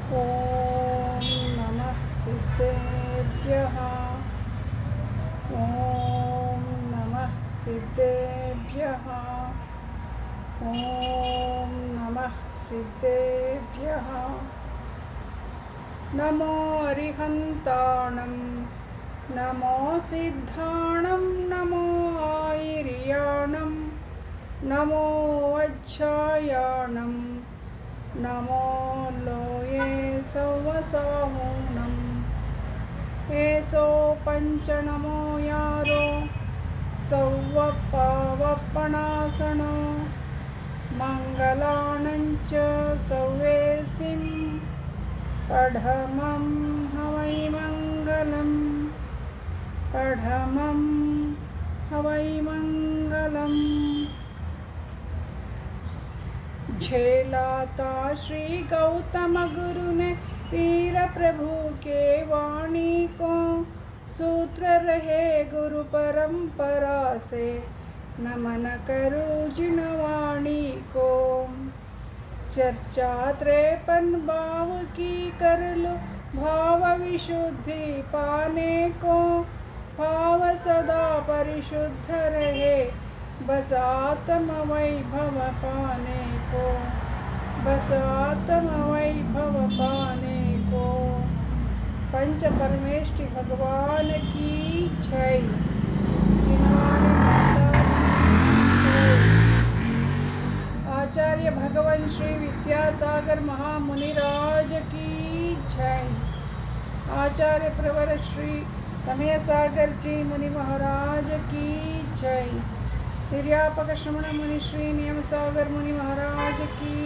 ಓಂ ನಮಃ ಸಿದ್ಧೇಭ್ಯಃ. ಓಂ ನಮಃ ಸಿದ್ಧೇಭ್ಯಃ. ಓಂ ನಮಃ ಸಿದ್ಧೇಭ್ಯಃ. ನಮೋ ಅರಿಹಂತಾಣಂ ನಮೋ ಸಿದ್ಧಾಣಂ ನಮೋ ಆಯಿರ್ಯಾಣಂ ನಮೋ ವಜ್ರಾಯಾಣಂ ನಮೋ ಲೋಯೇ ಸೌವಸಾಹೂಣಂ. ಏಸೋ ಪಂಚ ನಮೋ ಯಾರೋ ಸೌವಪ್ಪಾವಪ್ಪಣಾಸನೋ ಮಂಗಲಾಣಂಚ ಸೌವೇಸಿಂ ಪಢಮಂ ಹವೈ ಮಂಗಲಂ ಪಢಮಂ ಹವೈ ಮಂಗಲಂ. झेलाता श्री गौतम गुरु ने वीर प्रभु के वाणी को सूत्र रहे गुरु परंपरा से नमन करूं जिनवाणी को. चर्चा 53 भाव की कर लो भाव विशुद्धि पाने को. भाव सदा परिशुद्ध रहे बस आत्म वैभव पाने को. बस आत्म वैभव पाने को. पंच परमेष्टि भगवान की जय. जिन्होंने आचार्य भगवान श्री विद्यासागर महामुनिराज की जय. आचार्य प्रवर श्री तमय सागर जी मुनि महाराज की जय. निर्यापक श्रमण मुनि श्री नियम सागर मुनि महाराज की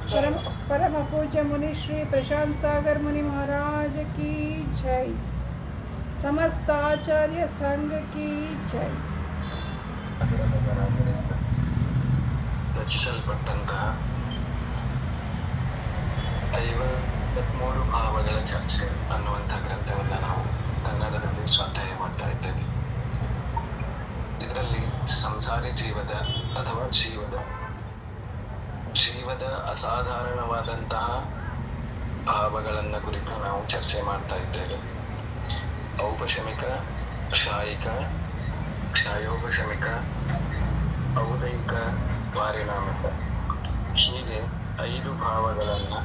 जय. परम पूज्य मुनि श्री प्रशांत सागर मुनि महाराज की जय. समस्त आचार्य संघ की जय. ರಚಿಸಲ್ಪಟ್ಟಂತಹ 53 ಭಾವಗಳ ಚರ್ಚೆ ಅನ್ನುವಂಥ ಗ್ರಂಥವನ್ನು ನಾವು ಕನ್ನಡದಲ್ಲಿ ಸ್ವಾಧ್ಯಾಯ ಮಾಡ್ತಾ ಇದ್ದೇವೆ. ಇದರಲ್ಲಿ ಸಂಸಾರಿ ಜೀವದ ಅಥವಾ ಜೀವದ ಅಸಾಧಾರಣವಾದಂತಹ ಭಾವಗಳನ್ನು ಕುರಿತು ನಾವು ಚರ್ಚೆ ಮಾಡ್ತಾ ಇದ್ದೇವೆ. ಔಪಶಮಿಕ, ಕ್ಷಾಯಿಕ, ಕ್ಷಾಯೋಪಶಮಿಕ, ಔದೈಕ, ಪಾರಿಣಾಮಿಕ, ಹೀಗೆ 5 ಭಾವಗಳನ್ನು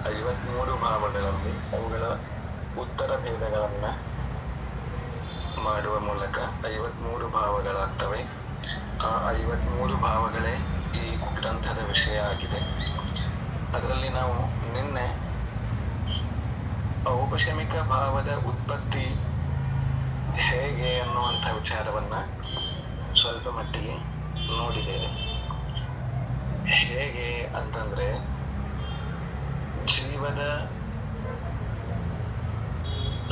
53 ಭಾವಗಳಲ್ಲಿ ಅವುಗಳ ಉತ್ತರ ಭೇದಗಳನ್ನು ಮಾಡುವ ಮೂಲಕ 53 ಭಾವಗಳಾಗ್ತವೆ. ಆ 53 ಭಾವಗಳೇ ಈ ಗ್ರಂಥದ ವಿಷಯ ಆಗಿದೆ. ಅದರಲ್ಲಿ ನಾವು ನಿನ್ನೆ ಔಪಶಮಿಕ ಭಾವದ ಉತ್ಪತ್ತಿ ಹೇಗೆ ಅನ್ನುವಂಥ ವಿಚಾರವನ್ನ ಸ್ವಲ್ಪ ಮಟ್ಟಿಗೆ ನೋಡಿದ್ದೇವೆ. ಹೇಗೆ ಅಂತಂದ್ರೆ, ಜೀವದ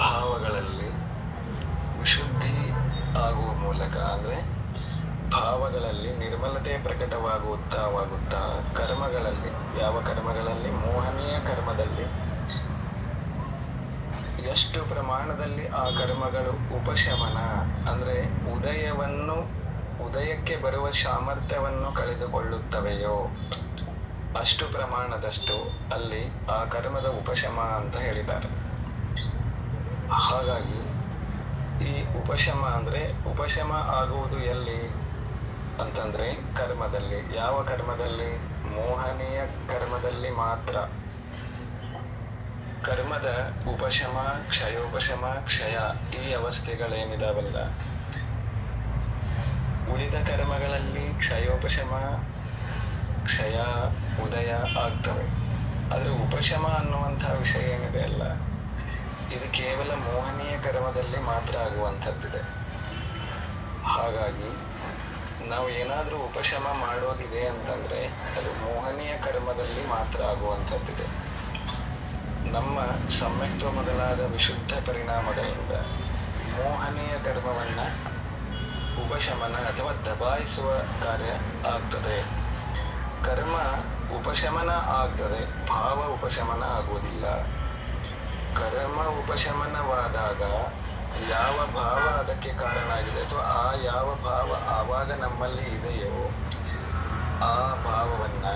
ಭಾವಗಳಲ್ಲಿ ವಿಶುದ್ಧಿ ಆಗುವ ಮೂಲಕ, ಅಂದ್ರೆ ಭಾವಗಳಲ್ಲಿ ನಿರ್ಮಲತೆ ಪ್ರಕಟವಾಗುತ್ತಾ ಕರ್ಮಗಳಲ್ಲಿ, ಯಾವ ಕರ್ಮಗಳಲ್ಲಿ, ಮೋಹನೀಯ ಕರ್ಮದಲ್ಲಿ ಎಷ್ಟು ಪ್ರಮಾಣದಲ್ಲಿ ಆ ಕರ್ಮಗಳು ಉಪಶಮನ ಅಂದ್ರೆ ಉದಯಕ್ಕೆ ಬರುವ ಸಾಮರ್ಥ್ಯವನ್ನು ಕಳೆದುಕೊಳ್ಳುತ್ತವೆಯೋ ಅಷ್ಟು ಪ್ರಮಾಣದಷ್ಟು ಅಲ್ಲಿ ಆ ಕರ್ಮದ ಉಪಶಮ ಅಂತ ಹೇಳಿದ್ದಾರೆ. ಹಾಗಾಗಿ ಈ ಉಪಶಮ ಅಂದ್ರೆ ಉಪಶಮ ಆಗುವುದು ಎಲ್ಲಿ ಅಂತಂದ್ರೆ ಕರ್ಮದಲ್ಲಿ. ಯಾವ ಕರ್ಮದಲ್ಲಿ? ಮೋಹನೀಯ ಕರ್ಮದಲ್ಲಿ ಮಾತ್ರ. ಕರ್ಮದ ಉಪಶಮ, ಕ್ಷಯೋಪಶಮ, ಕ್ಷಯ ಈ ಅವಸ್ಥೆಗಳೇನಿದಾವಲ್ಲ, ಉಳಿದ ಕರ್ಮಗಳಲ್ಲಿ ಕ್ಷಯೋಪಶಮ, ಕ್ಷಯ, ಉದಯ ಆಗ್ತವೆ. ಆದರೆ ಉಪಶಮ ಅನ್ನುವಂಥ ವಿಷಯ ಏನಿದೆ ಅಲ್ಲ, ಇದು ಕೇವಲ ಮೋಹನೀಯ ಕರ್ಮದಲ್ಲಿ ಮಾತ್ರ ಆಗುವಂಥದ್ದಿದೆ. ಹಾಗಾಗಿ ನಾವು ಏನಾದರೂ ಉಪಶಮ ಮಾಡೋದಿದೆ ಅಂತಂದ್ರೆ ಅದು ಮೋಹನೀಯ ಕರ್ಮದಲ್ಲಿ ಮಾತ್ರ ಆಗುವಂಥದ್ದಿದೆ. ನಮ್ಮ ಸಮ್ಯಕ್ತ್ವ ಮೊದಲಾದ ವಿಶುದ್ಧ ಪರಿಣಾಮಗಳಿಂದ ಮೋಹನೀಯ ಕರ್ಮವನ್ನ ಉಪಶಮನ ಅಥವಾ ದಬಾಯಿಸುವ ಕಾರ್ಯ ಆಗ್ತದೆ. ಕರ್ಮ ಉಪಶಮನ ಆಗ್ತದೆ, ಭಾವ ಉಪಶಮನ ಆಗುವುದಿಲ್ಲ. ಕರ್ಮ ಉಪಶಮನವಾದಾಗ ಯಾವ ಭಾವ ಅದಕ್ಕೆ ಕಾರಣ ಆಗಿದೆ ಅಥವಾ ಆ ಯಾವ ಭಾವ ಆವಾಗ ನಮ್ಮಲ್ಲಿ ಇದೆಯೋ ಆ ಭಾವವನ್ನ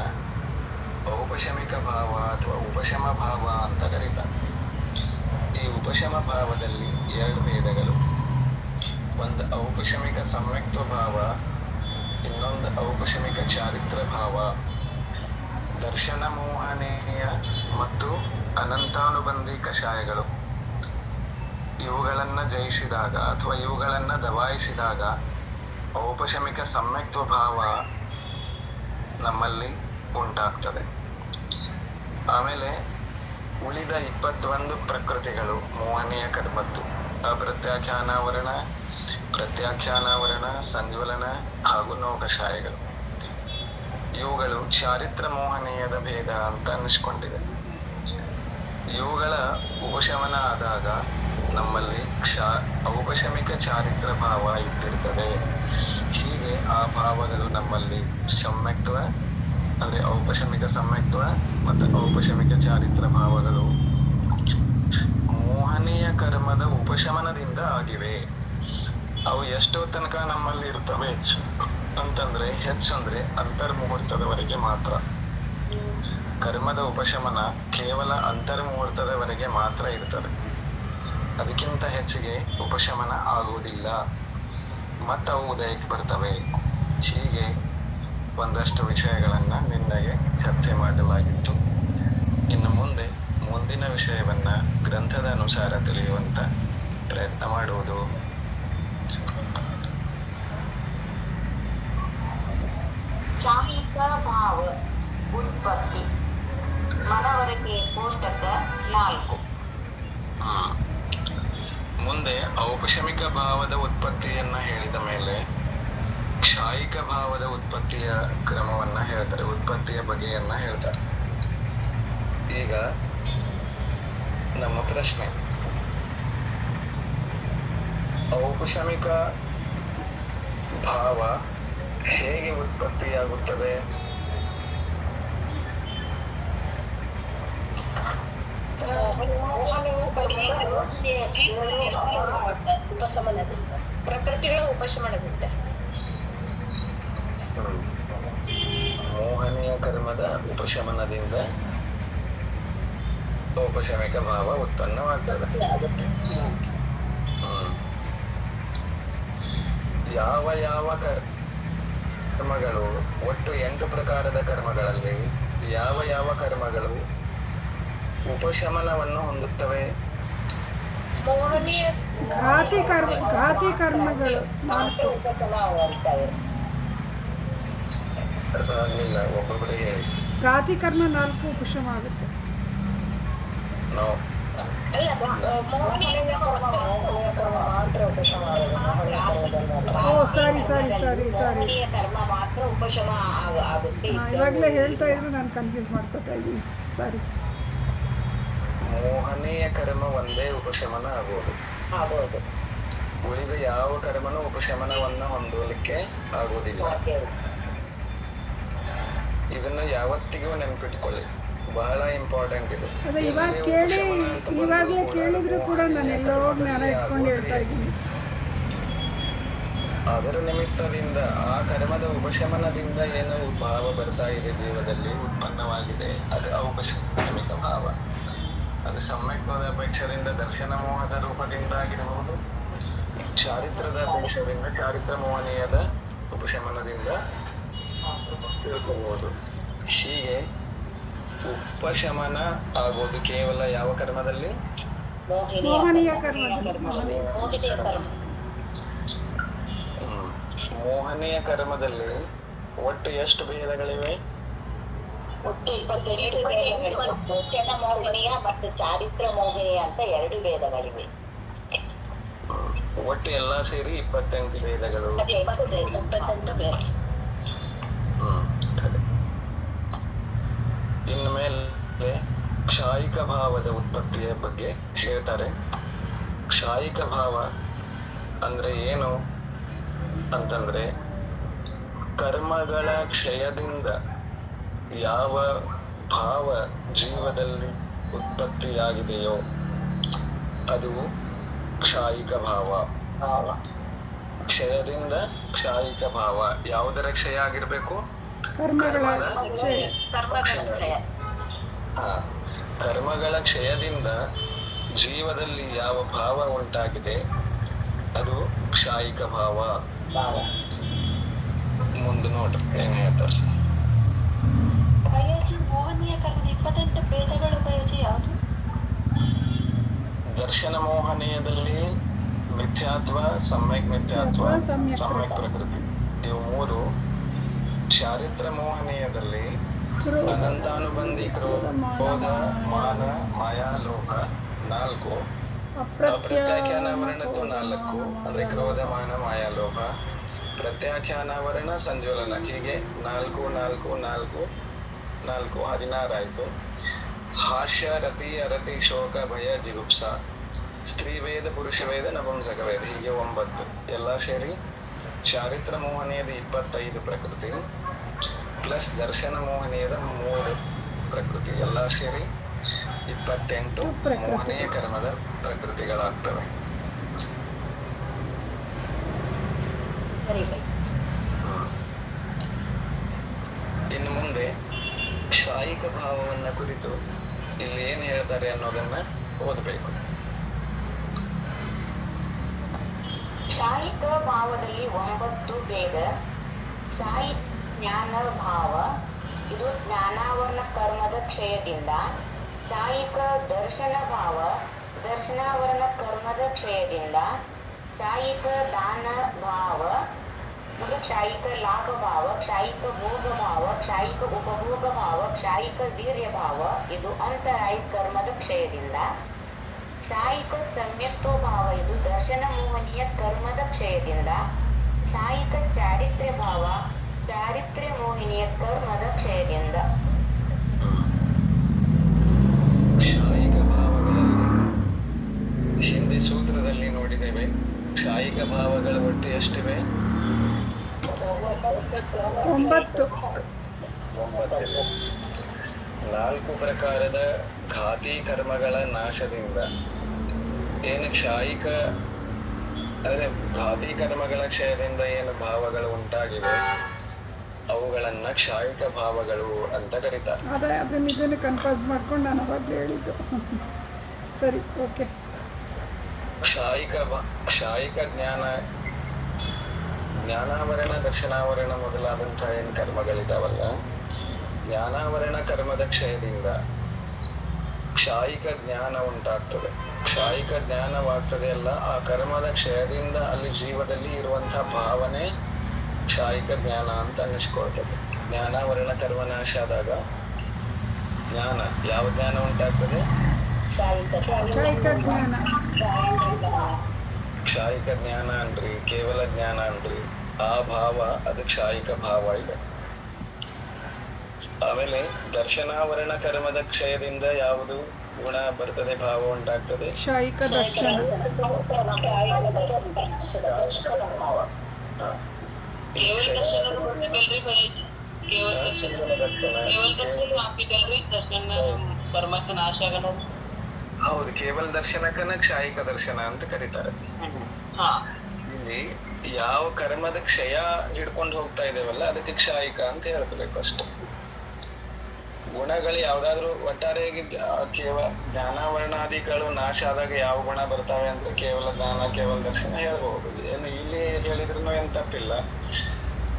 ಔಪಶಮಿಕ ಭಾವ ಅಥವಾ ಉಪಶಮ ಭಾವ ಅಂತ ಕರೀತಾರೆ. ಈ ಉಪಶಮ ಭಾವದಲ್ಲಿ 2 ಭೇದಗಳು. ಒಂದು ಔಪಶಮಿಕ ಸಮ್ಯಕ್ತ್ವ ಭಾವ, ಇನ್ನೊಂದು ಔಪಶಮಿಕ ಚಾರಿತ್ರ ಭಾವ. ದರ್ಶನ ಮೋಹನೀಯ ಮತ್ತು ಅನಂತಾನುಬಂಧಿ ಕಷಾಯಗಳು, ಇವುಗಳನ್ನ ಜಯಿಸಿದಾಗ ಅಥವಾ ಇವುಗಳನ್ನ ದಬಾಯಿಸಿದಾಗ ಔಪಶಮಿಕ ಸಮ್ಯಕ್ತ್ವ ಭಾವ ನಮ್ಮಲ್ಲಿ ಉಂಟಾಗ್ತದೆ. ಆಮೇಲೆ ಉಳಿದ 21 ಪ್ರಕೃತಿಗಳು ಮೋಹನೀಯ ಕರ್ಮದ್ದು, ಅಪ್ರತ್ಯಾಖ್ಯಾನಾವರಣ, ಪ್ರತ್ಯಾಖ್ಯಾನಾವರಣ, ಸಂಜ್ವಲನ ಹಾಗೂ ನೌಕಷಾಯಗಳು. ಇವುಗಳು ಚಾರಿತ್ರ ಮೋಹನೀಯದ ಭೇದ ಅಂತ ಅನ್ನಿಸ್ಕೊಂಡಿದೆ. ಇವುಗಳ ಉಪಶಮನ ಆದಾಗ ನಮ್ಮಲ್ಲಿ ಔಪಶಮಿಕ ಚಾರಿತ್ರ ಭಾವ ಇದ್ದಿರ್ತದೆ. ಹೀಗೆ ಆ ಭಾವಗಳು ನಮ್ಮಲ್ಲಿ ಸಮ್ಯಕ್ತ್ವ ಅಂದ್ರೆ ಔಪಶಮಿಕ ಸಮ್ಯಕ್ತ್ವ ಮತ್ತು ಔಪಶಮಿಕ ಚಾರಿತ್ರ ಭಾವಗಳು ಮೋಹನೀಯ ಕರ್ಮದ ಉಪಶಮನದಿಂದ ಆಗಿವೆ. ಅವು ಎಷ್ಟೋ ತನಕ ನಮ್ಮಲ್ಲಿ ಇರ್ತವೆ ಅಂತಂದ್ರೆ ಹೆಚ್ಚಂದ್ರೆ ಅಂತರ್ಮುಹೂರ್ತದವರೆಗೆ ಮಾತ್ರ. ಕರ್ಮದ ಉಪಶಮನ ಕೇವಲ ಅಂತರ್ಮುಹೂರ್ತದವರೆಗೆ ಮಾತ್ರ ಇರ್ತದೆ. ಅದಕ್ಕಿಂತ ಹೆಚ್ಚಿಗೆ ಉಪಶಮನ ಆಗುವುದಿಲ್ಲ ಮತ್ತು ಅವು ಉದಯಕ್ಕೆ ಬರ್ತವೆ. ಹೀಗೆ ಒಂದಷ್ಟು ವಿಷಯಗಳನ್ನ ನಿನ್ನೆಗೆ ಚರ್ಚೆ ಮಾಡಲಾಗಿತ್ತು. ಇನ್ನು ಮುಂದಿನ ವಿಷಯವನ್ನ ಗ್ರಂಥದ ಅನುಸಾರ ತಿಳಿಯುವಂತ ಪ್ರಯತ್ನ ಮಾಡುವುದು. ಶಾಹಿಕ ಭಾವ ಉತ್ಪತ್ತಿ ಮನವರಿಕೆ ಕೋಷ್ಟಕ 4. ಮುಂದೆ ಔಪಶಮಿಕ ಭಾವದ ಉತ್ಪತ್ತಿಯನ್ನ ಹೇಳಿದ ಮೇಲೆ ಕ್ಷಾಯಿಕ ಭಾವದ ಉತ್ಪತ್ತಿಯ ಕ್ರಮವನ್ನ ಹೇಳ್ತಾರೆ, ಉತ್ಪತ್ತಿಯ ಬಗೆಯನ್ನ ಹೇಳ್ತಾರೆ. ಈಗ ನಮ್ಮ ಪ್ರಶ್ನೆ, ಔಪಶಮಿಕ ಭಾವ ಹೇಗೆ ಉತ್ಪತ್ತಿಯಾಗುತ್ತದೆ? ಪ್ರಕೃತಿಗಳ ಉಪಶಮನದಿಂದ, ಮೋಹನೀಯ ಕರ್ಮದ ಉಪಶಮನದಿಂದ ಔಪಶಮಿಕ ಭಾವ ಉತ್ಪನ್ನವಾಗ್ತದೆ. ಯಾವ ಯಾವ ಕರ್ಮಗಳು, ಒಟ್ಟು 8 ಪ್ರಕಾರದ ಕರ್ಮಗಳಲ್ಲಿ ಯಾವ ಯಾವ ಕರ್ಮಗಳು ಉಪಶಮನವನ್ನು ಹೊಂದುತ್ತವೆ? ಮೋಹನೀಯ ಘಾತಿ ಕರ್ಮಗಳು ಅರ್ಥವಾಗ್ಲಿಲ್ಲ, ಒಬ್ಬೊಬ್ಬರು ಹೇಳಿ. ಘಾತಿ ಕರ್ಮ 4 ಉಪಶಮ ಆಗುತ್ತೆ. ಸಾರಿ ಕರ್ಮ ಮಾತ್ರ ಉಪಶಮ ಆಗುತ್ತೆ. ಇವಾಗಲೇ ಹೇಳ್ತಾ ಇದ್ರು, ನಾನು ಕನ್ಫ್ಯೂಸ್ ಮಾಡ್ಕೊತಾ ಇದ್ದೀನಿ, ಸಾರಿ. ಮೋಹನೀಯ ಕರ್ಮ ಒಂದೇ ಉಪಶಮನ ಆಗುವುದು, ಉಳಿದ ಯಾವ ಕರ್ಮನೂ ಉಪಶಮನವನ್ನ ಹೊಂದಲಿಕ್ಕೆ ಆಗುವುದಿಲ್ಲ. ಇದನ್ನ ಯಾವತ್ತಿಗೂ ನೆನಪಿಟ್ಕೊಳ್ಳಿ, ಬಹಳ ಇಂಪಾರ್ಟೆಂಟ್ ಇದು. ಅದೇ ಇವಾಗಲೇ ಕೇಳಿದ್ರು ಕೂಡ ನಾನು ಎಲ್ಲೋ ಜ್ಞಾನ ಇಟ್ಕೊಂಡು ಹೇಳ್ತಾ ಇದ್ದೀನಿ. ಅದರ ನಿಮಿತ್ತದಿಂದ ಆ ಕರ್ಮದ ಉಪಶಮನದಿಂದ ಏನು ಭಾವ ಬರ್ತಾ ಇದೆ ಜೀವದಲ್ಲಿ ಉತ್ಪನ್ನವಾಗಿದೆ, ಅದು ಔಪಶಮಿಕ ಭಾವ. ಅದು ಸಮ್ಯಕ್ತ್ವದ ಅಪೇಕ್ಷದಿಂದ ದರ್ಶನ ಮೋಹದ ರೂಪದಿಂದ ಆಗಿರಬಹುದು, ಚಾರಿತ್ರದ ಅಪೇಕ್ಷದಿಂದ ಚಾರಿತ್ರ ಮೋಹನೀಯದ ಉಪಶಮನದಿಂದ ತಿಳ್ಕೋಬಹುದು. ಹೀಗೆ ಉಪಶಮನ ಆಗೋದು ಕೇವಲ ಯಾವ ಕರ್ಮದಲ್ಲಿ? ಮೋಹನೀಯ ಕರ್ಮದಲ್ಲಿ. ಮೋಹನೀಯ ಕರ್ಮದಲ್ಲಿ ಒಟ್ಟು ಎಷ್ಟು ಭೇದಗಳಿವೆ? ಒಟ್ಟು 28 ದರ್ಶನ ಮೋಹಿನಿಯ ಮತ್ತು ಚಾರಿತ್ರ ಮೋಹಿನಿಯ ಅಂತ 2 ಭೇದಗಳಿವೆ. ಒಟ್ಟು ಎಲ್ಲ ಸೇರಿ 28 ಭೇದಗಳು. 28 ಭೇದ. ಸರಿ. ಇನ್ನು ಮೇಲೆ ಕ್ಷಾಯಿಕ ಭಾವದ ಉತ್ಪತ್ತಿಯ ಬಗ್ಗೆ ಹೇಳ್ತಾರೆ. ಕ್ಷಾಯಿಕ ಭಾವ ಅಂದ್ರೆ ಏನು ಅಂತಂದ್ರೆ, ಕರ್ಮಗಳ ಕ್ಷಯದಿಂದ ಯಾವ ಭಾವ ಜೀವದಲ್ಲಿ ಉತ್ಪತ್ತಿಯಾಗಿದೆಯೋ ಅದು ಕ್ಷಾಯಿಕ ಭಾವ. ಕ್ಷಯದಿಂದ ಕ್ಷಾಯಿಕ ಭಾವ. ಯಾವುದರ ಕ್ಷಯ ಆಗಿರ್ಬೇಕು? ಕರ್ಮಗಳ ಕ್ಷಯ. ಕರ್ಮಗಳ ಕ್ಷಯ. ಹಾ, ಕರ್ಮಗಳ ಕ್ಷಯದಿಂದ ಜೀವದಲ್ಲಿ ಯಾವ ಭಾವ ಉಂಟಾಗಿದೆ ಅದು ಕ್ಷಾಯಿಕ ಭಾವ. ಭಾವ. ಮುಂದೆ ನೋಡ್ರಿ ಏನ್ ಹೇಳ್ತಾರೆ. ಬಯಜಿ ಮೋಹನೀಯ ಕರ್ಮದ 28 ಭೇದಗಳು ಬಯಜಿ ಯಾವುದು? ದರ್ಶನ ಮೋಹನೀಯದಲ್ಲಿ ಮಿಥ್ಯಾತ್ವ, ಸಮ್ಯಕ್ ಮಿಥ್ಯಾತ್ವ, ಸಮ್ಯಕ್ ಪ್ರಕೃತಿ ಇವು 3. ಚಾರಿತ್ರ ಮೋಹನೀಯದಲ್ಲಿ ಅನಂತಾನುಬಂಧಿ ಕ್ರೋಧ, ಮಾನ, ಮಾಯಾ, ಲೋಭ 4. ಅಪ್ರತ್ಯಾಖ್ಯಾನಾವರಣದ್ದು 4 ಅಂದ್ರೆ ಕ್ರೋಧ, ಮಾನ, ಮಾಯಾ, ಲೋಭ. ಪ್ರತ್ಯಾಖ್ಯಾನಾವರಣ, ಸಂಜ್ವಲನ ಹೀಗೆ 4 4 4 4 16 ಆಯ್ತು. ಹಾಸ್ಯ, ರತಿ, ಅರತಿ, ಶೋಕ, ಭಯ, ಜಿಗುಪ್ಸ, ಸ್ತ್ರೀ ವೇದ, ಪುರುಷ ವೇದ, ನಪುಂಸಕ ವೇದ ಹೀಗೆ 9 ಎಲ್ಲ ಸೇರಿ ಚಾರಿತ್ರ ಮೋಹನೀಯದ 25 ಪ್ರಕೃತಿ ಪ್ಲಸ್ ದರ್ಶನ ಮೋಹನೀಯದ 3 ಪ್ರಕೃತಿ ಎಲ್ಲ ಸೇರಿ 28 ಮೋಹನೀಯ ಕರ್ಮದ ಪ್ರಕೃತಿಗಳಾಗ್ತವೆ. ಸರಿ ಬೈ. ಇನ್ನು ಮುಂದೆ ಕ್ಷಾಯಿಕ ಭಾವವನ್ನ ಕುರಿತು ಇಲ್ಲಿ ಏನ್ ಹೇಳ್ತಾರೆ ಅನ್ನೋದನ್ನ ಓದಬೇಕು. ಕ್ಷಾಯಿಕ ಭಾವದಲ್ಲಿ 9 ಭೇದ. ಕ್ಷಾಯಿ ಜ್ಞಾನ ಭಾವ, ಇದು ಜ್ಞಾನಾವರಣ ಕರ್ಮದ ಕ್ಷಯದಿಂದ. ಕ್ಷಾಯಿಕ ದರ್ಶನ ಭಾವ, ದರ್ಶನಾವರಣ ಕರ್ಮದ ಕ್ಷಯದಿಂದ. ಕ್ಷಾಯಿಕ ದಾನ ಭಾವ, ಇದು ಕ್ಷಾಯಿಕ ಲಾಭ ಭಾವ, ಕ್ಷಾಯಿಕ ಭೋಗ ಭಾವ, ಕ್ಷಾಯಿಕ ಉಪಭೋಗ ಭಾವ, ಕ್ಷಾಯಿಕ ವೀರ್ಯ ಭಾವ, ಇದು ಅಂತರಾಯ ಕರ್ಮದ ಕ್ಷಯದಿಂದ. ಕ್ಷಾಯಿಕ ಸಮ್ಯಕ್ತ್ವ ಭಾವ, ಇದು ದರ್ಶನ ಮೋಹನೀಯ ಕರ್ಮದ ಕ್ಷಯದಿಂದ. ಕ್ಷಾಯಿಕ ಚಾರಿತ್ರ್ಯ ಭಾವ, ಚಾರಿತ್ರ್ಯ ಮೋಹಿನಿಯ ಕರ್ಮದ ಕ್ಷಯದಿಂದ. ಕ್ಷಾಯಿಕ ಭಾವಗಳಲ್ಲಿ ಹಿಂದೆ ಸೂತ್ರದಲ್ಲಿ ನೋಡಿದ್ದೇವೆ. ಕ್ಷಾಯಿಕ ಭಾವಗಳ ಒಟ್ಟು ಎಷ್ಟಿವೆ? 9. 9. 4 ಪ್ರಕಾರದ ಘಾತಿ ಕರ್ಮಗಳ ನಾಶದಿಂದ ಏನು ಕ್ಷಾಯಿಕ ಅಂದ್ರೆ ಘಾತಿ ಕರ್ಮಗಳ ಕ್ಷಯದಿಂದ ಏನು ಭಾವಗಳು ಉಂಟಾಗಿವೆ ಅವುಗಳನ್ನ ಕ್ಷಾಯಿಕ ಭಾವಗಳು ಅಂತ ಕರೀತಾರೆ. ಅದನ್ನ ಇದನ್ನು ಕನ್ಫರ್ಮ್ ಮಾಡ್ಕೊಂಡು ನಾನು ಅವಾಗಲೇ ಹೇಳಿದ್ದು. ಸರಿ, ಓಕೆ. ಕ್ಷಾಯಿಕ ಜ್ಞಾನಾವರಣ, ದರ್ಶನಾವರಣ ಮೊದಲಾದಂತಹ ಏನು ಕರ್ಮಗಳಿದಾವಲ್ಲ, ಜ್ಞಾನಾವರಣ ಕರ್ಮದ ಕ್ಷಯದಿಂದ ಕ್ಷಾಯಿಕ ಜ್ಞಾನ ಉಂಟಾಗ್ತದೆ. ಕ್ಷಾಯಿಕ ಜ್ಞಾನವಾಗ್ತದೆ ಅಲ್ಲ, ಆ ಕರ್ಮದ ಕ್ಷಯದಿಂದ ಅಲ್ಲಿ ಜೀವದಲ್ಲಿ ಇರುವಂತಹ ಭಾವನೆ ಕ್ಷಾಯಿಕ ಜ್ಞಾನ ಅಂತ ಅನ್ನಿಸ್ಕೊಳ್ತದೆ. ಜ್ಞಾನಾವರಣ ಕರ್ಮ ನಾಶ ಆದಾಗ ಜ್ಞಾನ, ಯಾವ ಜ್ಞಾನ ಉಂಟಾಗ್ತದೆ? ಕ್ಷಾಯಿಕ ಜ್ಞಾನ ಅನ್ರಿ, ಕೇವಲ ಜ್ಞಾನ ಅನ್ರಿ, ಆ ಭಾವ ಅದು ಕ್ಷಾಯಿಕ ಭಾವ ಇದೆ. ಆಮೇಲೆ ದರ್ಶನಾವರಣ ಕರ್ಮದ ಕ್ಷಯದಿಂದ ಯಾವುದು ಗುಣ ಬರ್ತದೆ, ಭಾವ ಉಂಟಾಗ್ತದೆ? ಕ್ಷಾಯಿಕ ದರ್ಶನ. ಕೇವಲ ದರ್ಶನ ಬರ್ಬೇಕಲ್ರಿ ಬಯಜಿ? ಕೇವಲ ದರ್ಶನ ಆಗ್ತಿದಲ್ರಿ, ದರ್ಶನ ಕರ್ಮಕ್ಕೆ ನಾಶ ಆಗಲ್ಲ. ಹೌದು, ಕೇವಲ ದರ್ಶನಕ್ಕನ್ನ ಕ್ಷಾಯಿಕ ದರ್ಶನ ಅಂತ ಕರೀತಾರೆ. ಇಲ್ಲಿ ಯಾವ ಕರ್ಮದ ಕ್ಷಯ ಹಿಡ್ಕೊಂಡು ಹೋಗ್ತಾ ಇದೇವಲ್ಲ ಅದಕ್ಕೆ ಕ್ಷಾಯಿಕ ಅಂತ ಹೇಳ್ಬೇಕು ಅಷ್ಟೆ. ಗುಣಗಳು ಯಾವ್ದಾದ್ರು ಒಟ್ಟಾರೆಯಾಗಿ ಕೇವಲ ಜ್ಞಾನಾವರಣಾದಿಗಳು ನಾಶ ಆದಾಗ ಯಾವ ಗುಣ ಬರ್ತಾವೆ ಅಂದ್ರೆ ಕೇವಲ ಜ್ಞಾನ, ಕೇವಲ ದರ್ಶನ ಹೇಳ್ಬಹುದು. ಏನು ಇಲ್ಲಿ ಹೇಳಿದ್ರು ಏನ್ ತಪ್ಪಿಲ್ಲ.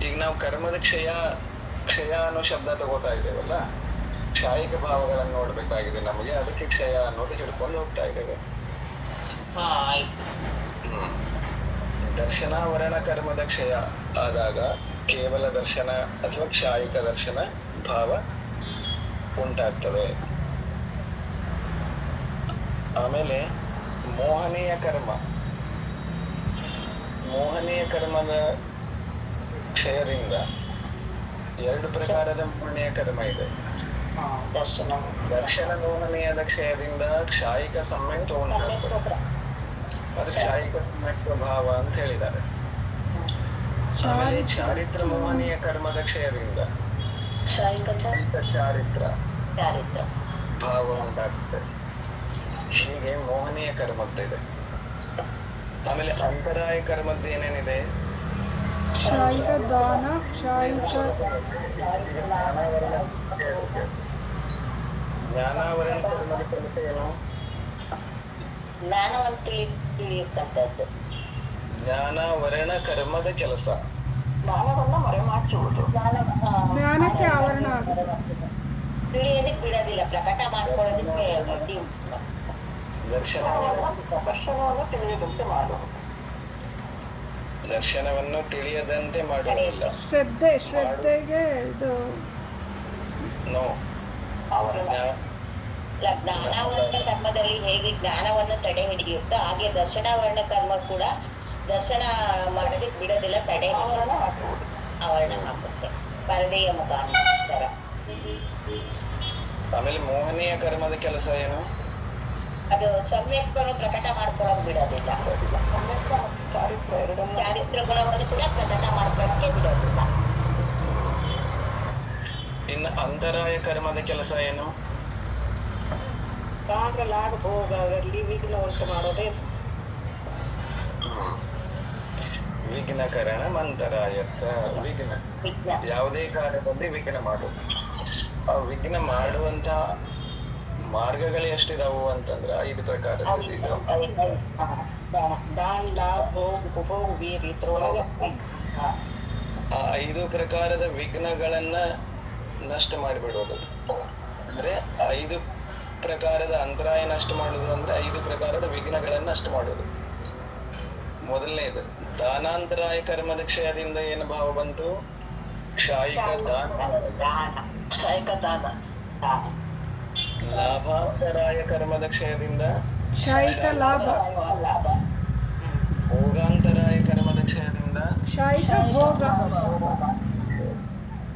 ಈಗ ನಾವು ಕರ್ಮದ ಕ್ಷಯ ಅನ್ನೋ ಶಬ್ದ ತಗೋತಾ ಇದ್ದೇವಲ್ಲ, ಕ್ಷಾಯಿಕ ಭಾವಗಳನ್ನು ನೋಡ್ಬೇಕಾಗಿದೆ ನಮಗೆ, ಅದಕ್ಕೆ ಕ್ಷಯ ಅನ್ನೋದು ಹಿಡ್ಕೊಂಡು ಹೋಗ್ತಾ ಇದ್ದೇವೆ. ದರ್ಶನಾವರಣ ಕರ್ಮದ ಕ್ಷಯ ಆದಾಗ ಕೇವಲ ದರ್ಶನ ಅಥವಾ ಕ್ಷಾಯಿಕ ದರ್ಶನ ಭಾವ ಉಂಟಾಗ್ತವೆ. ಆಮೇಲೆ ಮೋಹನೀಯ ಕರ್ಮದ ಕ್ಷಯದಿಂದ 2 ಪ್ರಕಾರದ ಮೋಹನೀಯ ಕರ್ಮ ಇದೆ. ದರ್ಶನ ಮೋಹನೀಯದ ಕ್ಷಯದಿಂದ ಕ್ಷಾಯಿಕ ಸಮ್ಯಕ್ತ್ವ ಉಂಟಾಗ್ತದೆ, ಅದು ಕ್ಷಾಯಿಕ ಸಮ್ಯಕ್ತ್ವ ಭಾವ ಅಂತ ಹೇಳಿದ್ದಾರೆ. ಆಮೇಲೆ ಚಾರಿತ್ರ ಮೋಹನೀಯ ಕರ್ಮದ ಕ್ಷಯದಿಂದ ಚಾರಿತ್ರ ಭಾವ ಉಂಟಾಗ್ತದೆ. ಹೀಗೆ ಮೋಹನೀಯ ಕರ್ಮದ್ದಿದೆ. ಆಮೇಲೆ ಅಂತರಾಯ ಕರ್ಮದ್ದು ಏನೇನಿದೆ? ಕ್ಷಾಯಿಕ ದಾನ ಕ್ಷಾಯಿಕ ಜ್ಞಾನಾವರಣ ಕರ್ಮದ ಕೆಲಸ ಏನು? ಜ್ಞಾನವನ್ನು ತಿಳಿಯತಕ್ಕದ್ದು. ಜ್ಞಾನಾವರಣ ಕರ್ಮದ ಕೆಲಸ ಜ್ಞಾನವನ್ನ ಮರೆಮಾಚುವುದು. ಜ್ಞಾನಕ್ಕೆ ಆವರಣ ಆಗುತ್ತೆ. ತಿಳಿಯೋದಕ್ಕೆ ಬಿಡೋದಿಲ್ಲ, ಪ್ರಕಟ ಮಾಡ್ಕೊಳ್ಳೋದಕ್ಕೆ ದರ್ಶನವನ್ನು ತಿಳಿಯದಂತೆ ಮಾಡುವುದು. ದರ್ಶನವನ್ನು ತಿಳಿಯದಂತೆ ಮಾಡುವುದಿಲ್ಲ. ಶ್ರದ್ಧೆಗೆ ಇದು ನೋ. ಜ್ಞಾನಾವರಣ ಕರ್ಮದಲ್ಲಿ ಹೇಗೆ ಜ್ಞಾನವನ್ನು ತಡೆ ಹಿಡಿಯುತ್ತೋ ಹಾಗೆ ದರ್ಶನಾವರಣ ಕರ್ಮ ಕೂಡ ದರ್ಶನ ಮಾಡೋದಕ್ಕೆ ಬಿಡೋದಿಲ್ಲ, ತಡೆ ಆವರಣ ಹಾಕುತ್ತೆ ಪರದೆಯ ಮುಖಾಂತರ. ಆಮೇಲೆ ಮೋಹನೀಯ ಕರ್ಮದ ಕೆಲಸ ಏನು? ಅದು ಸಮ್ಯಕ್ವನ್ನು ಪ್ರಕಟ ಮಾಡ್ಕೊಳ್ಳೋಕೆ ಬಿಡೋದಿಲ್ಲ, ಚಾರಿತ್ರ ಗುಣವನ್ನು ಕೂಡ ಪ್ರಕಟ ಮಾಡ್ಕೊಳ್ಳೋಕೆ ಬಿಡೋದಿಲ್ಲ. ಇನ್ನು ಅಂತರಾಯ ಕರ್ಮದ ಕೆಲಸ ಏನು? ಲಾಭ ಭೋಗದಲ್ಲಿ ವಿಘ್ನ ಉಂಟು ಮಾಡೋದೇ ವಿಘ್ನಕರಣ ಮಂತರಾಯ ವಿಘ್ನ. ಯಾವುದೇ ಕಾರ್ಯದಲ್ಲಿ ವಿಘ್ನ ಮಾಡುವುದು. ಆ ವಿಘ್ನ ಮಾಡುವಂತ ಮಾರ್ಗಗಳು ಎಷ್ಟಿದಾವು ಅಂತಂದ್ರ 5 ಪ್ರಕಾರದಲ್ಲಿ ಆ 5 ಪ್ರಕಾರದ ವಿಘ್ನಗಳನ್ನ ನಷ್ಟ ಮಾಡಿಬಿಡೋದು. ಅಂದ್ರೆ 5 ಪ್ರಕಾರದ ಅಂತರಾಯ ನಷ್ಟ ಮಾಡುವುದು ಅಂದ್ರೆ 5 ಪ್ರಕಾರದ ವಿಘ್ನಗಳನ್ನ ನಷ್ಟ ಮಾಡುವುದು. ಮೊದಲನೇದು ದಾನಾಂತರಾಯ ಕರ್ಮದ ಕ್ಷಯದಿಂದ ಏನು ಭಾವ ಬಂತು? ಕ್ಷಾಯಿಕ ದಾನ. ಲಾಭಾಂತರಾಯ ಕರ್ಮದ ಕ್ಷಯದಿಂದ ಕ್ಷಾಯಿಕ ಲಾಭ. ಭೋಗಾಂತರಾಯ ಕರ್ಮದ ಕ್ಷಯದಿಂದ ಕ್ಷಾಯಿಕ ಭೋಗ.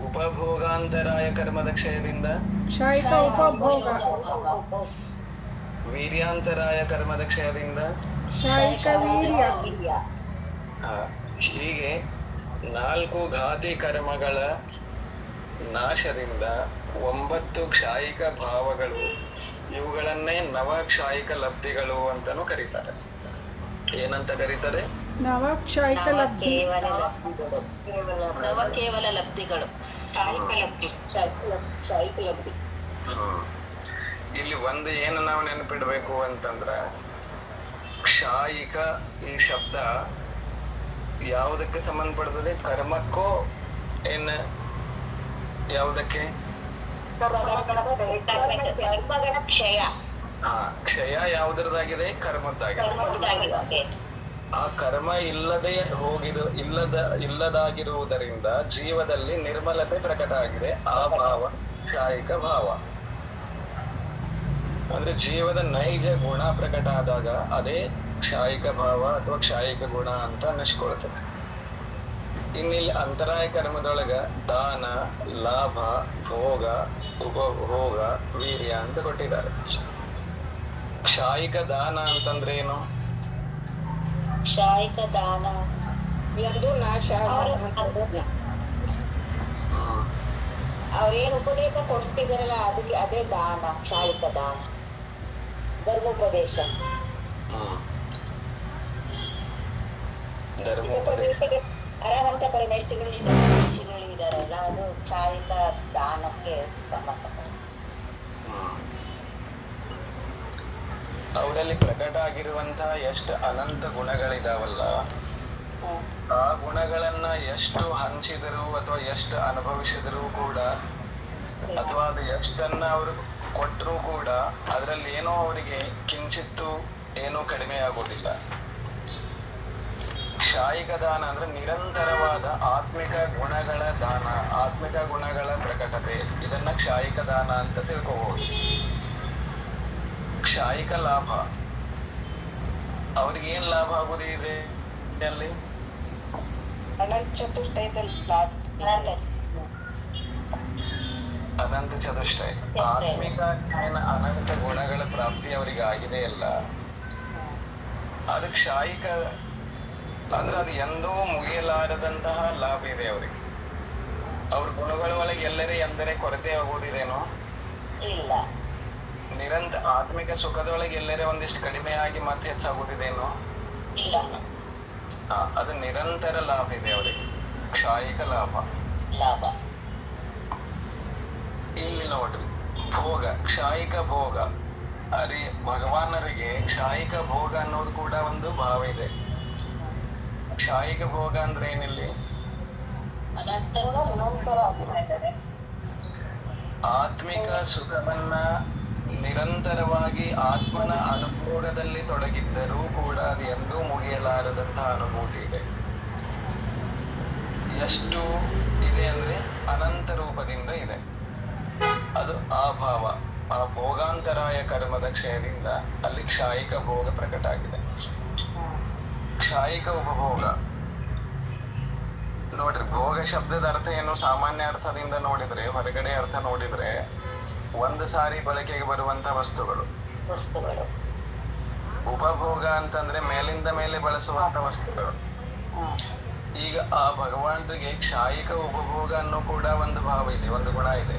ಉಪಭೋಗಾಂತರಾಯ ಕರ್ಮದ ಕ್ಷಯದಿಂದ ಕ್ಷಾಯಿಕ ಉಪಭೋಗ. ವೀರ್ಯಾಂತರಾಯ ಕರ್ಮದ ಕ್ಷಯದಿಂದ ಕ್ಷಾಯಿಕ ವೀರ್ಯ. ಹೀಗೆ 4 ಘಾತಿ ಕರ್ಮಗಳ ನಾಶದಿಂದ 9 ಕ್ಷಾಯಿಕ ಭಾವಗಳು, ಇವುಗಳನ್ನೇ ನವಕ್ಷಾಯಿಕ ಲಬ್ಧಿಗಳು ಅಂತಾನು ಕರೀತಾರೆ. ಏನಂತ ಕರೀತಾರೆ? ನವಕ್ಷಾಯಿಕ ಲಬ್ಧಿ. ನವ ಕೇವಲ ಲಬ್ಧಿಗಳು, ಕ್ಷಾಯಿಕ ಲಬ್ಧಿ. ಇಲ್ಲಿ ಒಂದು ಏನು ನಾವು ನೆನಪಿಡ್ಬೇಕು ಅಂತಂದ್ರ, ಕ್ಷಾಯಿಕ ಈ ಶಬ್ದ ಯಾವುದಕ್ಕೆ ಸಂಬಂಧಪಡ್ತದೆ? ಕರ್ಮಕ್ಕೋ ಏನ್ ಯಾವುದಕ್ಕೆ? ಕ್ಷಯ. ಕ್ಷಯ ಯಾವುದ್ರದಾಗಿದೆ? ಕರ್ಮದ್ದಾಗಿದೆ. ಆ ಕರ್ಮ ಇಲ್ಲದಾಗಿರುವುದರಿಂದ ಜೀವದಲ್ಲಿ ನಿರ್ಮಲತೆ ಪ್ರಕಟ ಆಗಿದೆ. ಆ ಭಾವ ಕ್ಷಾಯಿಕ ಭಾವ. ಅಂದ್ರೆ ಜೀವದ ನೈಜ ಗುಣ ಪ್ರಕಟ ಆದಾಗ ಅದೇ ಕ್ಷಾಯಿಕ ಭಾವ ಅಥವಾ ಕ್ಷಾಯಿಕ ಗುಣ ಅಂತ ಅನ್ನಿಸ್ಕೊಳ್ತದೆ. ಇನ್ನಿಲ್ಲಿ ಅಂತರಾಯ ಕರ್ಮದೊಳಗ ದಾನ, ಲಾಭ, ಭೋಗ, ಉಪಭೋಗ, ವೀರ್ಯ ಅಂತ ಕೊಟ್ಟಿದ್ದಾರೆ. ಕ್ಷಾಯಿಕ ದಾನ ಅಂತಂದ್ರೆ ಏನು? ಕ್ಷಾಯಿಕ ದಾನ ಎಂದು ನಾಶ. ಅವ್ರೇನು ಉಪದೇಶ ಕೊಡ್ತಿದಾರಲ್ಲ ಅದಕ್ಕೆ ಅದೇ ದಾನ, ಕ್ಷಾಯಿಕ ದಾನ, ಧರ್ಮೋಪದೇಶ. ಅರಹಂತ ಪರಮೇಶ್ವರಿಗಳು ಇದಾರಲ್ಲ, ಅದು ಕ್ಷಾಯಿಕ ದಾನಕ್ಕೆ ಸಂಬಂಧಪಟ್ಟ. ಅವರಲ್ಲಿ ಪ್ರಕಟ ಆಗಿರುವಂತಹ ಎಷ್ಟು ಅನಂತ ಗುಣಗಳಿದಾವಲ್ಲ, ಆ ಗುಣಗಳನ್ನ ಎಷ್ಟು ಹಂಚಿದರೂ ಅಥವಾ ಎಷ್ಟು ಅನುಭವಿಸಿದರೂ ಕೂಡ, ಅಥವಾ ಅದು ಎಷ್ಟನ್ನ ಅವರು ಕೊಟ್ಟರೂ ಕೂಡ ಅದರಲ್ಲಿ ಏನೋ ಅವರಿಗೆ ಕಿಂಚಿತ್ತು ಏನೂ ಕಡಿಮೆ ಆಗೋದಿಲ್ಲ. ಕ್ಷಾಯಿಕ ದಾನ ಅಂದ್ರೆ ನಿರಂತರವಾದ ಆತ್ಮಿಕ ಗುಣಗಳ ದಾನ, ಆತ್ಮಿಕ ಗುಣಗಳ ಪ್ರಕಟತೆ. ಇದನ್ನ ಕ್ಷಾಯಿಕ ದಾನ ಅಂತ ತಿಳ್ಕೋಬಹುದು. ಕ್ಷಾಯಿಕ ಲಾಭ, ಅವ್ರಿಗೆ ಏನ್ ಲಾಭ ಆಗುದಿದೆ ಅಲ್ಲಿ? ಅನಂತ ಚತುಷ್ಟಯ, ಆತ್ಮಿಕ ಅನಂತ ಗುಣಗಳ ಪ್ರಾಪ್ತಿ ಅವರಿಗೆ ಆಗಿದೆ ಅಲ್ಲ, ಅದು ಕ್ಷಾಯಿಕ ಅಂದ್ರೆ ಅದು ಎಂದೂ ಮುಗಿಯಲಾರದಂತಹ ಲಾಭ ಇದೆ ಅವರಿಗೆ. ಅವ್ರ ಗುಣಗಳ ಒಳಗೆ ಎಲ್ಲರೇ ಎಂದರೆ ಕೊರತೆ ಆಗುವುದಿದೇನೋ ಇಲ್ಲ. ನಿರಂತರ ಆತ್ಮಿಕ ಸುಖದೊಳಗೆ ಎಲ್ಲರೇ ಒಂದಿಷ್ಟು ಕಡಿಮೆ ಆಗಿ ಮತ್ತೆ ಹೆಚ್ಚಾಗುವುದಿದೇನೋ ಇಲ್ಲ. ಅದು ನಿರಂತರ ಲಾಭ ಇದೆ ಅವರಿಗೆ. ಕ್ಷಾಯಿಕ ಲಾಭ. ಲಾಭ. ಇಲ್ಲಿ ನೋಡ್ರಿ, ಭೋಗ, ಕ್ಷಾಯಿಕ ಭೋಗ. ಭಗವಾನರಿಗೆ ಕ್ಷಾಯಿಕ ಭೋಗ ಅನ್ನೋದು ಕೂಡ ಒಂದು ಭಾವ ಇದೆ. ಕ್ಷಾಯಿಕ ಭೋಗ ಅಂದ್ರೆ ಏನಿಲ್ಲಿ? ಆತ್ಮಿಕ ಸುಖವನ್ನ ನಿರಂತರವಾಗಿ ಆತ್ಮನ ಅನುಭೋಗದಲ್ಲಿ ತೊಡಗಿದ್ದರೂ ಕೂಡ ಅದು ಎಂದೂ ಮುಗಿಯಲಾರದಂತಹ ಅನುಭೂತಿ ಇದೆ. ಎಷ್ಟು ಇದೆ ಅಂದ್ರೆ ಅನಂತ ರೂಪದಿಂದ ಇದೆ. ಅದು ಆ ಭಾವ, ಆ ಭೋಗಾಂತರಾಯ ಕರ್ಮದ ಕ್ಷಯದಿಂದ ಅಲ್ಲಿ ಕ್ಷಾಯಿಕ ಭೋಗ ಪ್ರಕಟ ಆಗಿದೆ. ಕ್ಷಾಯಿಕ ಉಪಭೋಗ ನೋಡ್ರಿ, ಭೋಗ ಶಬ್ದದ ಅರ್ಥ ಏನು? ಸಾಮಾನ್ಯ ಅರ್ಥದಿಂದ ನೋಡಿದ್ರೆ, ಹೊರಗಡೆ ಅರ್ಥ ನೋಡಿದ್ರೆ ಒಂದು ಸಾರಿ ಬಳಕೆಗೆ ಬರುವಂತ ವಸ್ತುಗಳು. ಉಪಭೋಗ ಅಂತಂದ್ರೆ ಮೇಲಿಂದ ಮೇಲೆ ಬಳಸುವಂತ ವಸ್ತುಗಳು. ಈಗ ಆ ಭಗವಂತನಿಗೆ ಕ್ಷಾಯಿಕ ಉಪಭೋಗ ಅನ್ನೋ ಕೂಡ ಒಂದು ಭಾವ ಇದೆ, ಒಂದು ಗುಣ ಇದೆ.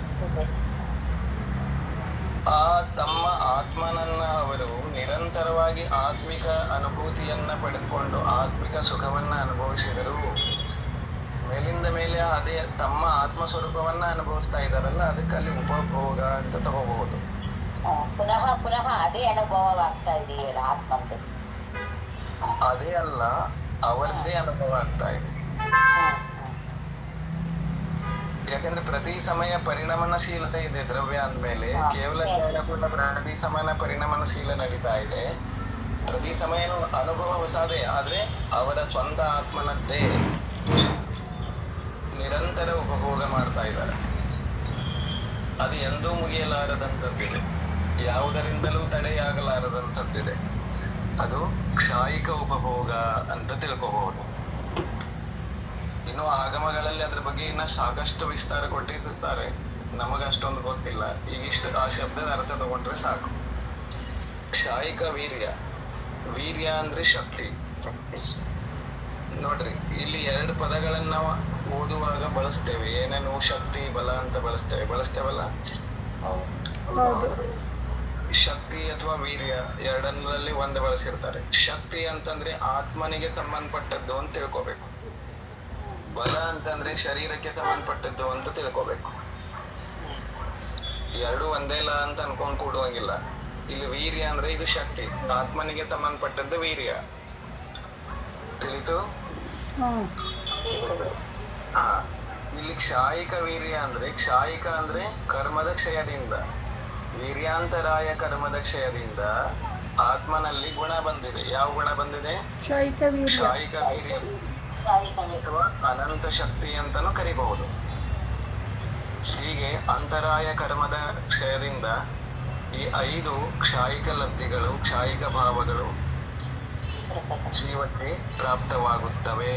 ಆ ತಮ್ಮ ಆತ್ಮನನ್ನ ಅವರು ನಿರಂತರವಾಗಿ ಆತ್ಮಿಕ ಅನುಭೂತಿಯನ್ನ ಪಡೆದುಕೊಂಡು ಆತ್ಮಿಕ ಸುಖವನ್ನ ಅನುಭವಿಸಿದರು. ಮೇಲಿಂದ ಮೇಲೆ ಅದೇ ತಮ್ಮ ಆತ್ಮ ಸ್ವರೂಪವನ್ನ ಅನುಭವಿಸ್ತಾ ಇದಾರಲ್ಲ, ಅದಕ್ಕೆ ಅಲ್ಲಿ ಉಪಭೋಗ ಅಂತ ತಗೋಬಹುದು. ಪುನಃ ಪುನಃ ಅದೇ ಅನುಭವವಾಗ್ತಾ ಇದೆಯಲ್ಲ ಆತ್ಮಂದು. ಅದೇ ಅಲ್ಲ, ಅವರದ್ದೇ ಅನುಭವ ಆಗ್ತಾ ಇದೆ. ಯಾಕಂದ್ರೆ ಪ್ರತಿ ಸಮಯ ಪರಿಣಮನಶೀಲತೆ ಇದೆ ದ್ರವ್ಯ ಅಂದ್ಮೇಲೆ. ಕೇವಲ ಜ್ಞಾನ ಕೂಡ ಪ್ರತಿ ಸಮಯ ಪರಿಣಮನಶೀಲ ನಡೀತಾ ಇದೆ. ಪ್ರತಿ ಸಮಯ ಅನುಭವ ಹೊಸದೇ, ಆದ್ರೆ ಅವರ ಸ್ವಂತ ಆತ್ಮನದ್ದೇ ನಿರಂತರ ಉಪಭೋಗ ಮಾಡ್ತಾ ಇದ್ದಾರೆ. ಅದು ಎಂದೂ ಮುಗಿಯಲಾರದಂಥದ್ದಿದೆ, ಯಾವುದರಿಂದಲೂ ತಡೆಯಾಗಲಾರದಂಥದ್ದಿದೆ. ಅದು ಕ್ಷಾಯಿಕ ಉಪಭೋಗ ಅಂತ ತಿಳ್ಕೋಬಹುದು. ಇನ್ನು ಆಗಮಗಳಲ್ಲಿ ಅದ್ರ ಬಗ್ಗೆ ಇನ್ನ ಸಾಕಷ್ಟು ವಿಸ್ತಾರ ಕೊಟ್ಟಿರ್ತಾರೆ, ನಮಗಷ್ಟೊಂದು ಗೊತ್ತಿಲ್ಲ. ಈಗಿಷ್ಟು ಆ ಶಬ್ದದ ಅರ್ಥ ತಗೊಂಡ್ರೆ ಸಾಕು. ಕ್ಷಾಯಿಕ ವೀರ್ಯ, ವೀರ್ಯ ಅಂದ್ರೆ ಶಕ್ತಿ. ನೋಡ್ರಿ, ಇಲ್ಲಿ ಎರಡು ಪದಗಳನ್ನ ನಾವು ಓದುವಾಗ ಬಳಸ್ತೇವೆ. ಏನೇನು ಶಕ್ತಿ, ಬಲ ಅಂತ ಬಳಸ್ತೇವಲ್ಲ. ಶಕ್ತಿ ಅಥವಾ ವೀರ್ಯ ಎರಡರಲ್ಲಿ ಒಂದು ಬಳಸಿರ್ತಾರೆ. ಶಕ್ತಿ ಅಂತಂದ್ರೆ ಆತ್ಮನಿಗೆ ಸಂಬಂಧಪಟ್ಟದ್ದು ಅಂತ ತಿಳ್ಕೊಬೇಕು. ಬಲ ಅಂತಂದ್ರೆ ಶರೀರಕ್ಕೆ ಸಂಬಂಧಪಟ್ಟದ್ದು ಅಂತ ತಿಳ್ಕೊಬೇಕು. ಎರಡು ಒಂದೇಲ ಅಂತ ಅನ್ಕೊಂಡ್ ಕೂಡುವಂಗಿಲ್ಲ. ಇಲ್ಲಿ ವೀರ್ಯ ಅಂದ್ರೆ ಇದು ಶಕ್ತಿ, ಆತ್ಮನಿಗೆ ಸಂಬಂಧಪಟ್ಟದ್ದು ವೀರ್ಯ. ತಿಳಿತು? ಇಲ್ಲಿ ಕ್ಷಾಯಿಕ ವೀರ್ಯ ಅಂದ್ರೆ, ಕ್ಷಾಯಿಕ ಅಂದ್ರೆ ಕರ್ಮದ ಕ್ಷಯದಿಂದ, ವೀರ್ಯಾಂತರಾಯ ಕರ್ಮದ ಕ್ಷಯದಿಂದ ಆತ್ಮನಲ್ಲಿ ಗುಣ ಬಂದಿದೆ. ಯಾವ ಗುಣ ಬಂದಿದೆ? ಕ್ಷಾಯಿಕ ವೀರ್ಯ ಅಥವಾ ಅನಂತ ಶಕ್ತಿ ಅಂತಾನು ಕರಿಬಹುದು. ಹೀಗೆ ಅಂತರಾಯ ಕರ್ಮದ ಕ್ಷಯದಿಂದ ಈ 5 ಕ್ಷಾಯಿಕ ಲಬ್ಧಿಗಳು, ಕ್ಷಾಯಿಕ ಭಾವಗಳು ಜೀವಕ್ಕೆ ಪ್ರಾಪ್ತವಾಗುತ್ತವೆ.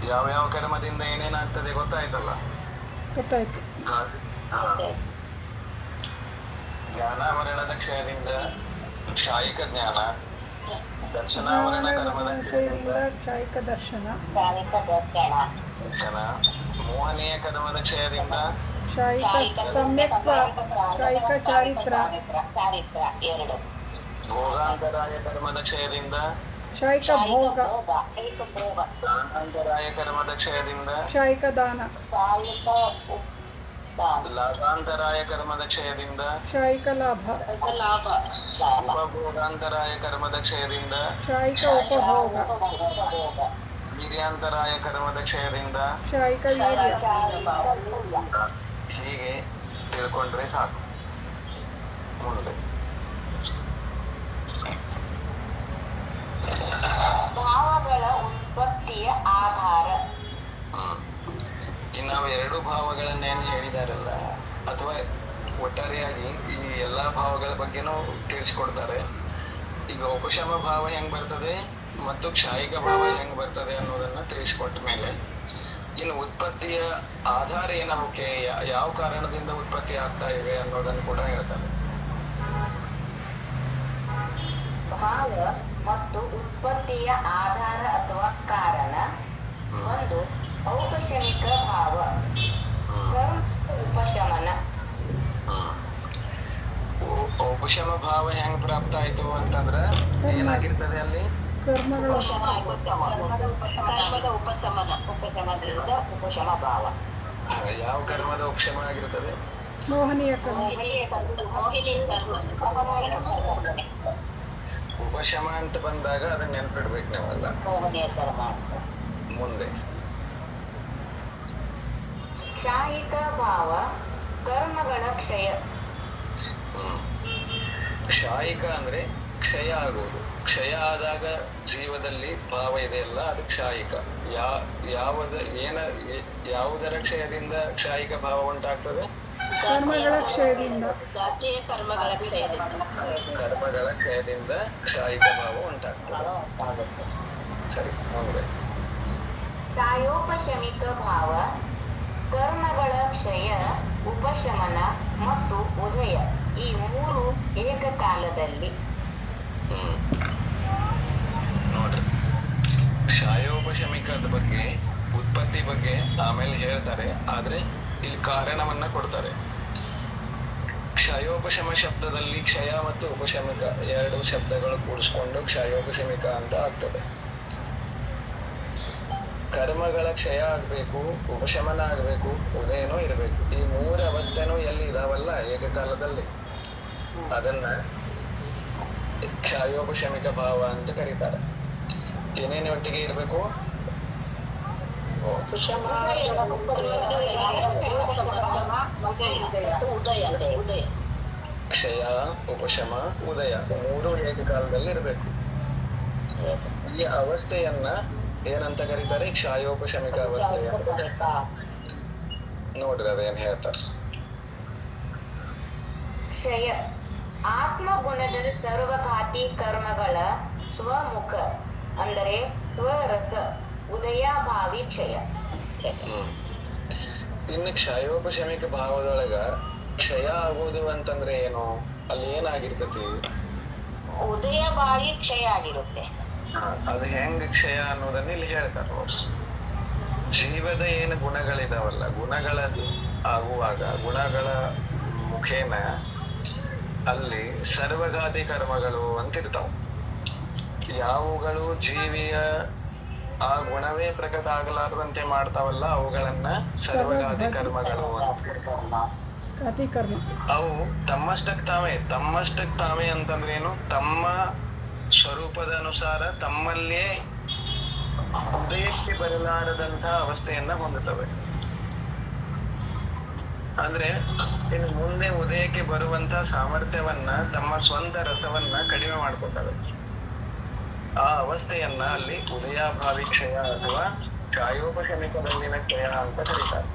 ಯಾವ್ಯಾವ ಕರ್ಮದಿಂದ ಏನೇನಾಗ್ತದೆ ಗೊತ್ತಾಯ್ತಲ್ಲ? ಗೊತ್ತಾಯ್ತು. ಜ್ಞಾನಾವರಣದ ಕ್ಷಯದಿಂದ ಕ್ಷಾಯಿಕ ಜ್ಞಾನ, ದರ್ಶನಾವರಣ ಕರ್ಮದ ಕ್ಷಯದಿಂದ ಕ್ಷಾಯಿಕ ದರ್ಶನ, ಮೋಹನೀಯ ಕರ್ಮದ ಕ್ಷಯದಿಂದ ಕ್ಷಾಯಿಕ ಸಮ್ಯಕ್ತ್ವ, ಕ್ಷಾಯಿಕ ಚಾರಿತ್ರ, ಭೋಗಾಂತರಾಯ ಕರ್ಮದ ಕ್ಷಯದಿಂದ ಕ್ಷಾಯಿಕ ಭೋಗ, ದಾನಾಂತರಾಯ ಕರ್ಮದ ಕ್ಷಯದಿಂದ ಕ್ಷಾಯಿಕ ದಾನ, ಲಾಭಾಂತರಾಯ ಕರ್ಮದ ಕ್ಷಯದಿಂದ ಕ್ಷಾಯಿಕ ಲಾಭ, ಉಪಭೋಗಾಂತರಾಯ ಕರ್ಮದ ಕ್ಷಯದಿಂದ ಕ್ಷಾಯಿಕ ಉಪಭೋಗ, ವೀರ್ಯಾಂತರಾಯ ಕರ್ಮದ ಕ್ಷಯದಿಂದ ಕ್ಷಾಯಿಕ ವೀರ್ಯ. ಹೀಗೆ ತಿಳ್ಕೊಂಡ್ರೆ ಸಾಕು. ಮುಂದೆ ಭಾವಗಳ ಉತ್ಪತ್ತಿಯ ಆಧಾರ. ಇನ್ನು ನಾವು 2 ಭಾವಗಳನ್ನೇನು ಹೇಳಿದಾರಲ್ಲ, ಅಥವಾ ಒಟ್ಟಾರೆಯಾಗಿ ಈ ಎಲ್ಲಾ ಭಾವಗಳ ಬಗ್ಗೆನೂ ತಿಳಿಸ್ಕೊಡ್ತಾರೆ. ಈಗ ಉಪಶಮ ಭಾವ ಹೆಂಗ್ ಬರ್ತದೆ ಮತ್ತು ಕ್ಷಾಯಿಕ ಭಾವ ಹೆಂಗ್ ಬರ್ತದೆ ಅನ್ನೋದನ್ನ ತಿಳಿಸ್ಕೊಟ್ಟ ಮೇಲೆ ಇನ್ನು ಉತ್ಪತ್ತಿಯ ಆಧಾರ ಏನಕ್ಕೆ, ಯಾವ ಕಾರಣದಿಂದ ಉತ್ಪತ್ತಿ ಆಗ್ತಾ ಇವೆ ಅನ್ನೋದನ್ನು ಕೂಡ ಹೇಳ್ತಾರೆ. ಭಾವ ಮತ್ತು ಉತ್ಪತ್ತಿಯ ಆಧಾರ ಅಥವಾ ಕಾರಣ. ಒಂದು ಔಪಶಮಿಕ ಭಾವ, ಉಪಶಮನ. ಉಪಶಮ ಭಾವ ಹೆಂಗ್ ಪ್ರಾಪ್ತ ಆಯ್ತು ಅಂತಂದ್ರ ಏನಾಗಿರ್ತದೆ ಅಲ್ಲಿ? ಕರ್ಮಗಳ ಕರ್ಮದ ಉಪಶಮನದಿಂದ ಉಪಶಮ ಭಾವ. ಯಾವ ಕರ್ಮದ ಉಪಶಮ ಆಗಿರುತ್ತದೆ? ಮೋಹನೀಯ ಕರ್ಮ. ಮೋಹಿನಿ ಕರ್ಮ. ಉಪಶಮ ಅಂತ ಬಂದಾಗ ಅದನ್ನ ನೆನ್ಪಿಡ್ಬೇಕು ನಾವೆಲ್ಲ. ಮೋಹನೀಯ ಕರ್ಮ. ಮುಂದೆ ಕ್ಷಾಯಿಕ ಭಾವ ಕರ್ಮಗಳ ಕ್ಷಯ. ಕ್ಷಾಯಿಕ ಅಂದ್ರೆ ಕ್ಷಯ ಆಗುವುದು. ಕ್ಷಯ ಆದಾಗ ಜೀವದಲ್ಲಿ ಭಾವ ಇದೆಯಲ್ಲ, ಅದು ಕ್ಷಾಯಿಕ. ಯಾವುದರ ಕ್ಷಯದಿಂದ ಕ್ಷಾಯಿಕ ಭಾವ ಉಂಟಾಗ್ತದೆ? ಕರ್ಮಗಳ ಕ್ಷಯದಿಂದ. ಜಾತಿಯ ಕರ್ಮಗಳ ಕ್ಷಯದಿಂದ. ಕರ್ಮಗಳ ಕ್ಷಯದಿಂದ ಕ್ಷಾಯಿಕ ಭಾವ ಉಂಟಾಗ್ತದೆ. ಸರಿ, ಮುಂದೆ ಕ್ಷಯೋಪಶಮಿಕ ಭಾವ ಕರ್ಮಗಳ ಕ್ಷಯ, ಉಪಶಮನ ಮತ್ತು ಉದಯ ಈ ಮೂರು ಏಕಕಾಲದಲ್ಲಿ. ನೋಡ್ರಿ, ಕ್ಷಯೋಪಶಮಿಕದ ಬಗ್ಗೆ, ಉತ್ಪತ್ತಿ ಬಗ್ಗೆ ಆಮೇಲೆ ಹೇಳ್ತಾರೆ, ಆದ್ರೆ ಇಲ್ಲಿ ಕಾರಣವನ್ನ ಕೊಡ್ತಾರೆ. ಕ್ಷಯೋಪಶಮ ಶಬ್ದದಲ್ಲಿ ಕ್ಷಯ ಮತ್ತು ಉಪಶಮಿಕ ಎರಡು ಶಬ್ದಗಳು ಕೂಡಿಸ್ಕೊಂಡು ಕ್ಷಯೋಪಶಮಿಕ ಅಂತ ಆಗ್ತದೆ. ಕರ್ಮಗಳ ಕ್ಷಯ ಆಗ್ಬೇಕು, ಉಪಶಮನ ಆಗ್ಬೇಕು, ಉದಯನೂ ಇರಬೇಕು. ಈ ಮೂರು ಅವಸ್ಥೆನೂ ಎಲ್ಲಿ ಇದಾವಲ್ಲ ಏಕಕಾಲದಲ್ಲಿ, ಅದನ್ನ ಕ್ಷಯೋಪಶಮಿಕ ಭಾವ ಅಂತ ಕರೀತಾರೆ. ಏನೇನು ಒಟ್ಟಿಗೆ ಇರಬೇಕು? ಕ್ಷಯ, ಉಪಶಮ, ಉದಯ ಮೂರು ಏಕಕಾಲದಲ್ಲಿ ಇರಬೇಕು. ಈ ಅವಸ್ಥೆಯನ್ನ ಏನಂತ ಕರೀತಾರೆ? ಕ್ಷಯೋಪಶಮಿಕ ಅವಸ್ಥೆ. ನೋಡ್ರಿ ಅದೇನ್ ಹೇಳ್ತಾರೆ. ಕ್ಷಯ ಆತ್ಮಗುಣದ ಸರ್ವಘಾತಿ ಕರ್ಮಗಳ ಸ್ವಮುಖ ಅಂದರೆ ಸ್ವರಸ ಉದಯಾಭಾವಿ ಕ್ಷಯ. ಇನ್ನು ಕ್ಷಯೋಪಶಮಿಕ ಭಾವದೊಳಗ ಕ್ಷಯ ಆಗೋದು ಅಂತಂದ್ರೆ ಏನು? ಅಲ್ಲಿ ಏನಾಗಿರ್ತತಿ? ಉದಯಭಾವಿ ಕ್ಷಯ ಆಗಿರುತ್ತೆ. ಅದು ಹೆಂಗ್ ಕ್ಷಯ ಅನ್ನೋದನ್ನ ಇಲ್ಲಿ ಹೇಳ್ತಾರೆ. ಜೀವದ ಏನು ಗುಣಗಳಿದಾವಲ್ಲ, ಗುಣಗಳ ಆಗುವಾಗ ಗುಣಗಳ ಮುಖೇನ ಅಲ್ಲಿ ಸರ್ವಘಾತಿ ಕರ್ಮಗಳು ಅಂತಿರ್ತಾವ. ಯಾವುಗಳು ಜೀವಿಯ ಆ ಗುಣವೇ ಪ್ರಕಟ ಆಗಲಾರದಂತೆ ಮಾಡ್ತಾವಲ್ಲ, ಅವುಗಳನ್ನ ಸರ್ವಘಾತಿ ಕರ್ಮಗಳು ಅಂತ. ಅವು ತಮ್ಮಷ್ಟಕ್ ತಾವೇ ಅಂತಂದ್ರೆ ಏನು? ತಮ್ಮ ಸ್ವರೂಪದ ಅನುಸಾರ ತಮ್ಮಲ್ಲೇ ಉದಯಕ್ಕೆ ಬರಲಾರದಂತಹ ಅವಸ್ಥೆಯನ್ನ ಹೊಂದುತ್ತವೆ. ಅಂದ್ರೆ ಇನ್ನು ಮುಂದೆ ಉದಯಕ್ಕೆ ಬರುವಂತಹ ಸಾಮರ್ಥ್ಯವನ್ನ, ತಮ್ಮ ಸ್ವಂತ ರಸವನ್ನ ಕಡಿಮೆ ಮಾಡ್ಕೊತವೆ. ಆ ಅವಸ್ಥೆಯನ್ನ ಅಲ್ಲಿ ಉದಯಾಭಾವಿ ಕ್ಷಯ ಅಥವಾ ಕ್ಷಯೋಪಶಮಿಕದಲ್ಲಿನ ಕ್ಷಯ ಅಂತ ಕರೀತಾರೆ.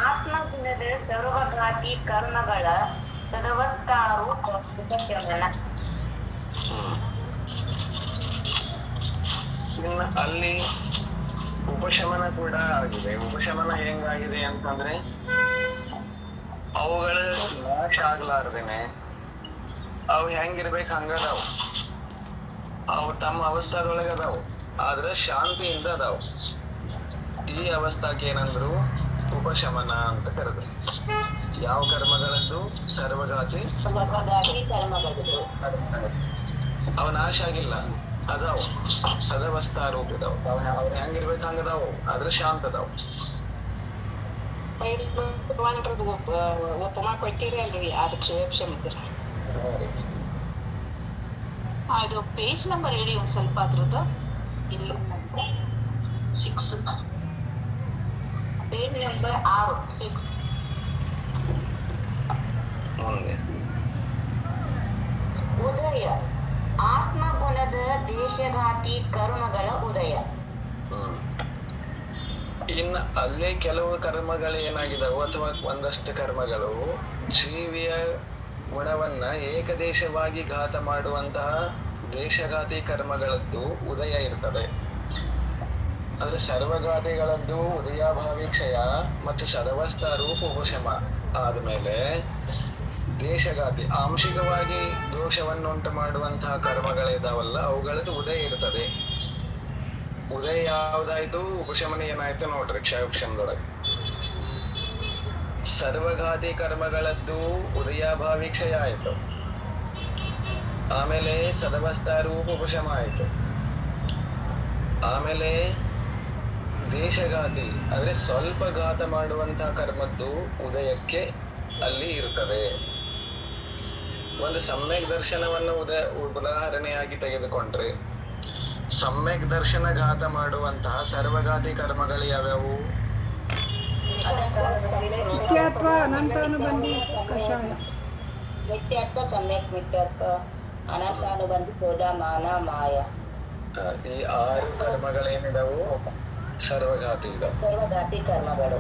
ಆತ್ಮಗುಣದ ಸರ್ವಘಾತಿ ಕರ್ಮಗಳ ಸದವತ್ತಾರು ಉಪಶಮನ. ಇನ್ನು ಅಲ್ಲಿ ಉಪಶಮನ ಕೂಡ ಆಗಿದೆ. ಉಪಶಮನ ಹೆಂಗಾಗಿದೆ ಅಂತಂದ್ರೆ, ಅವುಗಳ ನಾಶ ಆಗ್ಲಾರ್ದೇನೆ ಅವು ಹೆಂಗಿರ್ಬೇಕು ಹಂಗದಾವು. ಅವು ತಮ್ಮ ಅವಸ್ಥಾದೊಳಗೆ ಅದಾವು, ಆದ್ರೆ ಶಾಂತಿಯಿಂದ ಅದಾವು. ಈ ಅವಸ್ಥಾಕ್ಕೆ ಏನಂದ್ರು? ಉಪಶಮನ ಅಂತ ಕರೆದ್ರು. ಯಾವ ಕರ್ಮಗಳದ್ದು? ಸರ್ವಘಾತಿ ಕರ್ಮಗಳು. ಅವ ನಾಶ ಆಗಿಲ್ಲ, ಅದಾವು, ಸದವಸ್ಥಾ ರೂಪ ಇದಾವು. ಅವ್ರ ಹೆಂಗಿರ್ಬೇಕು ಹಂಗದಾವು, ಆದ್ರೆ ಶಾಂತ ಅದಾವು. ಒಪ್ಪಮ ಕೊಟ್ಟಿರಿ ಅಲ್ರಿ, ಅದು ಕ್ಷಯೋಪಶಮಿದ್ರ. ಇದು ಪೇಜ್ ನಂಬರ್ ಹೇಳಿ ಒಂದ್ ಸ್ವಲ್ಪ ಅದ್ರದ್ದು. ಇಲ್ಲಿ 6 ಪೇಜ್ ನಂಬರ್ 6. ಉದಯ ಆತ್ಮಗುಣದ ದೇಶಘಾತಿ ಕರ್ಮಗಳ ಉದಯ. ಇನ್ನು ಅಲ್ಲೇ ಕೆಲವು ಕರ್ಮಗಳು ಏನಾಗಿದಾವು, ಅಥವಾ ಒಂದಷ್ಟು ಕರ್ಮಗಳು ಜೀವಿಯ ಗುಣವನ್ನ ಏಕದೇಶವಾಗಿ ಘಾತ ಮಾಡುವಂತಹ ದೇಶಘಾತಿ ಕರ್ಮಗಳದ್ದು ಉದಯ ಇರ್ತದೆ. ಅಂದ್ರೆ ಸರ್ವಘಾತಿಗಳದ್ದು ಉದಯಾಭಾವಿ ಕ್ಷಯ ಮತ್ತು ಸದವಸ್ಥಾ ರೂಪ ಉಪಶಮ ಆದ್ಮೇಲೆ ದೇಶಘಾತಿ ಆಂಶಿಕವಾಗಿ ದೋಷವನ್ನುಂಟು ಮಾಡುವಂತಹ ಕರ್ಮಗಳಿದಾವಲ್ಲ, ಅವುಗಳದ್ದು ಉದಯ ಇರ್ತದೆ. ಉದಯ ಯಾವ್ದಾಯ್ತು, ಉಪಶಮನ ಏನಾಯ್ತು ನೋಡ್ರಿ ಕ್ಷಯೋಪಶಮದೊಳಗೆ. ಸರ್ವಘಾತಿ ಕರ್ಮಗಳದ್ದು ಉದಯಾಭಾವಿ ಕ್ಷಯ ಆಯಿತು. ಆಮೇಲೆ ಸದವಸ್ಥಾರೂಪ ಉಪಶಮ ಆಯಿತು. ಆಮೇಲೆ ದೇಶಘಾತಿ ಅಂದ್ರೆ ಸ್ವಲ್ಪ ಘಾತ ಮಾಡುವಂತಹ ಕರ್ಮದ್ದು ಉದಯಕ್ಕೆ ಅಲ್ಲಿ ಇರ್ತದೆ. ಒಂದು ಸಮ್ಯಕ್ ದರ್ಶನವನ್ನು ಉದಾಹರಣೆಯಾಗಿ ತೆಗೆದುಕೊಂಡ್ರೆ, ಸಮ್ಯಕ್ ದರ್ಶನ ಘಾತ ಮಾಡುವಂತಹ ಸರ್ವಘಾತಿ ಕರ್ಮಗಳು ಯಾವ್ಯಾವು? ನಿತ್ಯತ್ವ, ಅನಂತಾನುಬಂಧಿ, ಕಷಾಯ. ನಿತ್ಯತ್ವ, ಸಮ್ಯಕ್ ಮಿಥ್ಯತ್ವ, ಅನಂತಾನುಬಂಧಿ, ಕ್ರೋಧ, ಮಾನ, ಮಾಯ. ಈ 6 ಕರ್ಮಗಳೇನಿದಾವು ಸರ್ವಘಾತಿ ಇದಾವೆ. ಸರ್ವಘಾತಿ ಕರ್ಮಗಳು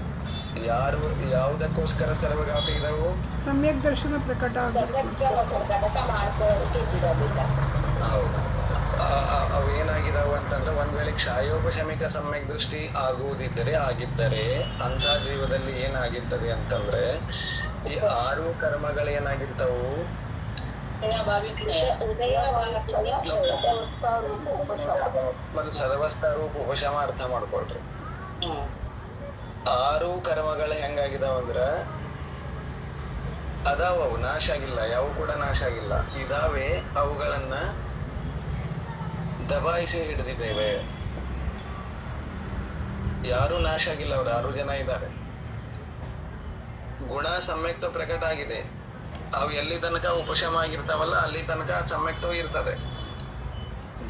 ಯಾವುದಕ್ಕೋಸ್ಕರ ಸರ್ವಘಾತಿ ಇದಾವು? ಸಮ್ಯಕ್ ದರ್ಶನ ಪ್ರಕಟ ಪ್ರಕಟ ಮಾಡ್ಕೊಳ್ಳೋದಕ್ಕೆ ಬಿಡೋದಿಲ್ಲ. ಹೌದು. ಅವೇನಾಗಿದಾವು ಅಂತಂದ್ರೆ, ಒಂದ್ ವೇಳೆ ಕ್ಷಾಯೋಪಶಮಿಕ ಸಮ್ಯಕ್ ದೃಷ್ಟಿ ಆಗಿದ್ದರೆ ಅಂತ ಜೀವದಲ್ಲಿ ಏನಾಗಿರ್ತದೆ ಅಂತಂದ್ರೆ, ಈ 6 ಕರ್ಮಗಳೇನಾಗಿರ್ತಾವು? ಒಂದು ಸದವಸ್ಥಾರೂಪ ಉಪಶಮ ಅರ್ಥ ಮಾಡ್ಕೊಳ್ರಿ. 6 ಕರ್ಮಗಳು ಹೆಂಗಾಗಿದಾವಂದ್ರ ಅದಾವ, ಅವು ನಾಶ ಆಗಿಲ್ಲ, ಯಾವ ಕೂಡ ನಾಶ ಆಗಿಲ್ಲ, ಇದಾವೆ. ಅವುಗಳನ್ನ ದಬಾಯಿಸಿ ಹಿಡಿದಿದ್ದೇವೆ. ಯಾರು ನಾಶ ಆಗಿಲ್ಲ, ಅವ್ರು 6 ಜನ ಇದ್ದಾರೆ. ಗುಣ ಸಮ್ಯಕ್ತ ಪ್ರಕಟ ಆಗಿದೆ. ಅವು ಎಲ್ಲಿ ತನಕ ಉಪಶಮ ಆಗಿರ್ತಾವಲ್ಲ ಅಲ್ಲಿ ತನಕ ಸಮ್ಯಕ್ತವೂ ಇರ್ತದೆ.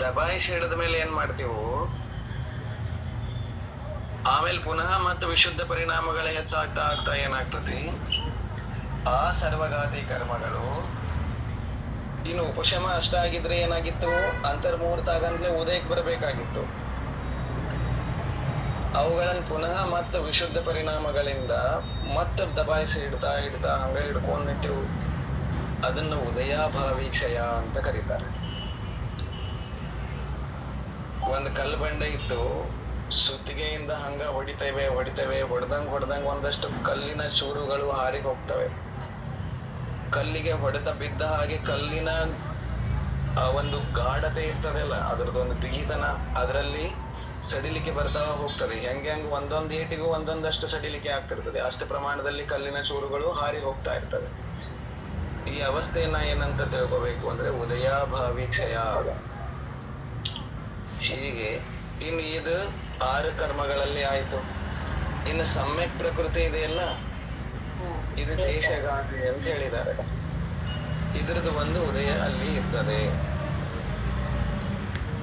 ದಬಾಯಿಸಿ ಹಿಡಿದ ಮೇಲೆ ಏನ್ ಮಾಡ್ತೀವು? ಆಮೇಲೆ ಪುನಃ ಮತ್ತು ವಿಶುದ್ಧ ಪರಿಣಾಮಗಳು ಹೆಚ್ಚಾಗ್ತಾ ಆಗ್ತಾ ಏನಾಗ್ತತಿ? ಆ ಸರ್ವಘಾತಿ ಕರ್ಮಗಳು ಇನ್ನು ಉಪಶಮ ಅಷ್ಟ ಆಗಿದ್ರೆ ಏನಾಗಿತ್ತು? ಅಂತರ್ಮುಹೂರ್ತ ಆಗಂತಲೇ ಉದಯಕ್ಕೆ ಬರಬೇಕಾಗಿತ್ತು. ಅವುಗಳನ್ನು ಪುನಃ ಮತ್ತು ವಿಶುದ್ಧ ಪರಿಣಾಮಗಳಿಂದ ಮತ್ತೆ ದಬಾಯಿಸಿ ಇಡ್ತಾ ಹಂಗ ಹಿಡ್ಕೊಂಡ್ ನಿಂತಿವು. ಅದನ್ನ ಉದಯಾಭಾವಿ ಕ್ಷಯ ಅಂತ ಕರೀತಾರೆ. ಒಂದು ಕಲ್ಲು ಬಂಡೆ ಇತ್ತು, ಸುತ್ತಿಗೆಯಿಂದ ಹಂಗ ಹೊಡಿತೇವೆ ಹೊಡೆದಂಗ್ ಒಂದಷ್ಟು ಕಲ್ಲಿನ ಚೂರುಗಳು ಹಾರಿ ಹೋಗ್ತವೆ. ಕಲ್ಲಿಗೆ ಹೊಡೆತ ಬಿದ್ದ ಹಾಗೆ ಕಲ್ಲಿನ ಆ ಒಂದು ಗಾಢತೆ ಇರ್ತದಲ್ಲ, ಅದ್ರದ್ದೊಂದು ಬಿಗಿತನ, ಅದರಲ್ಲಿ ಸಡಿಲಿಕೆ ಬರ್ತಾ ಹೋಗ್ತದೆ. ಹೆಂಗೆ ಒಂದೊಂದು ಏಟಿಗೂ ಒಂದೊಂದಷ್ಟು ಸಡಿಲಿಕೆ ಆಗ್ತಿರ್ತದೆ. ಅಷ್ಟು ಪ್ರಮಾಣದಲ್ಲಿ ಕಲ್ಲಿನ ಚೂರುಗಳು ಹಾರಿ ಹೋಗ್ತಾ ಇರ್ತವೆ. ಈ ಅವಸ್ಥೆಯನ್ನ ಏನಂತ ತಿಳ್ಕೋಬೇಕು ಅಂದ್ರೆ ಉದಯಾಭಾವಿ ಕ್ಷಯ. ಹೀಗೆ ಇನ್ನು ಇದು 6 ಕರ್ಮಗಳಲ್ಲಿ ಆಯ್ತು. ಇನ್ನು ಸಮ್ಯಕ್ ಪ್ರಕೃತಿ ಇದೆಯಲ್ಲ, ಇದು ದೇಶಘಾತಿ ಅಂತ ಹೇಳಿದ್ದಾರೆ. ಇದ್ರದ್ದು ಒಂದು ಉದಯ ಅಲ್ಲಿ ಇರ್ತದೆ.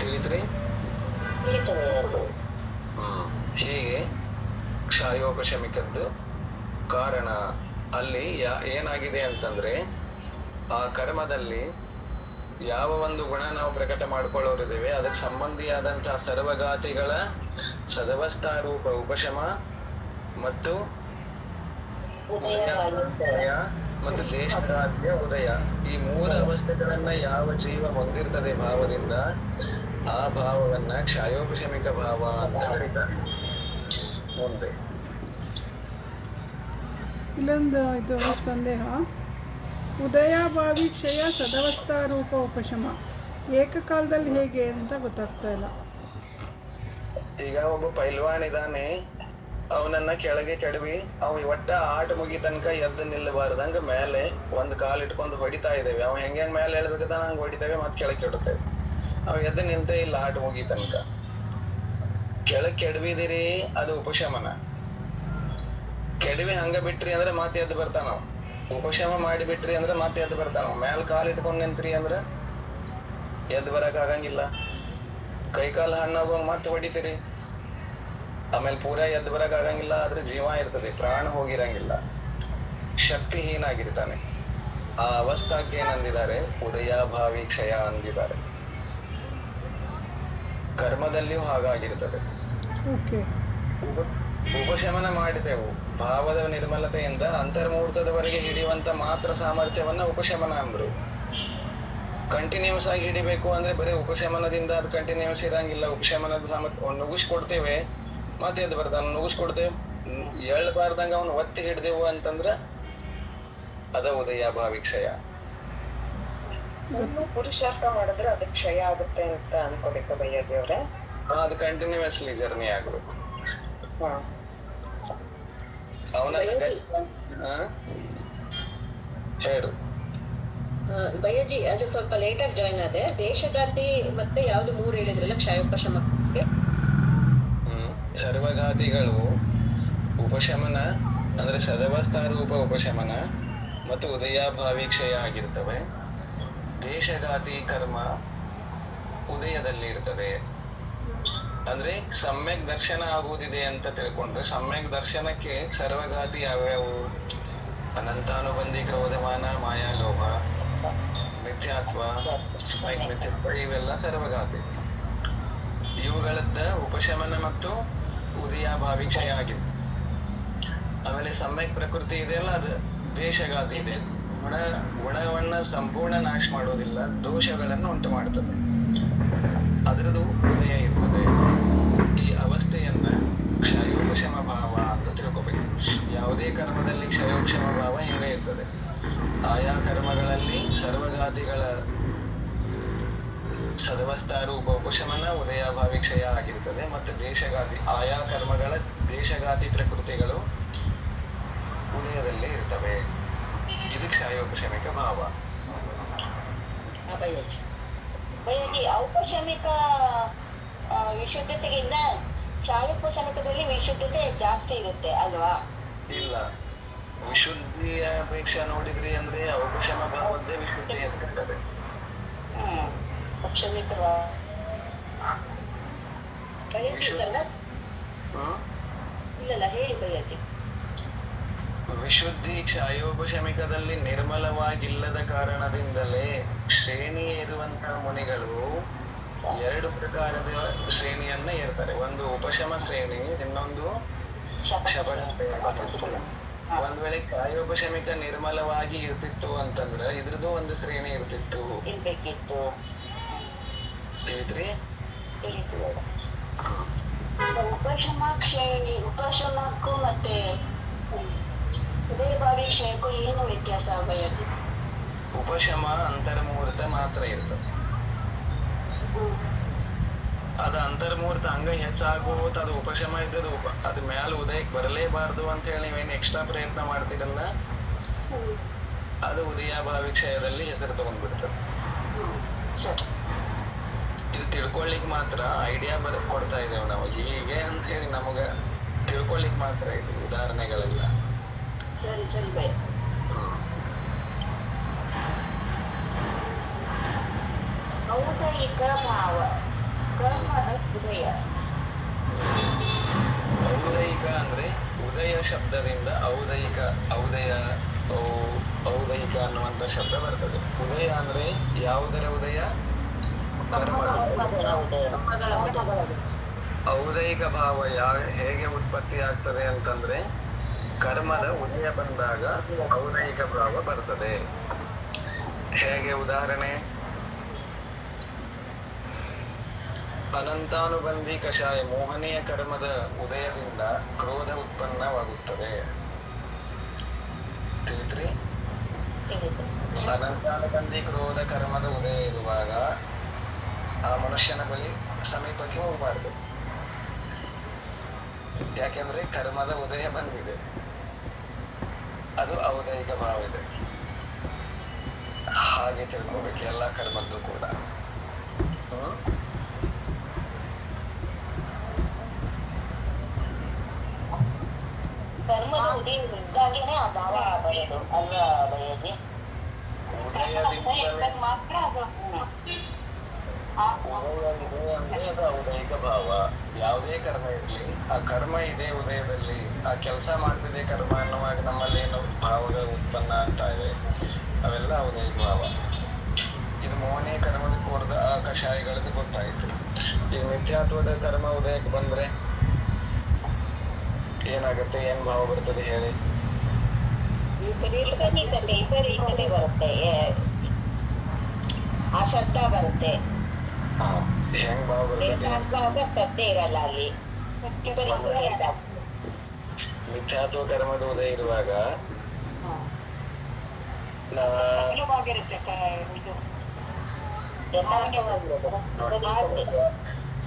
ತಿಳಿದ್ರಿ? ಹೀಗೆ ಕ್ಷಾಯೋಪಶಮಿಕದ್ದು ಕಾರಣ ಅಲ್ಲಿ ಏನಾಗಿದೆ ಅಂತಂದ್ರೆ, ಆ ಕರ್ಮದಲ್ಲಿ ಯಾವ ಒಂದು ಗುಣ ನಾವು ಪ್ರಕಟ ಮಾಡ್ಕೊಳ್ಳೋರಿದ್ದೇವೆ ಅದಕ್ಕೆ ಸಂಬಂಧಿಯಾದಂತಹ ಸರ್ವಘಾತಿಗಳ ಸದವಸ್ಥಾರೂಪ ಉಪಶಮ ಮತ್ತು ಮತ್ತು ಶೇಷಘಾತಿಯ ಉದಯ, ಈ 3 ಅವಸ್ಥೆಗಳನ್ನ ಯಾವ ಜೀವ ಹೊಂದಿರ್ತದೆ ಭಾವದಿಂದ, ಆ ಭಾವವನ್ನ ಕ್ಷಾಯೋಪಶಮಿಕ ಭಾವ ಅಂತ ಕರೀತಾರೆ. ಮುಂದೆ ಇಲ್ಲೊಂದು ಇದು ಸಂದೇಹ. ಉದಯಾಭಾವಿ ಕ್ಷಯ ಸದವಸ್ಥಾರೂಪ ಉಪಶಮ ಏಕಕಾಲದಲ್ಲಿ ಹೇಗೆ ಅಂತ ಗೊತ್ತಾಗ್ತಾ ಇಲ್ಲ. ಈಗ ಒಬ್ಬ ಪೈಲ್ವಾನ್ ಇದಾನೆ, ಅವನನ್ನ ಕೆಳಗೆ ಕೆಡವಿ ಅವ ಒಟ್ಟ ಆಟ ಮುಗಿ ತನಕ ಎದ್ದು ನಿಲ್ಲಬಾರ್ದಂಗ ಮೇಲೆ ಒಂದ್ ಕಾಲ್ ಇಟ್ಕೊಂಡು ಹೊಡಿತಾ ಇದ್ದೇವೆ. ಅವ ಹೆಂಗ್ ಮೇಲೆ ಹೇಳ್ಬೇಕಂತ ಹಂಗ ಹೊಡಿತೇವೆ, ಮತ್ತೆ ಕೆಳಗೆ ಕೆಡುತ್ತೇವೆ. ಅವ ಎದ್ದು ನಿಂತೇ ಇಲ್ಲ ಆಟ ಮುಗಿ ತನಕ. ಕೆಳಗ್ ಕೆಡವಿದಿರಿ ಅದು ಉಪಶಮನ. ಕೆಡವಿ ಹಂಗ ಬಿಟ್ರಿ ಅಂದ್ರೆ ಮತ್ತೆ ಎದ್ದು ಬರ್ತಾನ. ಉಪಶಮ ಮಾಡಿ ಬಿಟ್ರಿ ಅಂದ್ರೆ ಮತ್ತೆ ಎದ್ದು ಬರ್ತಾನ. ಮ್ಯಾಲ ಕಾಲ್ ಇಟ್ಕೊಂಡ್ ನಿಂತ್ರಿ ಅಂದ್ರ ಎದ್ದು ಬರಕ್ ಆಗಂಗಿಲ್ಲ. ಕೈ ಕಾಲು ಹಣ್ಣಾಗೋಂಗ್ ಮತ್ತೆ ಹೊಡಿತೀರಿ, ಆಮೇಲೆ ಪೂರಾ ಎದ್ದು ಬರಕ್ ಆಗಂಗಿಲ್ಲ. ಆದ್ರೆ ಜೀವ ಇರ್ತದೆ, ಪ್ರಾಣ ಹೋಗಿರಂಗಿಲ್ಲ, ಶಕ್ತಿಹೀನ ಆಗಿರ್ತಾನೆ. ಆ ಅವಸ್ಥಾಕ್ಕೆ ಏನಂದಿದ್ದಾರೆ? ಉದಯಾಭಾವಿ ಕ್ಷಯ ಅಂದಿದ್ದಾರೆ. ಕರ್ಮದಲ್ಲಿಯೂ ಹಾಗಾಗಿರ್ತದೆ. ಉಪಶಮನ ಮಾಡಿದೆವು ಭಾವದ ನಿರ್ಮಲತೆಯಿಂದ ಅಂತರ್ಮುಹೂರ್ತದವರೆಗೆ ಹಿಡಿಯುವಂತ ಮಾತ್ರ ಸಾಮರ್ಥ್ಯವನ್ನ ಉಪಶಮನ ಅಂದ್ರು. ಕಂಟಿನ್ಯೂಸ್ ಆಗಿ ಹಿಡಿಬೇಕು ಅಂದ್ರೆ ಬರೀ ಉಪಶಮನದಿಂದ ಅದು ಕಂಟಿನ್ಯೂಸ್ ಇರಂಗಿಲ್ಲ. ಉಪಶಮನದ ಸಾಮರ್ಥ್ಯ ನುಗ್ಗಿಸ್ಕೊಡ್ತೇವೆ, ಮತ್ತೆ ಎದ್ದು ಬರ್ತಾನ. ನುಗ್ಗಿಸ್ಕೊಡ್ತೇವೆ, ಎಳ್ಬಾರ್ದಂಗ ಅವನು ಒತ್ತಿ ಹಿಡ್ದೆವು ಅಂತಂದ್ರ ಅದ ಉದಯಾಭಾವಿ ಕ್ಷಯ. ಪುರುಷಾರ್ಥ ಮಾಡಿದ್ರೆ ಅದು ಕ್ಷಯ ಆಗುತ್ತೆ ಅಂತ ಅನ್ಕೋಬೇಕು ಬಯ್ಯಾಜಿ ಅವ್ರೆ. ಅದು ಕಂಟಿನ್ಯೂಸ್ಲಿ ಜರ್ನಿ ಆಗ್ಬೇಕು. ಅವನ ಬಯಜಿ. ಹೇಳು. ಬಯಜಿ ಅದು ಸ್ವಲ್ಪ ಲೇಟಾಗಿ ಜಾಯ್ನ್ ಆದೆ. ದೇಶಗಾತಿ ಮತ್ತೆ ಯಾವ್ದು 3 ಹೇಳಿದ್ರಲ್ಲ ಕ್ಷಯೋಪಶಮಕ್ಕೆ. ಸರ್ವಘಾತಿಗಳು ಉಪಶಮನ ಅಂದ್ರೆ ಸದವಸ್ಥಾರೂಪ ಉಪಶಮನ ಮತ್ತು ಉದಯಾಭಾವಿ ಕ್ಷಯ ಆಗಿರ್ತವೆ. ದೇಶಘಾತಿ ಕರ್ಮ ಉದಯದಲ್ಲಿ ಇರ್ತದೆ. ಅಂದ್ರೆ ಸಮ್ಯಕ್ ದರ್ಶನ ಆಗುವುದಿದೆ ಅಂತ ತಿಳ್ಕೊಂಡ್ರೆ ಸಮ್ಯಕ್ ದರ್ಶನಕ್ಕೆ ಸರ್ವಘಾತಿ ಯಾವ್ಯಾವು? ಅನಂತಾನುಬಂಧಿ ಕ್ರೋಧಮಾನ ಮಾಯಾಲೋಭ ಮಿಥ್ಯಾತ್ವ ಮಿಥ್ಯಾತ್ವ ಇವೆಲ್ಲ ಸರ್ವಘಾತಿ. ಇವುಗಳದ್ದ ಉಪಶಮನ ಮತ್ತು ಉದಯಾಭಾವಿ ಕ್ಷಯ ಆಗಿದೆ. ಆಮೇಲೆ ಸಮ್ಯಕ್ ಪ್ರಕೃತಿ ಇದೆಯಲ್ಲ ಅದು ದೇಶಘಾತಿ ಇದೆ. ಗುಣವನ್ನ ಸಂಪೂರ್ಣ ನಾಶ ಮಾಡೋದಿಲ್ಲ, ದೋಷಗಳನ್ನು ಉಂಟು ಮಾಡ್ತದೆ. ಅದರದ್ದು ಉದಯ ಇರ್ತದೆ. ಈ ಅವಸ್ಥೆಯನ್ನ ಕ್ಷಯೋಪಶಮ ಭಾವ ಅಂತ ತಿಳ್ಕೊಬೇಕು. ಯಾವುದೇ ಕರ್ಮದಲ್ಲಿ ಕ್ಷಯೋಪಶಮ ಭಾವ ಹಿಂಗೆ ಇರ್ತದೆ. ಆಯಾ ಕರ್ಮಗಳಲ್ಲಿ ಸರ್ವಘಾತಿಗಳ ಸದವಸ್ಥಾರೂಪ ಉಪಶಮನ ಉದಯಾಭಾವಿ ಕ್ಷಯ ಆಗಿರ್ತದೆ. ಮತ್ತೆ ದೇಶಘಾತಿ ಆಯಾ ಕರ್ಮಗಳ ದೇಶಘಾತಿ ಪ್ರಕೃತಿಗಳು ಉದಯದಲ್ಲೇ ಇರ್ತವೆ. ಇದು ಕ್ಷಯೋಪಶಮಿಕ ಭಾವ. ಬಯಜಿ ಔಪಶಮಿಕ ವಿಶುದ್ಧತೆಗಿಂತ ಕ್ಷಯೋಪಶಮಿಕದಲ್ಲಿ ವಿಶುದ್ಧತೆ ಜಾಸ್ತಿ ಇರುತ್ತೆ ಅಲ್ವಾ? ಇಲ್ಲ, ವಿಶುದ್ಧಿಯ ಅಪೇಕ್ಷೆ ನೋಡಿದ್ರಿ ಅಂದ್ರೆ ಔಪಶಮ ಭಾವದ್ದೇ ವಿಶುದ್ಧಿ ಇರ್ತದೆ. ಇಲ್ಲ ಹೇಳಿ ಬಯಜಿ. ವಿಶುದ್ಧಿ ಕ್ಷಯೋಪಶಮಿಕದಲ್ಲಿ ನಿರ್ಮಲವಾಗಿಲ್ಲದ ಕಾರಣದಿಂದಲೇ ಶ್ರೇಣಿ ಇರುವಂತಹ ಮುನಿಗಳು 2 ಪ್ರಕಾರದ ಶ್ರೇಣಿಯನ್ನ ಏರ್ತಾರೆ. ಒಂದು ಉಪಶಮ ಶ್ರೇಣಿ, ಇನ್ನೊಂದು ಶಪಥ. ಒಂದ್ ವೇಳೆ ಕ್ಷಯೋಪಶಮಿಕ ನಿರ್ಮಲವಾಗಿ ಇರ್ತಿತ್ತು ಅಂತಂದ್ರ ಇದ್ರದ್ದು ಒಂದು ಶ್ರೇಣಿ ಇರ್ತಿತ್ತು. ತಿಳಿದ್ರಿ? ಉಪಶಮ ಕ್ಷೇಣಿ ಉಪಶಮಕ್ಕೂ ಮತ್ತೆ ಉದಯಭಾವಿ ಕ್ಷಯಕ್ಕೂ ಏನು ವ್ಯತ್ಯಾಸ ಬಯಸಿ? ಉಪಶಮ ಅಂತರ್ಮುಹೂರ್ತ ಮಾತ್ರ ಇರ್ತದೆ. ಅದು ಅಂತರ್ಮುಹೂರ್ತ ಹಂಗ ಹೆಚ್ಚಾಗೋತ್ ಅದು ಉಪಶಮ ಇದ್ದದು ಅದ್ ಮ್ಯಾಲ ಉದಯಕ್ಕೆ ಬರಲೇಬಾರ್ದು ಅಂತ ಹೇಳಿ ನೀವೇನು ಎಕ್ಸ್ಟ್ರಾ ಪ್ರಯತ್ನ ಮಾಡ್ತೀರಲ್ಲ, ಅದು ಉದಯಾಭಾವಿ ಕ್ಷಯದಲ್ಲಿ ಹೆಸರು ತಗೊಂಡ್ಬಿಡ್ತದೆ. ಇದು ತಿಳ್ಕೊಳ್ಳಿಕ್ ಮಾತ್ರ ಐಡಿಯಾ ಕೊಡ್ತಾ ಇದ್ದೇವೆ ನಾವು, ಹೀಗೆ ಅಂತ ಹೇಳಿ ನಮಗ ತಿಳ್ಕೊಳ್ಳಿಕ್ ಮಾತ್ರ ಇದು ಉದಾಹರಣೆಗಳೆಲ್ಲ. ಸರಿ ಸರಿ ಭಯ. ಔದಯಿಕ ಭಾವ ಕರ್ಮದ ಉದಯ. ಔದಯಿಕ ಅಂದ್ರೆ ಉದಯ ಶಬ್ದದಿಂದ ಔದಯಿಕ ಔದಯಿಕ ಅನ್ನುವಂತ ಶಬ್ದ ಬರ್ತದೆ. ಉದಯ ಅಂದ್ರೆ ಯಾವುದರ ಉದಯ? ಔದಯಿಕ ಭಾವ ಹೇಗೆ ಉತ್ಪತ್ತಿ ಆಗ್ತದೆ ಅಂತಂದ್ರೆ ಕರ್ಮದ ಉದಯ ಬಂದಾಗ ಔದಯಿಕ ಭಾವ ಬರ್ತದೆ. ಹೇಗೆ? ಉದಾಹರಣೆ, ಅನಂತಾನುಬಂಧಿ ಕಷಾಯ ಮೋಹನೀಯ ಕರ್ಮದ ಉದಯದಿಂದ ಕ್ರೋಧ ಉತ್ಪನ್ನವಾಗುತ್ತದೆ. ತಿಳಿದ್ರಿ? ಅನಂತಾನುಬಂಧಿ ಕ್ರೋಧ ಕರ್ಮದ ಉದಯ ಇರುವಾಗ ಆ ಮನುಷ್ಯನ ಬಳಿ ಸಮೀಪಕ್ಕೆ ಹೋಗಬಾರ್ದು. ಯಾಕೆಂದ್ರೆ ಕರ್ಮದ ಉದಯ ಬಂದಿದೆ, ಅದು ಔದಯಿಕ ಭಾವ ಇದೆ. ಹಾಗೆ ತಿಳ್ಕೊಬೇಕು ಎಲ್ಲ ಕರ್ಮದ್ದು ಕೂಡ. ಕರ್ಮದ ಉದಯ ಇದ್ದಾಗೇನೆ ಆ ಭಾವ ಬರೋದು ಅಲ್ವಾ ಬಯಜಿ? ಮಾತ್ರ ಅದು ಔದಯಿಕ ಭಾವ. ಯಾವುದೇ ಕರ್ಮ ಇರ್ಲಿ, ಆ ಕರ್ಮ ಇದೆ ಉದಯದಲ್ಲಿ, ಆ ಕೆಲಸ ಮಾಡ್ತಿದೆ ಕರ್ಮ ಅನ್ನುವಾಗ ನಮ್ಮಲ್ಲಿ ಏನು ಭಾವಗಳು ಉತ್ಪನ್ನ ಆಗ್ತಾ ಇವೆ, ಅವೆಲ್ಲ ಔದಯಿಕ ಭಾವ. ಇದು ಮೋಹನೀಯ ಕರ್ಮದ ಕೋರ್ದ ಆ ಕಷಾಯಗಳದ್ದು ಗೊತ್ತಾಯ್ತು. ಈಗ ಮಿಥ್ಯಾತ್ವದ ಕರ್ಮ ಉದಯಕ್ಕೆ ಬಂದ್ರೆ ಏನಾಗುತ್ತೆ? ಏನ್ ಭಾವ ಬರ್ತದೆ ಹೇಳಿ? ವಿಪರೀತತೆ ಬರುತ್ತೆ, ಅಶಬ್ದ ಬರುತ್ತೆ. ಹೆಂಗ್ ಭಾವ ಬರ್ತದೆ? ಶ್ರದ್ಧೆ ಇರಲ್ಲ ಅಲ್ಲಿ. ಮಿಥ್ಯಾತ್ವ ಕರ್ಮದ ಉದಯ ಇರುವಾಗ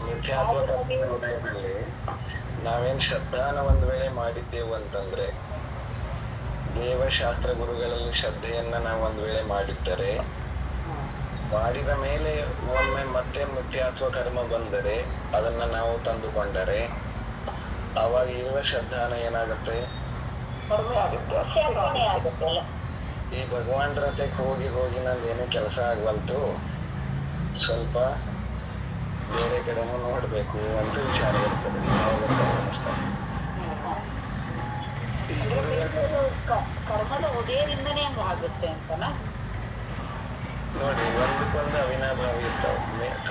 ಮಿಥ್ಯಾತ್ವ ಉದಯದಲ್ಲಿ ನಾವೇನ್ ಶ್ರದ್ಧಾನ ಒಂದ್ ವೇಳೆ ಮಾಡಿದ್ದೆವು ಅಂತಂದ್ರೆ, ದೇವಶಾಸ್ತ್ರ ಗುರುಗಳಲ್ಲಿ ಶ್ರದ್ಧೆಯನ್ನ ನಾವು ಒಂದ್ ವೇಳೆ ಮಾಡಿದ್ದರೆ, ಮಾಡಿದ ಮೇಲೆ ಒಮ್ಮೆ ಮತ್ತೆ ಮಿಥ್ಯಾತ್ವ ಕರ್ಮ ಬಂದರೆ ಅದನ್ನ ನಾವು ತಂದುಕೊಂಡರೆ, ಅವಾಗ ಇರುವ ಶ್ರದ್ಧಾನ ಏನಾಗುತ್ತೆ, ಕಡಿಮೆ ಆಗುತ್ತೆ. ಈ ಭಗವಾನ್ ರಥಕ್ಕೆ ಹೋಗಿ ಹೋಗಿ ನಂದೇನು ಕೆಲಸ ಆಗ್ವಲ್ತು, ಸ್ವಲ್ಪ ಬೇರೆ ಕಡೆನೂ ನೋಡ್ಬೇಕು ಅಂತ ವಿಚಾರ ಬರ್ತದೆ. ಈ ಕರ್ಮದ ಉದಯದಿಂದನೇ ಹಂಗ ಆಗುತ್ತೆ ಅಂತನ ನೋಡಿ, ಒಂದಕ್ಕೊಂದು ಅವಿನಾಭಾವಿ ಇರ್ತಾವ.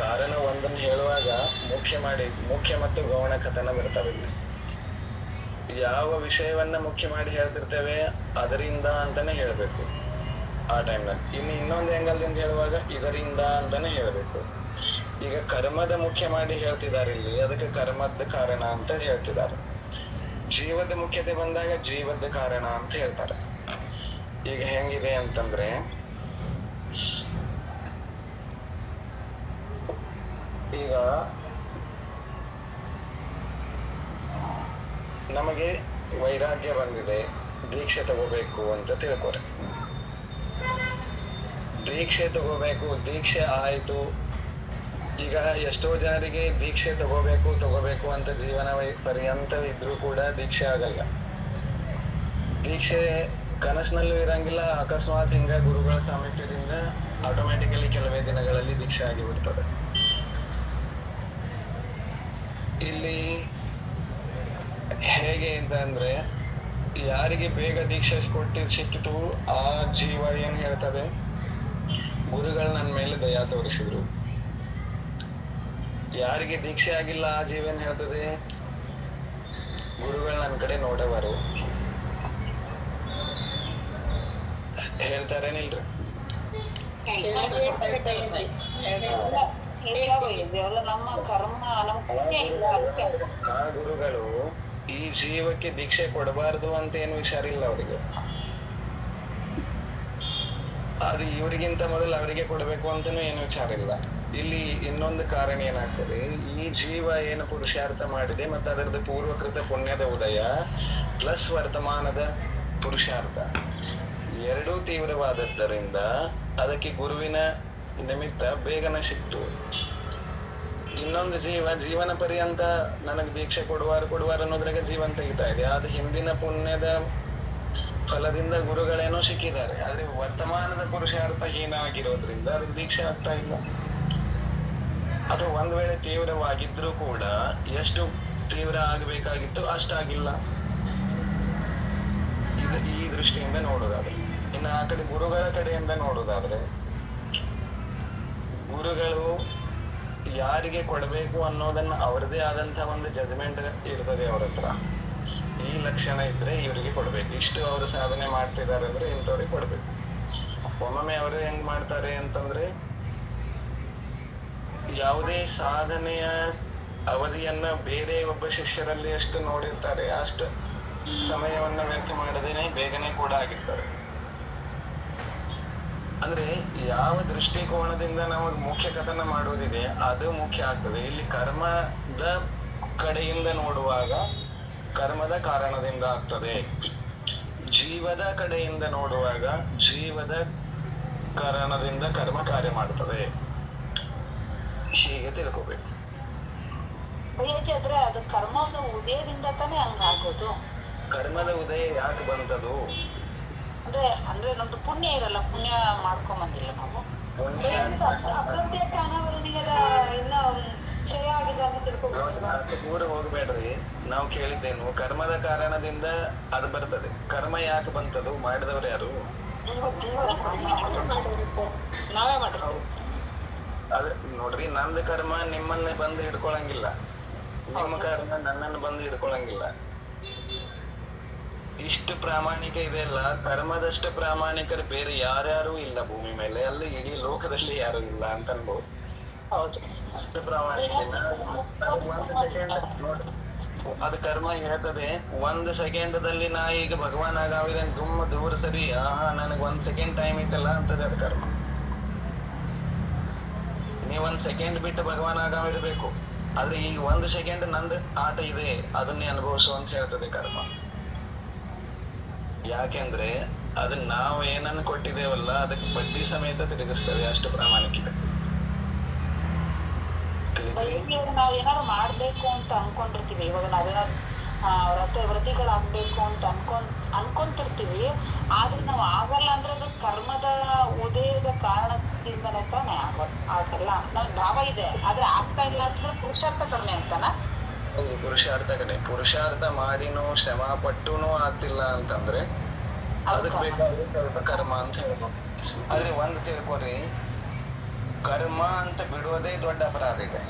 ಕಾರಣ ಒಂದನ್ನು ಹೇಳುವಾಗ ಮುಖ್ಯ ಮತ್ತು ಗೌಣ ಕಥನ ಬರ್ತಾವೆ. ಇಲ್ಲಿ ಯಾವ ವಿಷಯವನ್ನ ಮುಖ್ಯ ಮಾಡಿ ಹೇಳ್ತಿರ್ತೇವೆ ಅದರಿಂದ ಅಂತಾನೆ ಹೇಳ್ಬೇಕು ಆ ಟೈಮ್ನಲ್ಲಿ. ಇನ್ನೊಂದು ಆಂಗಲ್ದಿಂದ ಹೇಳುವಾಗ ಇದರಿಂದ ಅಂತಾನೆ ಹೇಳ್ಬೇಕು. ಈಗ ಕರ್ಮದ ಮುಖ್ಯ ಮಾಡಿ ಹೇಳ್ತಿದ್ದಾರೆ ಇಲ್ಲಿ, ಅದಕ್ಕೆ ಕರ್ಮದ ಕಾರಣ ಅಂತ ಹೇಳ್ತಿದ್ದಾರೆ. ಜೀವದ ಮುಖ್ಯತೆ ಬಂದಾಗ ಜೀವದ ಕಾರಣ ಅಂತ ಹೇಳ್ತಾರೆ. ಈಗ ಹೆಂಗಿದೆ ಅಂತಂದ್ರೆ, ಈಗ ನಮಗೆ ವೈರಾಗ್ಯ ಬಂದಿದೆ, ದೀಕ್ಷೆ ತಗೋಬೇಕು ಅಂತ ತಿಳ್ಕೊರೆ. ದೀಕ್ಷೆ ತಗೋಬೇಕು, ದೀಕ್ಷೆ ಆಯ್ತು. ಈಗ ಎಷ್ಟೋ ಜನರಿಗೆ ದೀಕ್ಷೆ ತಗೋಬೇಕು ಅಂತ ಜೀವನ ಪರ್ಯಂತ ಇದ್ರೂ ಕೂಡ ದೀಕ್ಷೆ ಆಗಲ್ಲ. ದೀಕ್ಷೆ ಕನಸಿನಲ್ಲೂ ಇರಂಗಿಲ್ಲ. ಅಕಸ್ಮಾತ್ ಹಿಂಗ ಗುರುಗಳ ಸಾಮೀಪ್ಯದಿಂದ ಆಟೋಮ್ಯಾಟಿಕಲಿ ಕೆಲವೇ ದಿನಗಳಲ್ಲಿ ದೀಕ್ಷೆ ಆಗಿಬಿಡ್ತದೆ. ಇಲ್ಲಿ ಹೇಗೆ ಅಂತ ಅಂದ್ರೆ, ಯಾರಿಗೆ ಬೇಗ ದೀಕ್ಷೆ ಸಿಕ್ಕಿತು ಆ ಜೀವ ಏನ್ ಹೇಳ್ತದೆ, ಗುರುಗಳು ನನ್ನ ಮೇಲೆ ದಯಾ ತೋರಿಸಿದ್ರು. ಯಾರಿಗೆ ದೀಕ್ಷೆ ಆಗಿಲ್ಲ ಆ ಜೀವ ಏನ್ ಹೇಳ್ತದೆ, ಗುರುಗಳು ನನ್ನ ಕಡೆ ನೋಡವರು. ಹೇಳ್ತಾರೇನಿಲ್ರಿ? ನಮ್ಮ ಕರ್ಮ ನಮ್ಮ ಪುಣ್ಯ ಇಲ್ಲ. ಆ ಗುರುಗಳು ಈ ಜೀವಕ್ಕೆ ದೀಕ್ಷೆ ಕೊಡಬಾರ್ದು ಅಂತ ಏನು ವಿಚಾರ ಇಲ್ಲ ಅವರಿಗೆ. ಅದು ಇವರಿಗಿಂತ ಮೊದಲು ಅವರಿಗೆ ಕೊಡಬೇಕು ಅಂತಾನು ಏನು ವಿಚಾರ ಇಲ್ಲ. ಇಲ್ಲಿ ಇನ್ನೊಂದು ಕಾರಣ ಏನಾಗ್ತದೆ, ಈ ಜೀವ ಏನು ಪುರುಷಾರ್ಥ ಮಾಡಿದೆ ಮತ್ತೆ ಅದರದ್ದು ಪೂರ್ವಕೃತ ಪುಣ್ಯದ ಉದಯ ಪ್ಲಸ್ ವರ್ತಮಾನದ ಪುರುಷಾರ್ಥ ಎರಡೂ ತೀವ್ರವಾದದ್ದರಿಂದ ಅದಕ್ಕೆ ಗುರುವಿನ ನಿಮಿತ್ತ ಬೇಗನೆ ಸಿಕ್ತು. ಇನ್ನೊಂದು ಜೀವನ ಪರ್ಯಂತ ನನಗೆ ದೀಕ್ಷೆ ಕೊಡುವಾರ ಅನ್ನೋದ್ರಾಗ ಜೀವನ ತೆಗಿತಾ ಇದೆ. ಅದು ಹಿಂದಿನ ಪುಣ್ಯದ ಫಲದಿಂದ ಗುರುಗಳೇನೋ ಸಿಕ್ಕಿದ್ದಾರೆ, ಆದ್ರೆ ವರ್ತಮಾನದ ಪುರುಷಾರ್ಥ ಹೀನ ಆಗಿರೋದ್ರಿಂದ ಅದಕ್ಕೆ ದೀಕ್ಷೆ ಆಗ್ತಾ ಇಲ್ಲ. ಅದು ಒಂದ್ ವೇಳೆ ತೀವ್ರವಾಗಿದ್ರೂ ಕೂಡ ಎಷ್ಟು ತೀವ್ರ ಆಗ್ಬೇಕಾಗಿತ್ತು ಅಷ್ಟಾಗಿಲ್ಲ. ಈ ದೃಷ್ಟಿಯಿಂದ ನೋಡೋದಾದ್ರೆ, ಇನ್ನು ಆ ಕಡೆ ಗುರುಗಳ ಕಡೆಯಿಂದ ನೋಡೋದಾದ್ರೆ, ಗುರುಗಳು ಯಾರಿಗೆ ಕೊಡಬೇಕು ಅನ್ನೋದನ್ನ ಅವರದೇ ಆದಂತ ಒಂದು ಜಜ್ಮೆಂಟ್ ಇರ್ತದೆ ಅವ್ರ ಹತ್ರ. ಈ ಲಕ್ಷಣ ಇದ್ರೆ ಇವರಿಗೆ ಕೊಡ್ಬೇಕು, ಇಷ್ಟು ಅವರು ಸಾಧನೆ ಮಾಡ್ತಿದ್ದಾರೆ ಅಂದ್ರೆ ಇಂಥವ್ರಿಗೆ ಕೊಡ್ಬೇಕು. ಒಮ್ಮೊಮ್ಮೆ ಅವರು ಹೆಂಗ್ ಮಾಡ್ತಾರೆ ಅಂತಂದ್ರೆ, ಯಾವುದೇ ಸಾಧನೆಯ ಅವಧಿಯನ್ನ ಬೇರೆ ಒಬ್ಬ ಶಿಷ್ಯರಲ್ಲಿ ಎಷ್ಟು ನೋಡಿರ್ತಾರೆ ಅಷ್ಟು ಸಮಯವನ್ನ ವ್ಯರ್ಥ ಮಾಡದೇನೆ ಬೇಗನೆ ಕೂಡ ಆಗಿರ್ತಾರೆ. ಅಂದ್ರೆ ಯಾವ ದೃಷ್ಟಿಕೋನದಿಂದ ನಾವು ಮುಖ್ಯ ಕಥನ ಮಾಡುವುದಿದೆ ಅದು ಮುಖ್ಯ ಆಗ್ತದೆ. ಇಲ್ಲಿ ಕರ್ಮದ ಕಡೆಯಿಂದ ನೋಡುವಾಗ ಕರ್ಮದ ಕಾರಣದಿಂದ ಆಗ್ತದೆ, ಜೀವದ ಕಡೆಯಿಂದ ನೋಡುವಾಗ ಜೀವದ ಕಾರಣದಿಂದ ಕರ್ಮ ಕಾರ್ಯ ಮಾಡ್ತದೆ. ಹೀಗೆ ತಿಳ್ಕೋಬೇಕು. ಆದ್ರೆ ಅದು ಕರ್ಮದ ಉದಯದಿಂದ ತಾನೇ ಹಂಗಾಗೋದು. ಕರ್ಮದ ಉದಯ ಯಾಕೆ ಬಂತದು ಅಂದ್ರೆ ನಮ್ದು ಪುಣ್ಯ ಇರಲ್ಲ, ಪುಣ್ಯ ಮಾಡ್ಕೊಂಡ್ ಬಂದಿಲ್ಲ ನಾವು. ದೂರ ಹೋಗ್ಬೇಡ್ರಿ. ನಾವು ಕೇಳಿದ್ದೇನು, ಕರ್ಮದ ಕಾರಣದಿಂದ ಅದು ಬರ್ತದೆ. ಕರ್ಮ ಯಾಕೆ ಬಂತದು, ಮಾಡಿದವ್ರು ಯಾರು? ನಾವೇ ಮಾಡಿರ್ತೀವಿ. ಅದ್ ನೋಡ್ರಿ, ನಂದು ಕರ್ಮ ನಿಮ್ಮನ್ನೇ ಬಂದು ಹಿಡ್ಕೊಳಂಗಿಲ್ಲ, ನಿಮ್ಮ ಕರ್ಮ ನನ್ನನ್ನು ಬಂದು ಹಿಡ್ಕೊಳಂಗಿಲ್ಲ. ಇಷ್ಟು ಪ್ರಾಮಾಣಿಕ ಇದೆ ಅಲ್ಲ, ಕರ್ಮದಷ್ಟು ಪ್ರಾಮಾಣಿಕರು ಬೇರೆ ಯಾರ್ಯಾರು ಇಲ್ಲ ಭೂಮಿ ಮೇಲೆ, ಅಲ್ಲಿ ಇಡೀ ಲೋಕದಲ್ಲಿ ಯಾರು ಇಲ್ಲ ಅಂತ ಅನ್ಬಹುದು. ಅಷ್ಟು ಪ್ರಾಮಾಣಿಕ. ಅದು ಕರ್ಮ ಹೇಳ್ತದೆ, 1 ಸೆಕೆಂಡದಲ್ಲಿ ನಾ ಈಗ ಭಗವಾನ್ ಆಗಾವಿದೇನೆ, ತುಂಬ ದೂರ ಸರಿ, ನನಗೆ 1 ಸೆಕೆಂಡ್ ಟೈಮ್ ಇತ್ತಲ್ಲ ಅಂತದೆ ಅದು ಕರ್ಮ. ನೀವ್ 1 ಸೆಕೆಂಡ್ ಬಿಟ್ಟು ಭಗವಾನ್ ಆಗಾವಿಡ್ಬೇಕು, ಆದ್ರೆ ಈ 1 ಸೆಕೆಂಡ್ ನಂದು ಆಟ ಇದೆ, ಅದನ್ನೇ ಅನುಭವಿಸು ಅಂತ ಹೇಳ್ತದೆ ಕರ್ಮ. ಯಾಕೆಂದ್ರೆ ಅದನ್ನ ನಾವು ಏನನ್ನು ಕೊಟ್ಟಿದ್ದೇವಲ್ಲ ಅದಕ್ಕೆ ಬಡ್ಡಿ ಸಮೇತ ತಿರುಗಿಸ್ತೇವೆ, ಅಷ್ಟು ಪ್ರಾಮಾಣಿಕತೆ. ನಾವು ಏನಾದ್ರು ಮಾಡ್ಬೇಕು ಅಂತ ಅನ್ಕೊಂಡಿರ್ತೀವಿ. ಇವಾಗ ನಾವೇನಾದ್ರು ವ್ರತಿಗಳಾಗ್ಬೇಕು ಅಂತ ಅನ್ಕೊಂತಿರ್ತೀವಿ. ಆದ್ರೆ ನಾವು ಆಗಲ್ಲ ಅಂದ್ರೆ ಅದು ಕರ್ಮದ ಉದಯದ ಕಾರಣದಿಂದನೇ ತಾನೇ ಆಗಲ್ಲ. ನಮ್ಗೆ ಭಾವ ಇದೆ ಆದ್ರೆ ಆಗ್ತಾ ಇಲ್ಲ ಅಂತಂದ್ರೆ ಪುರುಷಾರ್ಥ ಕಡಿಮೆ ಅಂತಾನ. ಹೌದು, ಪುರುಷಾರ್ಥ ಕಡೆ ಪುರುಷಾರ್ಥ ಮಾಡಿನೂ ಶ್ರಮ ಪಟ್ಟೂನು ಆಗ್ತಿಲ್ಲ ಅಂತಂದ್ರೆ ಅದಕ್ಕೆ ಬೇಕಾದ್ರೆ ಸ್ವಲ್ಪ ಕರ್ಮ ಅಂತ ಹೇಳ್ಬೋದು. ಆದ್ರೆ ಒಂದು ತಿಳ್ಕೊರಿ, ಕರ್ಮ ಅಂತ ಬಿಡುವುದೇ ದೊಡ್ಡ ಅಪರಾಧ ಇದೆ.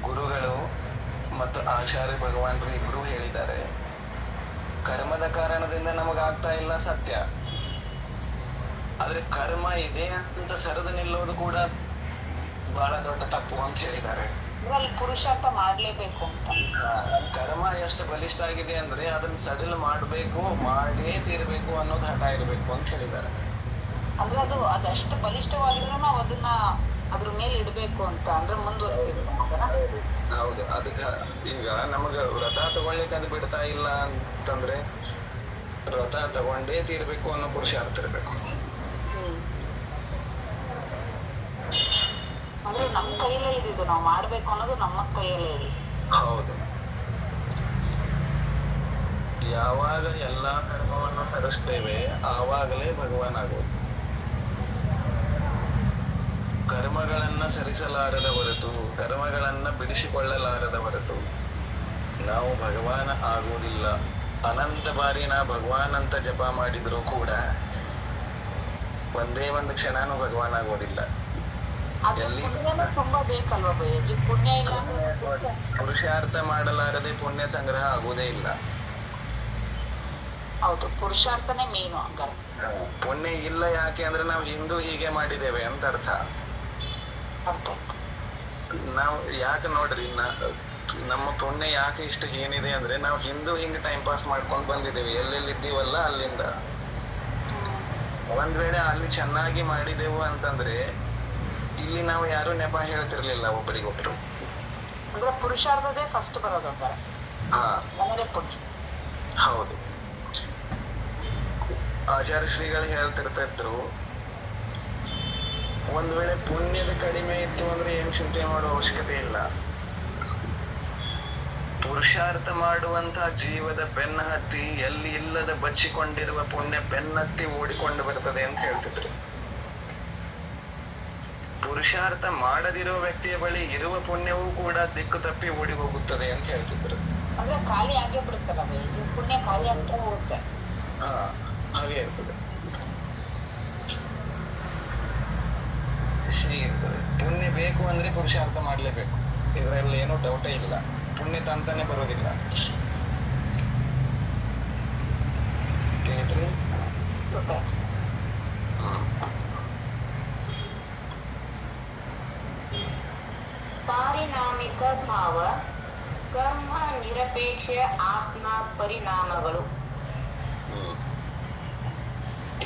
ಗುರುಗಳು ಮತ್ತು ಆಚಾರ್ಯ ಭಗವಾನರು ಇಬ್ರು ಹೇಳಿದ್ದಾರೆ, ಕರ್ಮದ ಕಾರಣದಿಂದ ನಮಗಾಗ್ತಾ ಇಲ್ಲ ಸತ್ಯ, ಆದ್ರೆ ಕರ್ಮ ಇದೆ ಅಂತ ಸರಿದು ನಿಲ್ಲೋದು ಕೂಡ ಬಹಳ ದೊಡ್ಡ ತಪ್ಪು ಅಂತ ಹೇಳಿದ್ದಾರೆ. ಅಲ್ಲಿ ಪುರುಷಾರ್ಥ ಮಾಡ್ಲೇಬೇಕು ಅಂತ. ಕರ್ಮ ಎಷ್ಟು ಬಲಿಷ್ಠ ಆಗಿದೆ ಅಂದ್ರೆ ಅದನ್ನ ಸಡಿಲ್ ಮಾಡ್ಬೇಕು, ಮಾಡೇ ತೀರ್ಬೇಕು ಅನ್ನೋದು ಹಠ ಇರಬೇಕು ಅಂತ ಹೇಳಿದ್ದಾರೆ. ಅಂದ್ರೆ ಅದಷ್ಟು ಬಲಿಷ್ಠವಾಗಿದ್ರು ನಾವು ಅದನ್ನ ಅದ್ರ ಮೇಲೆ ಇಡ್ಬೇಕು ಅಂತ, ಅಂದ್ರೆ ಮುಂದುವರಿಬೇಕು. ಹೌದು, ಅದಕ್ಕೆ ಈಗ ನಮಗ ವ್ರತ ತಗೊಳ್ಲಿಕ್ಕೆ ಅದು ಬಿಡ್ತಾ ಇಲ್ಲ ಅಂತಂದ್ರೆ ವ್ರತ ತಗೊಂಡೇ ತೀರ್ಬೇಕು ಅನ್ನೋ ಪುರುಷಾರ್ಥ ಇರ್ಬೇಕು. ಅಂದ್ರೆ ನಮ್ಮ ಕೈಯಲ್ಲೇ ಇದಿದ್ದು, ನಾವು ಮಾಡ್ಬೇಕು ಅನ್ನೋದು ನಮ್ಮ ಕೈಯಲ್ಲೇ ಇದೆ. ಹೌದು, ಯಾವಾಗ ಎಲ್ಲಾ ಕರ್ಮವನ್ನು ಸರಿಸ್ತೇವೆ ಆವಾಗಲೇ ಭಗವಾನ್ ಆಗೋದು. ಕರ್ಮಗಳನ್ನ ಸರಿಸಲಾರದ ಹೊರತು, ಕರ್ಮಗಳನ್ನ ಬಿಡಿಸಿಕೊಳ್ಳಲಾರದ ಹೊರತು ನಾವು ಭಗವಾನ ಆಗುವುದಿಲ್ಲ. ಅನಂತ ಬಾರಿ ನಾ ಭಗವಾನ್ ಅಂತ ಜಪ ಮಾಡಿದ್ರು ಕೂಡ ಒಂದೇ ಒಂದು ಕ್ಷಣನೂ ಭಗವಾನ್ ಆಗೋದಿಲ್ಲ. ಎಲ್ಲಿ ತುಂಬಾ ಬೇಕಲ್ವಾ ಬಯ್ಯಜಿ? ಪುಣ್ಯ ಇಲ್ಲ ಪುರುಷಾರ್ಥ ಮಾಡಲಾರದೆ ಪುಣ್ಯ ಸಂಗ್ರಹ ಆಗುವುದೇ ಇಲ್ಲ. ಹೌದು, ಪುರುಷಾರ್ಥನೇ ಮೇನು. ಹಂಗಾರೆ ಪುಣ್ಯ ಇಲ್ಲ ಯಾಕೆ ಅಂದ್ರೆ ನಾವು ಹಿಂದೂ ಹೀಗೆ ಮಾಡಿದ್ದೇವೆ ಅಂತ ಅರ್ಥ. ನಾವು ಯಾಕೆ ನೋಡ್ರಿ, ನಮ್ಮ ಪುಣ್ಯ ಯಾಕೆ ಇಷ್ಟು ಏನಿದೆ ಅಂದ್ರೆ ನಾವು ಹಿಂದೂ ಹಿಂಗ್ ಟೈಮ್ ಪಾಸ್ ಮಾಡ್ಕೊಂಡ್ ಬಂದಿದ್ದೇವೆ. ಎಲ್ಲೆಲ್ಲಿದ್ದೀವಲ್ಲ ಅಲ್ಲಿಂದ. ಒಂದ್ ವೇಳೆ ಅಲ್ಲಿ ಚೆನ್ನಾಗಿ ಮಾಡಿದೆವು ಅಂತಂದ್ರೆ ಇಲ್ಲಿ ನಾವು ಯಾರು ನೆಪ ಹೇಳ್ತಿರ್ಲಿಲ್ಲ ಒಬ್ಬರಿಗೊಬ್ರು. ಅಂದ್ರೆ ಪುರುಷಾರ್ಥದೇ ಫಸ್ಟ್ ಬರೋದು ಅಂತಾರೆ. ಹೌದು, ಆಚಾರ್ಯ ಶ್ರೀಗಳು ಹೇಳ್ತಿರ್ತಾ ಇದ್ರು, ಒಂದ್ ವೇಳೆ ಪುಣ್ಯದ ಕಡಿಮೆ ಇತ್ತು ಅಂದ್ರೆ ಏನ್ ಚಿಂತೆ ಮಾಡುವ ಅವಶ್ಯಕತೆ ಇಲ್ಲ. ಪುರುಷಾರ್ಥ ಮಾಡುವಂತಹ ಜೀವದ ಬೆನ್ನ ಹತ್ತಿ ಎಲ್ಲಿ ಇಲ್ಲದ ಬಚ್ಚಿಕೊಂಡಿರುವ ಪುಣ್ಯ ಬೆನ್ನತ್ತಿ ಓಡಿಕೊಂಡು ಬರ್ತದೆ ಅಂತ ಹೇಳ್ತಿದ್ರು. ಪುರುಷಾರ್ಥ ಮಾಡದಿರುವ ವ್ಯಕ್ತಿಯ ಬಳಿ ಇರುವ ಪುಣ್ಯವೂ ಕೂಡ ದಿಕ್ಕು ತಪ್ಪಿ ಓಡಿ ಹೋಗುತ್ತದೆ ಅಂತ ಹೇಳ್ತಿದ್ರು. ಅಂದ್ರೆ ಖಾಲಿ ಆಗೇ ಬಿಡುತ್ತಲ್ಲ, ಪುಣ್ಯ ಖಾಲಿ ಆಗ್ತಾ ಹೋಗುತ್ತೆ. ಹಾ, ಹಾಗೆ ಇರ್ತದೆ. ಇರ್ತದೆ. ಪುಣ್ಯ ಬೇಕು ಅಂದ್ರೆ ಪುರುಷಾರ್ಥ ಮಾಡ್ಲೇಬೇಕು, ಇದರಲ್ಲಿ ಏನೂ ಡೌಟೇ ಇಲ್ಲ. ಪುಣ್ಯ ತಂತಾನೆ ಬರೋದಿಲ್ಲ. ಪಾರಿಣಾಮಿಕ ಭಾವ, ಕರ್ಮ ನಿರಪೇಕ್ಷ ಆತ್ಮ ಪರಿಣಾಮಗಳು.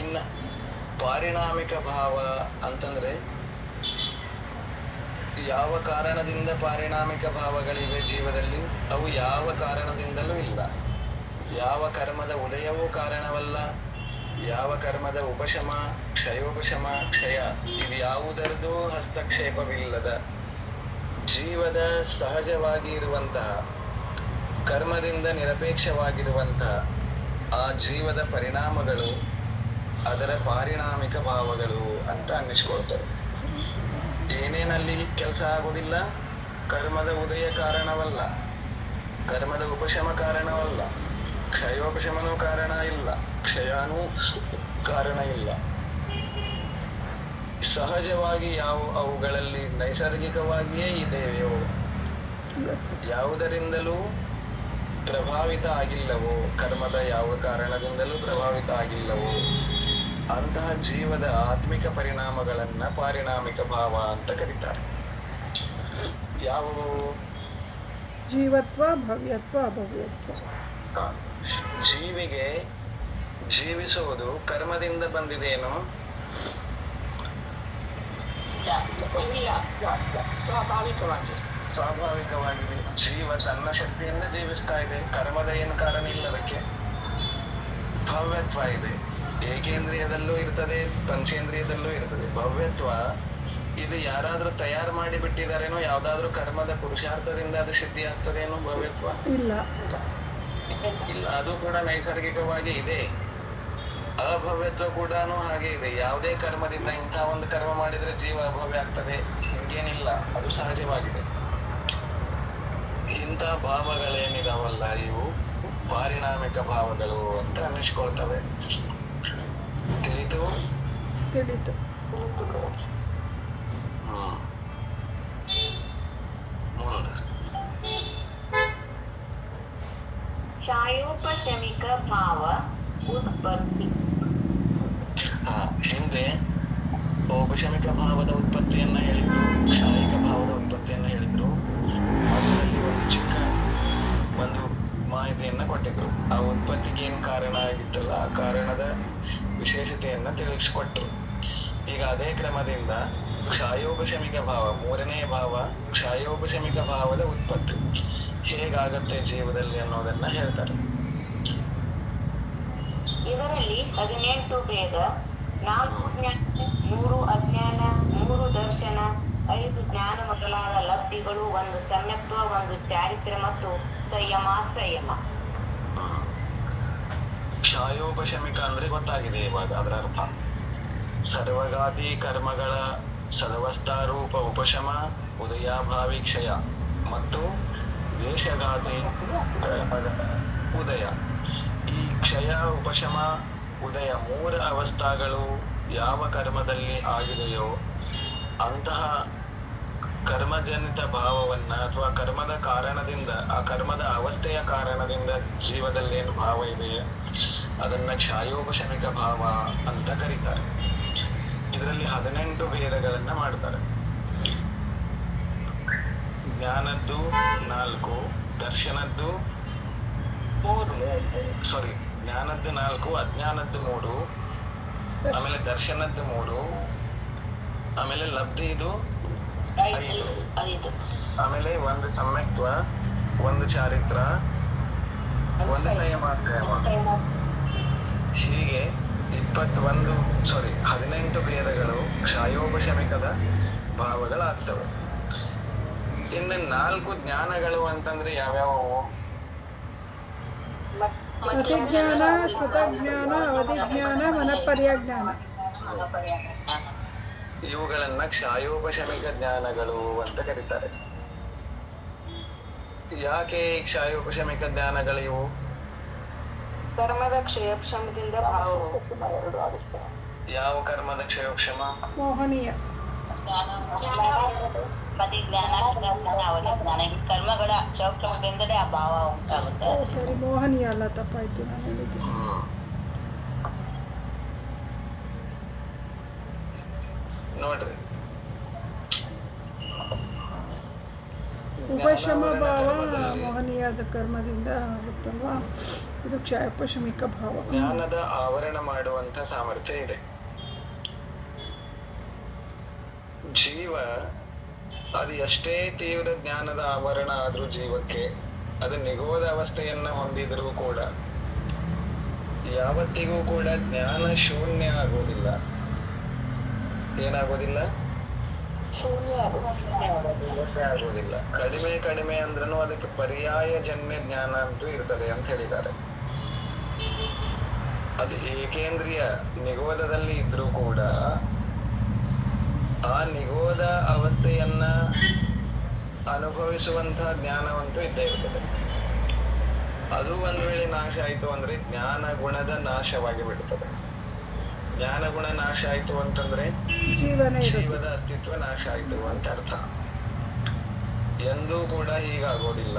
ಇನ್ನ ಪಾರಿಣಾಮಿಕ ಭಾವ ಅಂತಂದ್ರೆ ಯಾವ ಕಾರಣದಿಂದ ಪಾರಿಣಾಮಿಕ ಭಾವಗಳಿವೆ ಜೀವದಲ್ಲಿ, ಅವು ಯಾವ ಕಾರಣದಿಂದಲೂ ಇಲ್ಲ. ಯಾವ ಕರ್ಮದ ಉದಯವೂ ಕಾರಣವಲ್ಲ, ಯಾವ ಕರ್ಮದ ಉಪಶಮ, ಕ್ಷಯೋಪಶಮ, ಕ್ಷಯ ಇದು ಯಾವುದರದೂ ಹಸ್ತಕ್ಷೇಪವಿಲ್ಲದ ಜೀವದ ಸಹಜವಾಗಿ ಇರುವಂತಹ, ಕರ್ಮದಿಂದ ನಿರಪೇಕ್ಷವಾಗಿರುವಂತಹ ಆ ಜೀವದ ಪರಿಣಾಮಗಳು ಅದರ ಪಾರಿಣಾಮಿಕ ಭಾವಗಳು ಅಂತ ಅನ್ನಿಸ್ಕೊಳ್ತಾರೆ. ಏನೇನಲ್ಲಿ ಕೆಲಸ ಆಗುವುದಿಲ್ಲ, ಕರ್ಮದ ಉದಯ ಕಾರಣವಲ್ಲ, ಕರ್ಮದ ಉಪಶಮ ಕಾರಣವಲ್ಲ, ಕ್ಷಯೋಪಶಮನೂ ಕಾರಣ ಇಲ್ಲ, ಕ್ಷಯನೂ ಕಾರಣ ಇಲ್ಲ. ಸಹಜವಾಗಿ ಅವುಗಳಲ್ಲಿ ನೈಸರ್ಗಿಕವಾಗಿಯೇ ಇದೆಯೋ, ಯಾವುದರಿಂದಲೂ ಪ್ರಭಾವಿತ ಆಗಿಲ್ಲವೋ, ಕರ್ಮದ ಯಾವ ಕಾರಣದಿಂದಲೂ ಪ್ರಭಾವಿತ ಆಗಿಲ್ಲವೋ ಅಂತಹ ಜೀವದ ಆತ್ಮಿಕ ಪರಿಣಾಮಗಳನ್ನ ಪಾರಿಣಾಮಿಕ ಭಾವ ಅಂತ ಕರೀತಾರೆ. ಯಾವುವು? ಜೀವತ್ವ, ಭವ್ಯತ್ವ, ಅಭವ್ಯತ್ವ. ಜೀವಿಗೆ ಜೀವಿಸುವುದು ಕರ್ಮದಿಂದ ಬಂದಿದೇನು? ಇಲ್ಲ ಸ್ವಾಭಾವಿಕವಾಗಿ ಸ್ವಾಭಾವಿಕವಾಗಿ ಜೀವ ತನ್ನ ಶಕ್ತಿಯಿಂದ ಜೀವಿಸ್ತಾ ಇದೆ. ಕರ್ಮದ ಏನು ಕಾರಣ ಇಲ್ಲ ಅದಕ್ಕೆ. ಭವ್ಯತ್ವ ಇದೆ, ಏಕೇಂದ್ರಿಯದಲ್ಲೂ ಇರ್ತದೆ, ಪಂಚೇಂದ್ರಿಯದಲ್ಲೂ ಇರ್ತದೆ. ಭವ್ಯತ್ವ ಇದು ಯಾರಾದ್ರೂ ತಯಾರು ಮಾಡಿ ಬಿಟ್ಟಿದಾರೇನೋ, ಯಾವ್ದಾದ್ರು ಕರ್ಮದ ಪುರುಷಾರ್ಥದಿಂದ ಅದು ಸಿದ್ಧಿ ಆಗ್ತದೇನೋ ಭವ್ಯತ್ವ? ಇಲ್ಲ. ಇಲ್ಲ, ಅದು ಕೂಡ ನೈಸರ್ಗಿಕವಾಗಿ ಇದೆ. ಅಭವ್ಯತ್ವ ಕೂಡ ಹಾಗೆ ಇದೆ. ಯಾವುದೇ ಕರ್ಮದಿಂದ ಇಂಥ ಒಂದು ಕರ್ಮ ಮಾಡಿದ್ರೆ ಜೀವ ಅಭವ್ಯ ಆಗ್ತದೆ ಹಿಂಗೇನಿಲ್ಲ, ಅದು ಸಹಜವಾಗಿದೆ. ಇಂಥ ಭಾವಗಳೇನಿದಾವಲ್ಲ ಇವು ಪಾರಿಣಾಮಿಕ ಭಾವಗಳು ಅಂತ ಅನ್ನಿಸ್ಕೊಳ್ತವೆ. ತಿಳಿತು? ತಿಳಿತು. ಮುಂದೆ ಕ್ಷಾಯೋಪಶಮಿಕ ಭಾವ ಉತ್ಪತ್ತಿ. ಹಿಂದೆ ಔಪಶಮಿಕ ಭಾವದ ಉತ್ಪತ್ತಿಯನ್ನ ಹೇಳಿದ್ರು, ಕ್ಷಾಯಿಕ ಭಾವದ ಉತ್ಪತ್ತಿಯನ್ನ ಹೇಳಿದ್ರು. ಅದರಲ್ಲಿ ಒಂದು ಚಿಕ್ಕ ಒಂದು ಮಾಹಿತಿಯನ್ನ ಕೊಟ್ಟಿದ್ರು. ಆ ಉತ್ಪತ್ತಿಗೆ ಏನ್ ಕಾರಣ ಆಗಿತ್ತಲ್ಲ ಆ ಕಾರಣದ ವಿಶೇಷತೆಯನ್ನ ತಿಳಿಸ್ಕೊಟ್ರು. ಈಗ ಅದೇ ಕ್ರಮದಿಂದ ಕ್ಷಾಯೋಪಶಮಿಕ ಭಾವ, ಮೂರನೇ ಭಾವ ಕ್ಷಾಯೋಪಶಮಿಕ ಭಾವದ ಉತ್ಪತ್ತಿ ಹೇಗಾಗತ್ತೆ ಜೀವದಲ್ಲಿ ಅನ್ನೋದನ್ನ ಹೇಳ್ತಾರೆ. ಇದರಲ್ಲಿ 18 ಭೇದ, 4 ಜ್ಞಾನ, 3 ಅಜ್ಞಾನ, 3 ದರ್ಶನ, 5 ಜ್ಞಾನ ಮೊದಲಾದ ಲಬ್ಧಿಗಳು, 1 ಸಮ್ಯಕ್ತ್ವ, 1 ಚಾರಿತ್ರ್ಯ ಮತ್ತು ಸಂಯಮ. ಕ್ಷಾಯೋಪಶಮಿಕ ಅಂದ್ರೆ ಗೊತ್ತಾಗಿದೆ ಇವಾಗ ಅದರ ಅರ್ಥ. ಸರ್ವಗಾತಿ ಕರ್ಮಗಳ ಸರ್ವಸ್ಥಾರೂಪ ಉಪಶಮ, ಉದಯಾಭಾವಿ ಕ್ಷಯ ಮತ್ತು ದೇಶಘಾತಿ ಕರ್ಮಗಳ ಉದಯ. ಈ ಕ್ಷಯ, ಉಪಶಮ, ಉದಯ 3 ಅವಸ್ಥಾಗಳು ಯಾವ ಕರ್ಮದಲ್ಲಿ ಆಗಿದೆಯೋ ಅಂತಹ ಕರ್ಮಜನಿತ ಭಾವವನ್ನ ಅಥವಾ ಕರ್ಮದ ಕಾರಣದಿಂದ, ಆ ಕರ್ಮದ ಅವಸ್ಥೆಯ ಕಾರಣದಿಂದ ಜೀವದಲ್ಲಿ ಏನು ಭಾವ ಇದೆಯೋ ಅದನ್ನ ಕ್ಷಾಯೋಪಶಮಿಕ ಭಾವ ಅಂತ ಕರೀತಾರೆ. ಇದರಲ್ಲಿ 18 ಭೇದಗಳನ್ನ ಮಾಡ್ತಾರೆ. ಜ್ಞಾನದ್ದು 4, ದರ್ಶನದ್ದು 3, ಜ್ಞಾನದ್ದು 4, ಅಜ್ಞಾನದ್ದು 3, ಆಮೇಲೆ ದರ್ಶನದ್ದು 3, ಆಮೇಲೆ ಲಬ್ಧಿ ಇದು 5, ಆಮೇಲೆ 1 ಸಮ್ಯಕ್ತ್ವ, 1 ಚಾರಿತ್ರ, 1 ಸಂಯಮ. ಹೀಗೆ 18 ಭೇದಗಳು ಕ್ಷಾಯೋಪಶಮಿಕದ ಭಾವಗಳಾಗ್ತವೆ. ಇನ್ನು 4 ಜ್ಞಾನಗಳು ಅಂತಂದ್ರೆ ಯಾವ್ಯಾವು? ಅತಿಜ್ಞಾನ, ಶ್ರುತಜ್ಞಾನ, ಅವಧಿಜ್ಞಾನ, ಮನಪರ್ಯಜ್ಞಾನ. ಇವುಗಳನ್ನ ಕ್ಷಾಯೋಪಶಮಿಕ ಜ್ಞಾನಗಳು ಅಂತ ಕರೀತಾರೆ. ಯಾಕೆ ಕ್ಷಾಯೋಪಶಮಿಕ ಜ್ಞಾನಗಳು ಇವು? ಕರ್ಮದ ಕ್ಷಯೋಕ್ಷಮದಿಂದ ಯಾವ ಕರ್ಮದ ಕ್ಷಯೋಕ್ಷಮ? ಮೋಹನೀಯ. ಕರ್ಮಗಳ ಕ್ಷಯೋಕ್ಷಮದಿಂದಲೇ ಆ ಭಾವ ಉಂಟಾಗುತ್ತೆ. ಸರಿ, ಮೋಹನೀಯ ಅಲ್ಲ, ತಪ್ಪಾಯ್ತು ನಾನು ಹೇಳಿದ್ದು. ನೋಡ್ರಿ, ಉಪಶಮ ಭಾವ ಮೋಹನೀಯದ ಕರ್ಮದಿಂದ ಆಗುತ್ತಲ್ವಾ, ಇದು ಕ್ಷಯೋಪಶಮಿಕ ಭಾವ. ಜ್ಞಾನದ ಆವರಣ ಮಾಡುವಂತ ಸಾಮರ್ಥ್ಯ ಇದೆ. ಜೀವ ಅದು ಎಷ್ಟೇ ತೀವ್ರ ಜ್ಞಾನದ ಆವರಣ ಆದ್ರೂ ಜೀವಕ್ಕೆ ಅದು ನಿಗೋದ ಅವಸ್ಥೆಯನ್ನ ಹೊಂದಿದರೂ ಕೂಡ ಯಾವತ್ತಿಗೂ ಕೂಡ ಜ್ಞಾನ ಶೂನ್ಯ ಆಗೋದಿಲ್ಲ. ಏನಾಗೋದಿಲ್ಲ? ಆಗೋದಿಲ್ಲ. ಕಡಿಮೆ ಅಂದ್ರೂ ಅದಕ್ಕೆ ಪರ್ಯಾಯ ಜನ್ಯ ಜ್ಞಾನ ಅಂತೂ ಇರ್ತದೆ ಅಂತ ಹೇಳಿದ್ದಾರೆ. ಅದು ಏಕೇಂದ್ರಿಯ ನಿಗೋಧದಲ್ಲಿ ಇದ್ರೂ ಕೂಡ ಆ ನಿಗೋಧ ಅವಸ್ಥೆಯನ್ನ ಅನುಭವಿಸುವಂತಹ ಜ್ಞಾನವಂತೂ ಇದ್ದೇ ಇರ್ತದೆ. ಅದು ಒಂದ್ ವೇಳೆ ನಾಶ ಆಯ್ತು ಅಂದ್ರೆ ಜ್ಞಾನ ಗುಣದ ನಾಶವಾಗಿ ಬಿಡುತ್ತದೆ. ಜ್ಞಾನ ಗುಣ ನಾಶ ಆಯ್ತು ಅಂತಂದ್ರೆ ಜೀವದ ಅಸ್ತಿತ್ವ ನಾಶ ಆಯ್ತು ಅಂತ ಅರ್ಥ. ಎಂದೂ ಕೂಡ ಹೀಗಾಗೋದಿಲ್ಲ.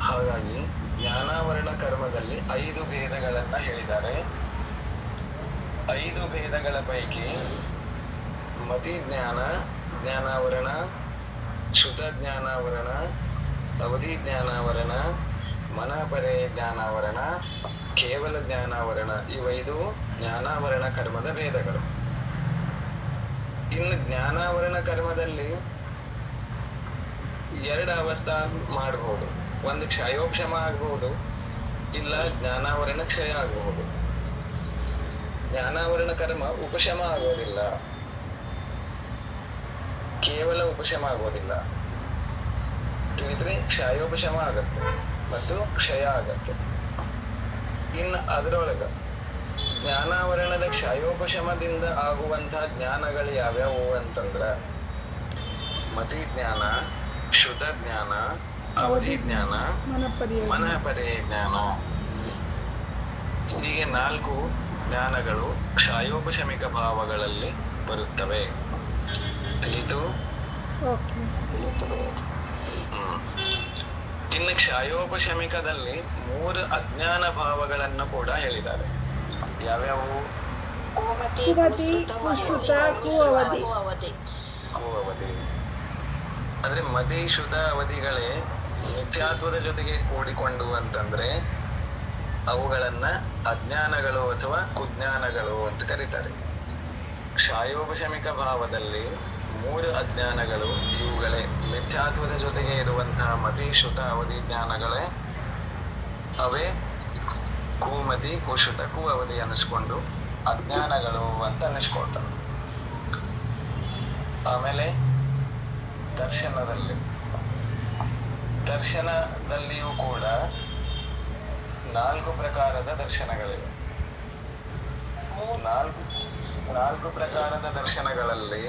ಹಾಗಾಗಿ ಜ್ಞಾನಾವರಣ ಕರ್ಮದಲ್ಲಿ 5 ಭೇದಗಳನ್ನ ಹೇಳಿದ್ದಾರೆ. 5 ಭೇದಗಳ ಪೈಕಿ ಮತಿ ಜ್ಞಾನ, ಜ್ಞಾನಾವರಣ, ಶ್ರುತ ಜ್ಞಾನಾವರಣ, ಅವಧಿ ಜ್ಞಾನಾವರಣ, ಮನಪರೆ ಜ್ಞಾನಾವರಣ, ಕೇವಲ ಜ್ಞಾನಾವರಣ, ಇವ 5 ಜ್ಞಾನಾವರಣ ಕರ್ಮದ ಭೇದಗಳು. ಇನ್ನು ಜ್ಞಾನಾವರಣ ಕರ್ಮದಲ್ಲಿ ಎರಡು ಅವಸ್ಥಾ ಮಾಡಬಹುದು. ಒಂದು ಕ್ಷಯೋಕ್ಷಮ ಆಗಬಹುದು, ಇಲ್ಲ ಜ್ಞಾನಾವರಣ ಕ್ಷಯ ಆಗಬಹುದು. ಜ್ಞಾನಾವರಣ ಕರ್ಮ ಉಪಶಮ ಆಗೋದಿಲ್ಲ, ಕೇವಲ ಉಪಶಮ ಆಗೋದಿಲ್ಲ. ತಿಳಿದ್ರೆ ಕ್ಷಯೋಪಶಮ ಆಗತ್ತೆ ಮತ್ತು ಕ್ಷಯ ಆಗತ್ತೆ. ಇನ್ನು ಅದರೊಳಗ ಜ್ಞಾನಾವರಣದ ಕ್ಷಯೋಪಶಮದಿಂದ ಆಗುವಂತಹ ಜ್ಞಾನಗಳು ಯಾವ್ಯಾವು ಅಂತಂದ್ರ ಮತಿ ಜ್ಞಾನ, ಶುದ್ಧ ಜ್ಞಾನ, ಅವಧಿ ಜ್ಞಾನ, ಮನಪರ್ಯ ಜ್ಞಾನ. ಹೀಗೆ 4 ಜ್ಞಾನಗಳು ಕ್ಷಯೋಪಶಮಿಕ ಭಾವಗಳಲ್ಲಿ ಬರುತ್ತವೆ. ತಿಳಿದು ಇನ್ನು ಕ್ಷಯೋಪಶಮಿಕದಲ್ಲಿ 3 ಅಜ್ಞಾನ ಭಾವಗಳನ್ನು ಕೂಡ ಹೇಳಿದ್ದಾರೆ. ಯಾವ್ಯಾವು? ಅವಧಿ ಅಂದ್ರೆ ಮದಿ ಶುದ್ಧ ಅವಧಿಗಳೇ ಮಿಥ್ಯಾತ್ವದ ಜೊತೆಗೆ ಕೂಡಿಕೊಂಡು ಅಂತಂದ್ರೆ ಅವುಗಳನ್ನ ಅಜ್ಞಾನಗಳು ಅಥವಾ ಕುಜ್ಞಾನಗಳು ಅಂತ ಕರೀತಾರೆ. ಕ್ಷಯೋಪಶಮಿಕ ಭಾವದಲ್ಲಿ 3 ಅಜ್ಞಾನಗಳು ಇವುಗಳೇ ಮಿಥ್ಯಾತ್ವದ ಜೊತೆಗೆ ಇರುವಂತಹ ಮತಿ ಶುದ್ಧ ಅವಧಿ ಜ್ಞಾನಗಳೇ ಅವೇ ಕುಮತಿ ಕುಶುತ ಕು ಅವಧಿ ಅನ್ನಿಸ್ಕೊಂಡು ಅಜ್ಞಾನಗಳು ಅಂತ ಅನ್ನಿಸ್ಕೊಳ್ತಾರೆ. ಆಮೇಲೆ ದರ್ಶನದಲ್ಲಿಯೂ ಕೂಡ 4 ಪ್ರಕಾರದ ದರ್ಶನಗಳಿವೆ. 4 ಪ್ರಕಾರದ ದರ್ಶನಗಳಲ್ಲಿ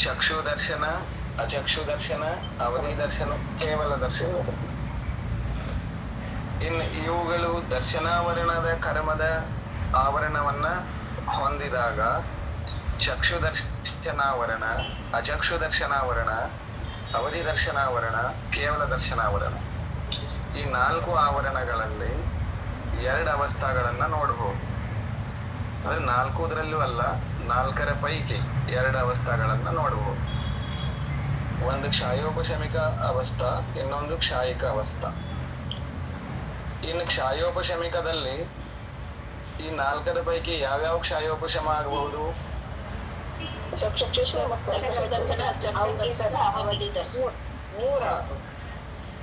ಚಕ್ಷು ದರ್ಶನ, ಅಚಕ್ಷು ದರ್ಶನ, ಅವಧಿ ದರ್ಶನ, ಕೇವಲ ದರ್ಶನ. ಇನ್ನು ಇವುಗಳು ದರ್ಶನಾವರಣದ ಕರ್ಮದ ಆವರಣವನ್ನ ಹೊಂದಿದಾಗ ಚಕ್ಷು ದರ್ಶನಾವರಣ, ಅಚಕ್ಷು ದರ್ಶನಾವರಣ, ಅವಧಿ ದರ್ಶನಾವರಣ, ಕೇವಲ ದರ್ಶನಾವರಣ. ಈ 4 ಆವರಣಗಳಲ್ಲಿ 2 ಅವಸ್ಥೆಗಳನ್ನ ನೋಡಬಹುದು. ಅಂದ್ರೆ 4 ಅಲ್ಲ, 4ರ ಪೈಕಿ 2 ಅವಸ್ಥೆಗಳನ್ನ ನೋಡಬಹುದು. ಒಂದು ಕ್ಷಯೋಪಶಮಿಕ ಅವಸ್ಥಾ, ಇನ್ನೊಂದು ಕ್ಷಾಯಿಕ ಅವಸ್ಥಾ. ಇನ್ನು ಕ್ಷಯೋಪಶಮಿಕದಲ್ಲಿ ಈ 4ರ ಪೈಕಿ ಯಾವ್ಯಾವ ಕ್ಷಯೋಪಶಮ ಆಗಬಹುದು?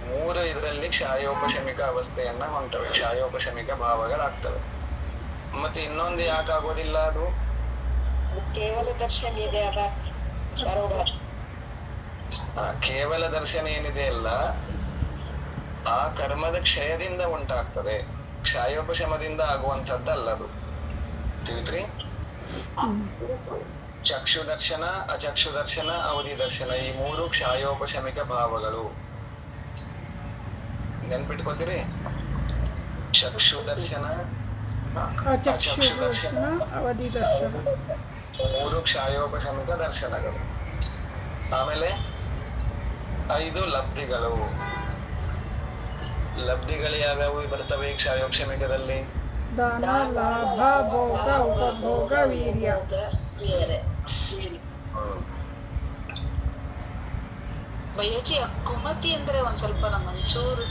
3 ಇದರಲ್ಲಿ ಕ್ಷಯೋಪಶಮಿಕ ಅವಸ್ಥೆಯನ್ನ ಹೊಂದವೆ, ಕ್ಷಯೋಪಶಮಿಕ ಭಾವಗಳಾಗ್ತವೆ. ಮತ್ತೆ ಇನ್ನೊಂದು ಯಾಕೆ ಆಗೋದಿಲ್ಲ? ಅದು ಕೇವಲ ದರ್ಶನ ಇದೆ ಅಲ್ಲ, ಕೇವಲ ದರ್ಶನ ಏನಿದೆ ಅಲ್ಲ, ಆ ಕರ್ಮದ ಕ್ಷಯದಿಂದ ಉಂಟಾಗ್ತದೆ, ಕ್ಷಯೋಪಶಮದಿಂದ ಆಗುವಂಥದ್ದಲ್ಲದು. ತಿಳಿದ್ರಿ? ಚಕ್ಷು ದರ್ಶನ, ಅಚಕ್ಷು ದರ್ಶನ, ಅವಧಿ ದರ್ಶನ, ಈ 3 ಕ್ಷಯೋಪಶಮಿಕ ಭಾವಗಳು. ನೆನ್ಪಿಟ್ಕೋತೀರಿ? ಚಕ್ಷು ದರ್ಶನ, ಅಚಕ್ಷು ದರ್ಶನ, ಅವಧಿ ದರ್ಶನ, 3 ಕ್ಷಯೋಪಶಮಿಕ ದರ್ಶನಗಳು. ಆಮೇಲೆ 5 ಲಬ್ಧಿಗಳು. ಲಬ್ಧಿಗಳು ಯಾವ್ಯಾವು ಬರ್ತವೆ ಕ್ಷಯೋಪಶಮಿಕದಲ್ಲಿ? ದಾನ, ಲಾಭ, ಭೋಗ, ಉಪಭೋಗ, ವೀರ್ಯ. ಭಯ್ಯಾಜಿ, ಕುಮತಿ ಅಂದ್ರೆ ಒಂದ್ ಸ್ವಲ್ಪ ಒಂಚೂರು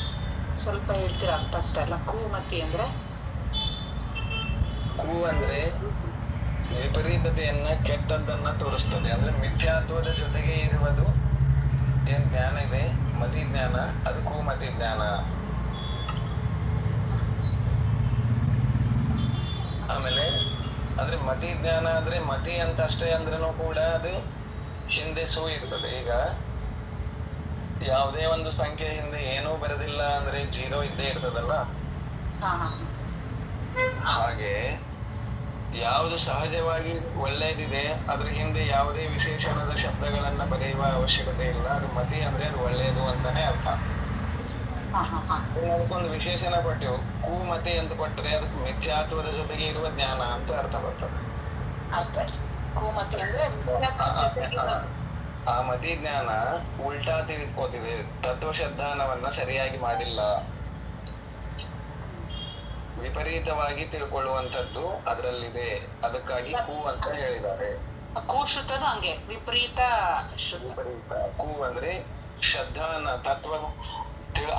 ಸ್ವಲ್ಪ ಹೇಳ್ತೀರಾ? ಅರ್ಥ ಆಗ್ತಾ ಇಲ್ಲ. ಕುಮತಿ ಅಂದ್ರೆ? ಕು ಅಂದ್ರೆ ವಿಪರೀತತೆಯನ್ನ, ಕೆಟ್ಟದ್ದನ್ನ ತೋರಿಸ್ತದೆ. ಅಂದ್ರೆ ಮಿಥ್ಯಾತ್ವದ ಜೊತೆಗೆ ಇರುವುದು ಏನ್ ಜ್ಞಾನ ಇದೆ, ಮತಿ ಜ್ಞಾನ, ಅದು ಕುಮತಿ ಜ್ಞಾನ. ಆಮೇಲೆ ಅಂದ್ರೆ ಮತಿ ಜ್ಞಾನ ಅಂದ್ರೆ ಮತಿ ಅಂತ ಅಷ್ಟೇ ಅಂದ್ರೂ ಕೂಡ ಅದು ಹಿಂದೆ ಸೂ ಇರ್ತದೆ. ಈಗ ಯಾವುದೇ ಒಂದು ಸಂಖ್ಯೆ ಹಿಂದೆ ಏನೂ ಬರೋದಿಲ್ಲ ಅಂದ್ರೆ 0 ಇದ್ದೇ ಇರ್ತದಲ್ಲ, ಹಾಗೆ ಯಾವುದು ಸಹಜವಾಗಿ ಒಳ್ಳೇದಿದೆ ಅದ್ರ ಹಿಂದೆ ಯಾವುದೇ ವಿಶೇಷಣದ ಶಬ್ದಗಳನ್ನ ಬರೆಯುವ ಅವಶ್ಯಕತೆ ಇಲ್ಲ. ಅದು ಮತಿ ಅಂದ್ರೆ ಅದು ಒಳ್ಳೇದು ಅಂತಾನೆ ಅರ್ಥ. ಅದಕ್ಕೊಂದು ವಿಶೇಷಣ ಕೊಟ್ಟೆವು, ಕುಮತಿ ಅಂತ ಕೊಟ್ಟರೆ ಅದಕ್ಕೆ ಮಿಥ್ಯಾತ್ವದ ಜೊತೆಗೆ ಇರುವ ಜ್ಞಾನ ಅಂತ ಅರ್ಥ ಬರ್ತದೆ. ಆ ಮತಿ ಜ್ಞಾನ ಉಲ್ಟಾ ತಿಳಿದುಕೋತಿದೆ, ತತ್ವಶಬ್ದಾನವನ್ನ ಸರಿಯಾಗಿ ಮಾಡಿಲ್ಲ, ವಿಪರೀತವಾಗಿ ತಿಳ್ಕೊಳ್ಳುವಂಥದ್ದು ಅದರಲ್ಲಿದೆ. ಅದಕ್ಕಾಗಿ ಕು ಅಂತ ಹೇಳಿದ್ದಾರೆ. ಕೂಶುತನು ಹಂಗೆ ವಿಪರೀತ. ವಿಪರೀತ ಕು ಅಂದ್ರೆ ಶ್ರದ್ಧಾನ ತತ್ವ,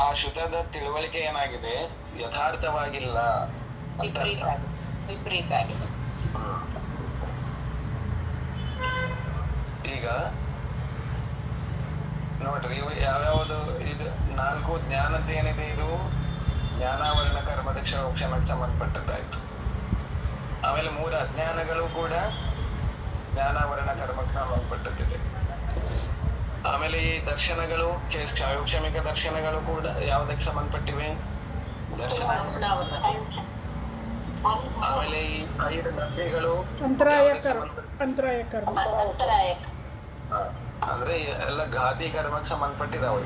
ಆ ಶುದ್ಧದ ತಿಳುವಳಿಕೆ ಏನಾಗಿದೆ, ಯಥಾರ್ಥವಾಗಿಲ್ಲ ಅಂತ ವಿಪರೀತ ಆಗಿದೆ. ಈಗ ನೋಡ್ರಿ, ಇವು ಯಾವ್ಯಾವುದು ಇದು 4 ಜ್ಞಾನದ್ದು ಏನಿದೆ, ಇದು ಜ್ಞಾನಾವರಣ ಕರ್ಮದ ಕ್ಷಮಕ್ಕೆ ಸಂಬಂಧಪಟ್ಟದ್ದಾಯ್ತು. ಆಮೇಲೆ 3 ಅಜ್ಞಾನಗಳು ಕೂಡ ಜ್ಞಾನಾವರಣ ಕರ್ಮಕ್ಕೆ ಸಂಬಂಧಪಟ್ಟದ್ದಿದೆ. ಆಮೇಲೆ ಈ ದರ್ಶನಗಳು, ಕ್ಷಮಿಕ ದರ್ಶನಗಳು ಕೂಡ ಯಾವುದಕ್ಕೆ ಸಂಬಂಧಪಟ್ಟಿವೆ? ದರ್ಶನ. ಆಮೇಲೆ ಈ 5 ಲಬ್ಧಿಗಳು ಅಂತರಾಯ ಕರ್ಮ ಅಂದ್ರೆ ಎಲ್ಲ ಘಾತಿ ಕರ್ಮಕ್ಕೆ ಸಂಬಂಧಪಟ್ಟಿದಾವೆ.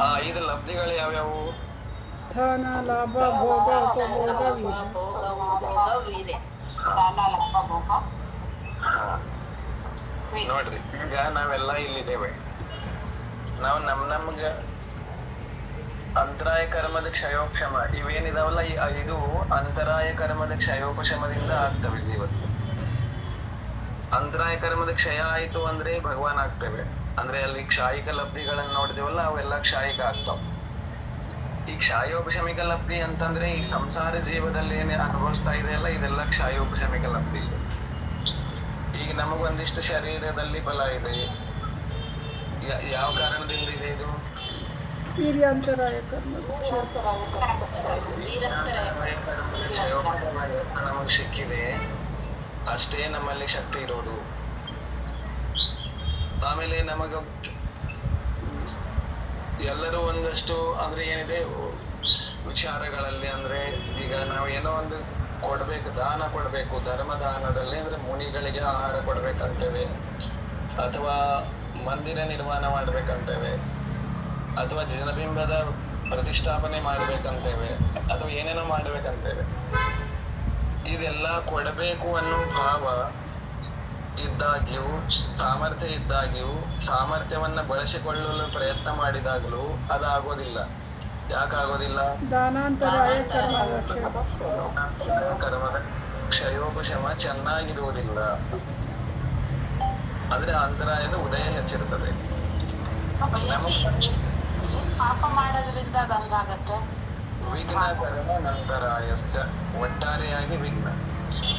ಆ 5 ಲಬ್ಧಿಗಳು ಯಾವ್ಯಾವು? ಧನ, ಲಾಭ, ಭೋಗ, ಉಪಭೋಗ, ವೀರ್ಯ. ನೋಡ್ರಿ, ಈಗ ನಾವೆಲ್ಲ ಇಲ್ಲಿದ್ದೇವೆ. ನಾವು ನಮ್ಗೆ ಅಂತರಾಯ ಕರ್ಮದ ಕ್ಷಯೋಪಶಮ ಇವೇನಿದಾವಲ್ಲ, ಇದು ಅಂತರಾಯ ಕರ್ಮದ ಕ್ಷಯೋಪಶಮದಿಂದ ಆಗ್ತವೆ ಜೀವಕ್ಕೆ. ಅಂತರಾಯ ಕರ್ಮದ ಕ್ಷಯ ಆಯ್ತು ಅಂದ್ರೆ ಭಗವಾನ್ ಆಗ್ತೇವೆ. ಅಂದ್ರೆ ಅಲ್ಲಿ ಕ್ಷಾಯಿಕ ಲಬ್ಧಿಗಳನ್ನ ನೋಡಿದೇವಲ್ಲ, ಅವೆಲ್ಲ ಕ್ಷಾಯಿಕ ಆಗ್ತಾವ. ಈ ಕ್ಷಾಯೋಪಶಮಿಕ ಲಬ್ಧಿ ಅಂತಂದ್ರೆ ಈ ಸಂಸಾರ ಜೀವದಲ್ಲಿ ಏನೇ ಅನುಭವಿಸ್ತಾ ಇದೆಯಲ್ಲ, ಇದೆಲ್ಲ ಕ್ಷಾಯೋಪಶಮಿಕ ಲಬ್ಧಿ. ಈಗ ನಮಗೊಂದಿಷ್ಟು ಶರೀರದಲ್ಲಿ ಬಲ ಇದೆ, ಯಾವ ಕಾರಣದಿಂದ ಇದೆ? ಇದು ವೀರ್ಯಾಂತರಾಯ ಕರ್ಮ ನಮಗ್ ಸಿಕ್ಕಿದೆ, ಅಷ್ಟೇ ನಮ್ಮಲ್ಲಿ ಶಕ್ತಿ ಇರೋದು. ಆಮೇಲೆ ನಮಗ ಎಲ್ಲರೂ ಒಂದಷ್ಟು ಅಂದ್ರೆ ಏನಿದೆ ವಿಚಾರಗಳಲ್ಲಿ, ಅಂದ್ರೆ ಈಗ ನಾವು ಏನೋ ಒಂದು ಕೊಡ್ಬೇಕು, ದಾನ ಕೊಡ್ಬೇಕು, ಧರ್ಮದಾನದಲ್ಲಿ ಅಂದ್ರೆ ಮುನಿಗಳಿಗೆ ಆಹಾರ ಕೊಡ್ಬೇಕಂತೇವೆ, ಅಥವಾ ಮಂದಿರ ನಿರ್ಮಾಣ ಮಾಡ್ಬೇಕಂತೇವೆ, ಅಥವಾ ಜನಬಿಂಬದ ಪ್ರತಿಷ್ಠಾಪನೆ ಮಾಡ್ಬೇಕಂತೇವೆ, ಅಥವಾ ಏನೇನೋ ಮಾಡ್ಬೇಕಂತೇವೆ. ಇದೆಲ್ಲ ಕೊಡಬೇಕು ಅನ್ನೋ ಭಾವ ಇದ್ದಾಗ್ಯೂ, ಸಾಮರ್ಥ್ಯ ಇದ್ದಾಗ್ಯೂ, ಸಾಮರ್ಥ್ಯವನ್ನ ಬಳಸಿಕೊಳ್ಳಲು ಪ್ರಯತ್ನ ಮಾಡಿದಾಗಲೂ ಅದಾಗೋದಿಲ್ಲ. ಯಾಕಾಗೋದಿಲ್ಲ? ದಾನಾಂತರಾಯ ಕರ್ಮದ ಕ್ಷಯೋಪಶಮ ಚೆನ್ನಾಗಿರುವುದಿಲ್ಲ. ಅಂದ್ರೆ ಅಂತರಾಯದ ಉದಯ ಹೆಚ್ಚಿರ್ತದೆ. ಪಾಪ ಮಾಡೋದ್ರಿಂದ ಅದಂಗಾಗತ್ತೆ. ವಿಘ್ನ ಕರ್ಮ ನಂತರಾಯಸ್ಯ, ಒಟ್ಟಾರೆಯಾಗಿ ವಿಘ್ನ.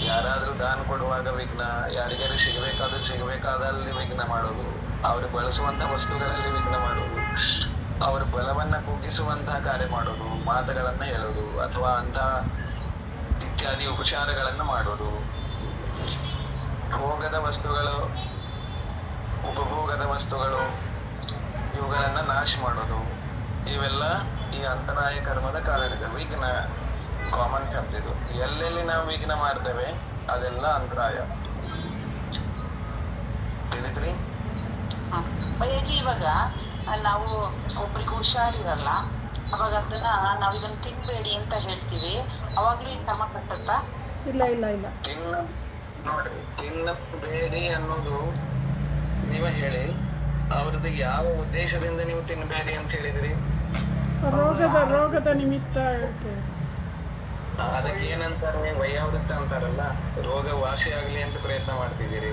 ಯಾರಾದ್ರೂ ದಾನ ಕೊಡುವಾಗ ವಿಘ್ನ, ಯಾರಿಗಾರು ಸಿಗಬೇಕಾದಲ್ಲಿ ವಿಘ್ನ ಮಾಡೋದು, ಅವರು ಬಳಸುವಂತ ವಸ್ತುಗಳಲ್ಲಿ ವಿಘ್ನ ಮಾಡೋದು, ಅವರ ಬಲವನ್ನ ಕುಗ್ಗಿಸುವಂತಹ ಕಾರ್ಯ ಮಾಡೋದು, ಮಾತುಗಳನ್ನ ಹೇಳೋದು, ಅಥವಾ ಅಂತ ಇತ್ಯಾದಿ ಉಪಚಾರಗಳನ್ನ ಮಾಡೋದು, ಭೋಗದ ವಸ್ತುಗಳು, ಉಪಭೋಗದ ವಸ್ತುಗಳು ಇವುಗಳನ್ನ ನಾಶ ಮಾಡೋದು, ಇವೆಲ್ಲ ಈ ಅಂತರಾಯ ಕರ್ಮದ ಕಾರಣ. ವಿಘ್ನ ಕಾಮನ್ ಶಬ್ದ ಇದು. ಎಲ್ಲೆಲ್ಲಿ ನಾವು ವಿಘ್ನ ಮಾಡ್ತೇವೆ ಅದೆಲ್ಲ ಅಂತರಾಯ. ತಿಳಿದ್ರಿ? ಬಯಜಿ, ಇವಾಗ ನಾವು ಒಬ್ರಿಗೆ ಹುಷಾರಿರಲ್ಲ, ಅವಾಗ ಅದನ್ನ ನಾವ್ ಇದನ್ನ ತಿನ್ಬೇಡಿ ಅಂತ ಹೇಳ್ತೀವಿ, ಅವಾಗ್ಲೂ ಈ ಕ್ರಮ ಕಟ್ಟತ್ತಾ? ಇಲ್ಲ. ನೋಡ್ರಿ, ತಿನ್ನಬೇಡಿ ಅನ್ನೋದು ನೀವ ಹೇಳಿ, ಅವ್ರದ್ದು ಯಾವ ಉದ್ದೇಶದಿಂದ ನೀವು ತಿನ್ಬೇಡಿ ಅಂತ ಹೇಳಿದ್ರಿ? ರೋಗದ ನಿಮಿತ್ತ ಹೇಳ್ತೇವೆ. ಅದಕ್ಕೆ ಏನಂತಾರೆ? ವೈಯಾವೃತ್ತ ಅಂತಾರಲ್ಲ, ರೋಗ ವಾಸಿ ಆಗ್ಲಿ ಅಂತ ಪ್ರಯತ್ನ ಮಾಡ್ತಿದ್ದೀರಿ.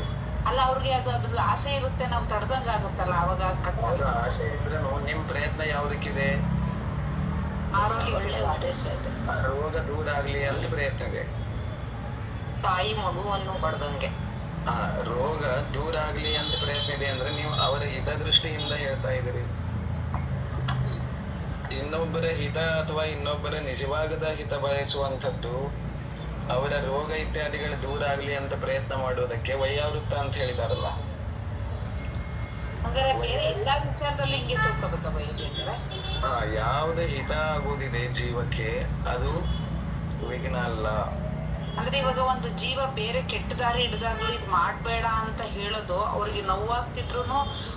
ಅಲ್ಲ, ಅವ್ರಿಗೆ ಅದ್ರ ಆಸೆ ಇರುತ್ತೆ, ನಾವು ತಡ್ದಂಗ ಆಗುತ್ತಲ್ಲ ಅವಾಗ. ಆಸೆ ಇದ್ರೂ ನಿಮ್ ಪ್ರಯತ್ನ ಯಾವ್ದಕ್ಕಿದೆ? ಆರೋಗ್ಯ ಒಳ್ಳೆ ಉದ್ದೇಶ ಇದೆ, ರೋಗ ದೂರ ಆಗ್ಲಿ ಅಂತ ಪ್ರಯತ್ನ ಇದೆ. ತಾಯಿ ಮಗುವನ್ನು ಪಡೆದಂಗೆ. ರೋಗ ದೂರ ಆಗ್ಲಿ ಅಂತ ಪ್ರಯತ್ನ ಇದೆ ಅಂದ್ರೆ ನೀವು ಅವರ ಹಿತದೃಷ್ಟಿಯಿಂದ ಹೇಳ್ತಾ ಇದ್ದೀರಿ. ಇನ್ನೊಬ್ಬರ ಹಿತ ಅಥವಾ ಇನ್ನೊಬ್ಬರ ನಿಜವಾಗದ ಹಿತ ಬಯಸುವಂಥದ್ದು, ಅವರ ರೋಗ ಇತ್ಯಾದಿಗಳು ದೂರ ಆಗ್ಲಿ ಅಂತ ಪ್ರಯತ್ನ ಮಾಡುವುದಕ್ಕೆ ವೈಯಾವೃತ್ತ ಅಂತ ಹೇಳಿದಾರಲ್ಲ. ಹಾಗಾದ್ರೆ ಬೇರೆ ಎಲ್ಲಾ ವಿಚಾರದಲ್ಲೂ ಹಿಂಗೆ ತಿಳ್ಕೊಬೇಕ ಬಯಜಿ ಅಂದ್ರೆ? ಯಾವ್ದು ಹಿತ ಆಗುವುದಿದೆ ಜೀವಕ್ಕೆ ಅದು ವಿಘ್ನ ಅಲ್ಲ. ಅಂದ್ರೆ ಇವಾಗ ಒಂದು ಜೀವ ಬೇರೆ ಕೆಟ್ಟ ದಾರಿ ಹಿಡಿದಾಗ್ಲೂ ಇದ್ ಮಾಡ್ಬೇಡ ಅಂತ ಹೇಳೋದು, ಅವ್ರಿಗೆ ನೋವಾಗ್ತಿದ್ರು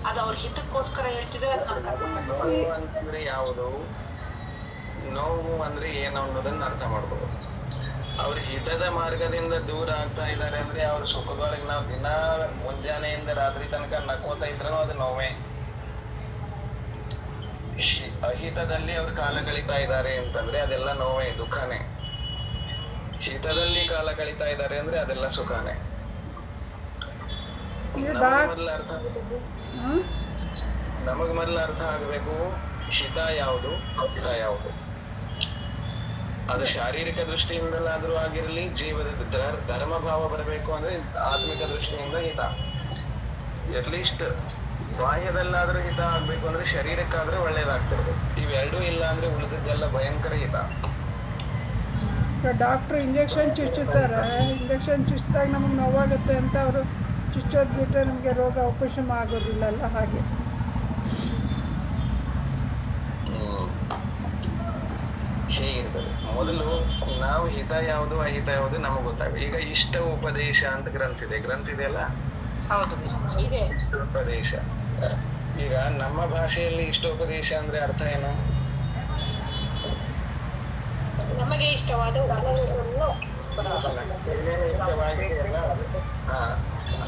ಅದು ಅವ್ರ ಹಿತಕ್ಕೋಸ್ಕರ ಹೇಳ್ತಿದ್ರೆ ನೋವು ಅಂತಂದ್ರೆ ಯಾವುದು? ನೋವು ಅಂದ್ರೆ ಏನು ಅನ್ನೋದನ್ನ ಅರ್ಥ ಮಾಡ್ಬೋದು. ಅವ್ರ ಹಿತದ ಮಾರ್ಗದಿಂದ ದೂರ ಆಗ್ತಾ ಇದ್ದಾರೆ ಅಂದ್ರೆ ಅವ್ರ ಸುಖದೊಳಗೆ ನಾವು ದಿನ ಮುಂಜಾನೆಯಿಂದ ರಾತ್ರಿ ತನಕ ನಕ್ಕೋತಾ ಇದ್ರು ಅದು ನೋವೇ. ಅಹಿತದಲ್ಲಿ ಅವ್ರ ಕಾಲ ಕಳೀತಾ ಇದ್ದಾರೆ ಅಂತಂದ್ರೆ ಅದೆಲ್ಲ ನೋವೇ, ದುಃಖನೇ. ಹಿತದಲ್ಲಿ ಕಾಲ ಕಳೀತಾ ಇದ್ದಾರೆ ಅಂದ್ರೆ ಅದೆಲ್ಲ ಸುಖನೇ. ನಮಗ್ ಮೊದಲು ಅರ್ಥ ಆಗ್ಬೇಕು ಹಿತ ಯಾವುದು, ಹಿತ ಯಾವುದು. ಅದು ಶಾರೀರಿಕ ದೃಷ್ಟಿಯಿಂದಲಾದ್ರೂ ಆಗಿರ್ಲಿ, ಜೀವದ ಧರ್ಮ ಭಾವ ಬರಬೇಕು ಅಂದ್ರೆ ಆತ್ಮಿಕ ದೃಷ್ಟಿಯಿಂದ ಹಿತ. ಅಟ್ಲೀಸ್ಟ್ ಬಾಹ್ಯದಲ್ಲಾದ್ರೂ ಹಿತ ಆಗ್ಬೇಕು ಅಂದ್ರೆ ಶರೀರಕ್ಕಾದ್ರೆ ಒಳ್ಳೇದಾಗ್ತಿರ್ಬೇಕು. ಇವೆರಡೂ ಇಲ್ಲ ಅಂದ್ರೆ ಉಳಿದಿದ್ದೆಲ್ಲ ಭಯಂಕರ ಹಿತ. ಡಾಕ್ಟ್ರು ಇಂಜೆಕ್ಷನ್ ಚುಚ್ಚುತ್ತಾರೆ, ಇಂಜೆಕ್ಷನ್ ಚುಚ್ಚಿದಾಗ ನಮಗೆ ನೋವಾಗುತ್ತೆ ಅಂತ ಅವರು ಚುಚ್ಚೋದು ಬಿಟ್ಟರೆ ನಮಗೆ ರೋಗ ಉಪಶಮ ಆಗೋದಿಲ್ಲಲ್ಲ, ಹಾಗೆ. ಹೇಗಿರ್ತದೆ ಮೊದಲು ನಾವು ಹಿತ ಯಾವುದು ಅಹಿತ ಯಾವುದು ನಮಗೆ ಗೊತ್ತಾಗ. ಈಗ ಇಷ್ಟ ಉಪದೇಶ ಅಂತ ಗ್ರಂಥ ಇದೆಯಲ್ಲ, ಹೌದು ಇದೆ. ಇಷ್ಟೋಪದೇಶ. ಈಗ ನಮ್ಮ ಭಾಷೆಯಲ್ಲಿ ಇಷ್ಟೋಪದೇಶ ಅಂದ್ರೆ ಅರ್ಥ ಏನು? ನಮಗೆ ಇಷ್ಟವಾದ ಉಪದೇಶವನ್ನು ಏನೇನು ಇಷ್ಟವಾಗಿದೆಯಲ್ಲ,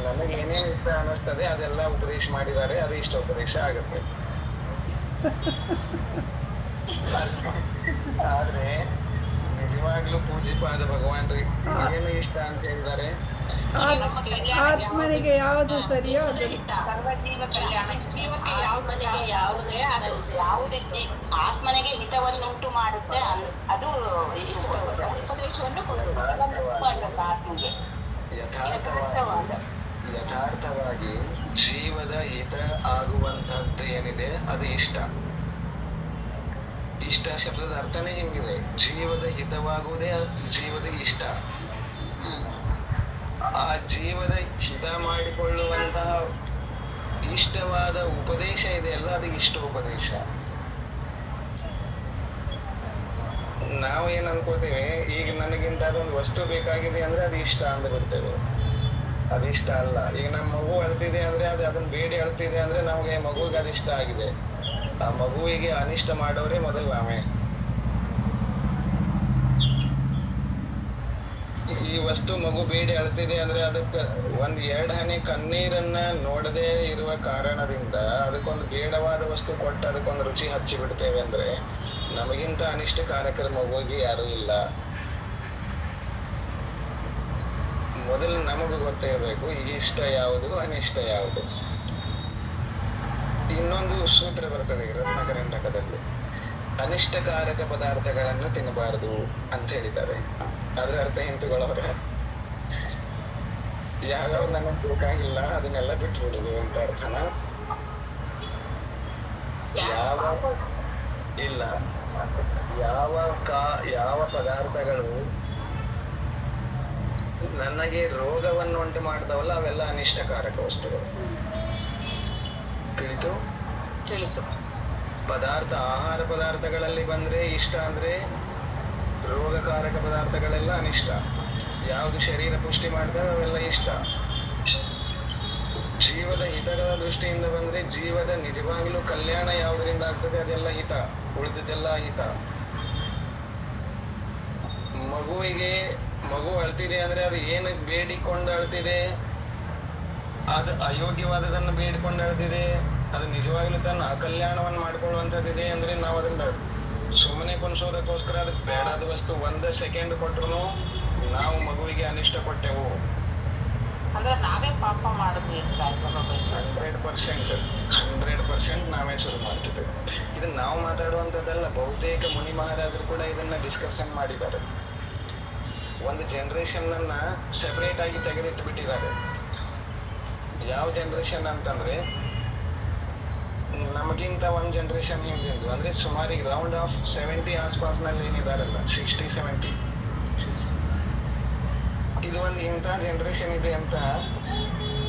ನನಗೆ ಏನೇನು ಇಷ್ಟ ಅನ್ನಿಸ್ತದೆ ಅದೆಲ್ಲ ಉಪದೇಶ ಮಾಡಿದ್ದಾರೆ, ಅದು ಇಷ್ಟೋಪದೇಶ ಆಗುತ್ತೆ. ಆದ್ರೆ ನಿಜವಾಗ್ಲೂ ಪೂಜ್ಯಪಾದ ಭಗವಾನ್ರಿ ಏನು ಇಷ್ಟ ಅಂತ ಹೇಳಿದ್ದಾರೆ? ಆತ್ಮನಿಗೆ ಯಾವುದು ಸರಿಯೋ ಅದು. ಸರ್ವಜೀವ ಕಲ್ಯಾಣ, ಜೀವಕ್ಕೆ ಯಾವುದೇ ಯಾವುದಕ್ಕೆ ಆತ್ಮನಿಗೆ ಹಿತವನ್ನುಂಟು ಮಾಡುತ್ತೆ ಅದು ಉಪದೇಶವನ್ನು ಕೊಡುತ್ತೆ ಆತ್ಮನಿಗೆ. ಯಥಾರ್ಥವಾಗಿ ಜೀವದ ಹಿತ ಆಗುವಂತದ್ದು ಏನಿದೆ ಅದು ಇಷ್ಟ. ಇಷ್ಟ ಶಬ್ದದ ಅರ್ಥನೇ ಹೆಂಗಿದೆ? ಜೀವದ ಹಿತವಾಗುವುದೇ ಜೀವದ ಇಷ್ಟ. ಆ ಜೀವದ ಹಿತ ಮಾಡಿಕೊಳ್ಳುವಂತಹ ಇಷ್ಟವಾದ ಉಪದೇಶ ಇದೆಯಲ್ಲ, ಅದು ಇಷ್ಟೋಪದೇಶ. ನಾವು ಏನ್ ಅನ್ಕೋತೇವೆ, ಈಗ ನನಗಿಂತ ಅದೊಂದು ವಸ್ತು ಬೇಕಾಗಿದೆ ಅಂದ್ರೆ ಅದು ಇಷ್ಟ ಅಂತ ಬಿಡ್ತೇವೆ. ಅದು ಇಷ್ಟ ಅಲ್ಲ. ಈಗ ನಮ್ಮ ಮಗು ಅಳ್ತಿದೆ ಅಂದ್ರೆ ಅದನ್ನ ಬೇಡಿ ಅಳ್ತಿದೆ ಅಂದ್ರೆ ನಮಗೆ ಮಗುವಿಗೆ ಅದು ಇಷ್ಟ ಆಗಿದೆ. ಆ ಮಗುವಿಗೆ ಅನಿಷ್ಟ ಮಾಡೋರೇ ಮೊದಲು ನಾವೇ. ಈ ವಸ್ತು ಮಗು ಬೇಡಿ ಅಳ್ತಿದೆ ಅಂದ್ರೆ ಅದಕ್ಕೆ ಒಂದ್ 2 ಹನಿ ಕಣ್ಣೀರನ್ನ ನೋಡದೆ ಇರುವ ಕಾರಣದಿಂದ ಅದಕ್ಕೊಂದು ಬೇಡವಾದ ವಸ್ತು ಕೊಟ್ಟು ಅದಕ್ಕೊಂದು ರುಚಿ ಹಚ್ಚಿ ಬಿಡ್ತೇವೆ ಅಂದ್ರೆ ನಮಗಿಂತ ಅನಿಷ್ಟಕಾರಕರ ಮಗುವಿಗೆ ಯಾರು ಇಲ್ಲ. ಮೊದಲು ನಮಗೂ ಗೊತ್ತಿರಬೇಕು ಇಷ್ಟ ಯಾವುದು ಅನಿಷ್ಟ ಯಾವುದು. ಇನ್ನೊಂದು ಸೂತ್ರ ಬರ್ತದೆ ರತ್ನಕರಂಟಕದಲ್ಲಿ, ಅನಿಷ್ಟಕಾರಕ ಪದಾರ್ಥಗಳನ್ನು ತಿನ್ನಬಾರದು ಅಂತ ಹೇಳಿದ್ದಾರೆ. ಅದ್ರ ಅರ್ಥ ಹಿಂತುಗಳವ್ರೆ, ಯಾವ್ಯಾವ ನನಗೆ ಬೇಕಾಗಿಲ್ಲ ಅದನ್ನೆಲ್ಲ ಬಿಟ್ಟು ಬಿಡುದು ಅಂತ ಅರ್ಥನ? ಇಲ್ಲ, ಯಾವ ಪದಾರ್ಥಗಳು ನನಗೆ ರೋಗವನ್ನು ಉಂಟು ಮಾಡ್ತಾವಲ್ಲ ಅವೆಲ್ಲ ಅನಿಷ್ಟಕಾರಕ ವಸ್ತುಗಳು. ತಿಳಿತು? ಆಹಾರ ಪದಾರ್ಥಗಳಲ್ಲಿ ಬಂದ್ರೆ ಇಷ್ಟ ಅಂದ್ರೆ ರೋಗಕಾರಕ ಪದಾರ್ಥಗಳೆಲ್ಲ ಅನಿಷ್ಟ. ಯಾವುದು ಶರೀರ ಪುಷ್ಟಿ ಮಾಡ್ತಾವೆ ಅವೆಲ್ಲ ಇಷ್ಟ. ಜೀವದ ಹಿತಗಳ ದೃಷ್ಟಿಯಿಂದ ಬಂದ್ರೆ ಜೀವದ ನಿಜವಾಗ್ಲೂ ಕಲ್ಯಾಣ ಯಾವುದರಿಂದ ಆಗ್ತದೆ ಅದೆಲ್ಲ ಹಿತ, ಉಳಿದಿದ್ದೆಲ್ಲ ಹಿತ. ಮಗು ಅಳ್ತಿದೆ ಅಂದ್ರೆ ಅದು ಏನು ಬೇಡಿಕೊಂಡು ಅಳ್ತಿದೆ, ಅದು ಅಯೋಗ್ಯವಾದದನ್ನು ಬೇಡಿಕೊಂಡು ಅಳ್ತಿದೆ, ಅದು ನಿಜವಾಗ್ಲೂ ತನ್ನ ಅಕಲ್ಯಾಣವನ್ನು ಮಾಡ್ಕೊಳ್ಳುವಂಥದ್ದಿದೆ ಅಂದ್ರೆ ನಾವು ಅದನ್ನ ಸುಮ್ಮನೆ ಕುಣಿಸೋದಕ್ಕೋಸ್ಕರ ಅದಕ್ಕೆ ಬೇಡಾದ ವಸ್ತು 1 ಸೆಕೆಂಡ್ ಕೊಟ್ರು ನಾವು ಮಗುವಿಗೆ ಅನಿಷ್ಟ ಕೊಟ್ಟೆವು ಅಂದ್ರೆ ನಾವೇ ಪಾಪ ಮಾಡಿದ್ವಿ. 100% ನಾವೇ ಶುರು ಮಾಡ್ತಿದ್ದೇವೆ. ಇದನ್ನ ನಾವು ಮಾತಾಡುವಂಥದ್ದಲ್ಲ, ಬಹುತೇಕ ಮುನಿ ಮಹಾರಾಜರು ಕೂಡ ಇದನ್ನ ಡಿಸ್ಕಷನ್ ಮಾಡಿದ್ದಾರೆ. ಒಂದು ಜನರೇಷನ್ ಅನ್ನ ಸೆಪರೇಟ್ ಆಗಿ ತೆಗೆದಿಟ್ಟು ಬಿಟ್ಟಿದ್ದಾರೆ. ಯಾವ ಜನರೇಷನ್ ಅಂತಂದ್ರೆ ನಮಗಿಂತ 1 ಜನರೇಷನ್ ಹಿಂದಿಂದು, ಅಂದ್ರೆ ಸುಮಾರಿಗೆ ರೌಂಡ್ ಆಫ್ 70 ಆಸ್ಪಾಸ್ನಲ್ಲಿ ಏನಿದಾರಲ್ಲ, 60-70, ಇದು ಒಂದು ಇಂಥ ಜನರೇಷನ್ ಇದೆ ಅಂತ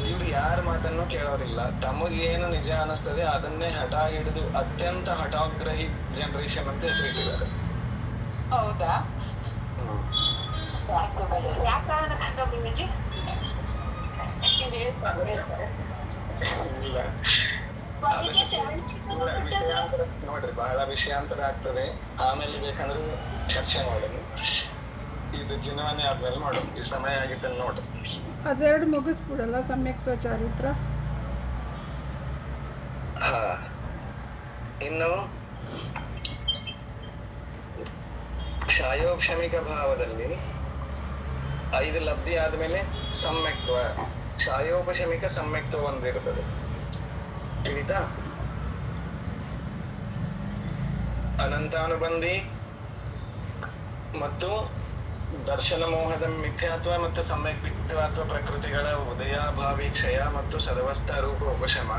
ಇವ್ರು ಯಾರ ಮಾತನ್ನು ಕೇಳೋರಿಲ್ಲ. ತಮಗೇನು ನಿಜ ಅನಿಸ್ತದೆ ಅದನ್ನೇ ಹಠ ಹಿಡಿದು ಅತ್ಯಂತ ಹಠಾಗ್ರಹಿ ಜನರೇಷನ್ ಅಂತ ಹೆಸರಿಟ್ಟಿದ್ದಾರೆ. ಹೌದಾ? ಯಾವ ಕಾರಣದಿಂದ ಗುರುಜಿ? ಇಲ್ಲ ನೋಡ್ರಿ, ಬಹಳ ವಿಷಯಾಂತರ ಆಗ್ತದೆ. ಆಮೇಲೆ ಬೇಕಂದ್ರೆ ಚರ್ಚೆ ಮಾಡೋಣ. ಇದು ಜೀವನೇ ಆದ್ಮೇಲೆ ಮಾಡೋಣ. ಈ ಸಮಯ ಆಗಿದ್ದನ್ನು ನೋಡ್ರಿ. ಅದೆರಡು ಮುಗಿಸ್ಬಿಡಲ್ಲ ಸಮ್ಯಕ್ತ ಚಾರಿತ್ರ. ಇನ್ನು ಕ್ಷಾಯೋಕ್ಷಮಿಕ ಭಾವದಲ್ಲಿ 5 ಲಬ್ಧಿ ಆದ್ಮೇಲೆ ಸಮ್ಯಕ್ತ್ವ, ಕ್ಷಾಯೋಪಶಮಿಕ ಸಮ್ಯಕ್ತ್ವ ಒಂದಿರ್ತದೆ. ತಿಳಿತಾ? ಅನಂತಾನುಬಂಧಿ ಮತ್ತು ದರ್ಶನ ಮೋಹದ ಮಿಥ್ಯಾತ್ವ ಮತ್ತು ಸಮ್ಯಕ್ ಮಿಥ್ಯಾತ್ವ ಪ್ರಕೃತಿಗಳ ಉದಯಾಭಾವಿ ಕ್ಷಯ ಮತ್ತು ಸದವಸ್ಥಾ ರೂಪ ಉಪಶಮ,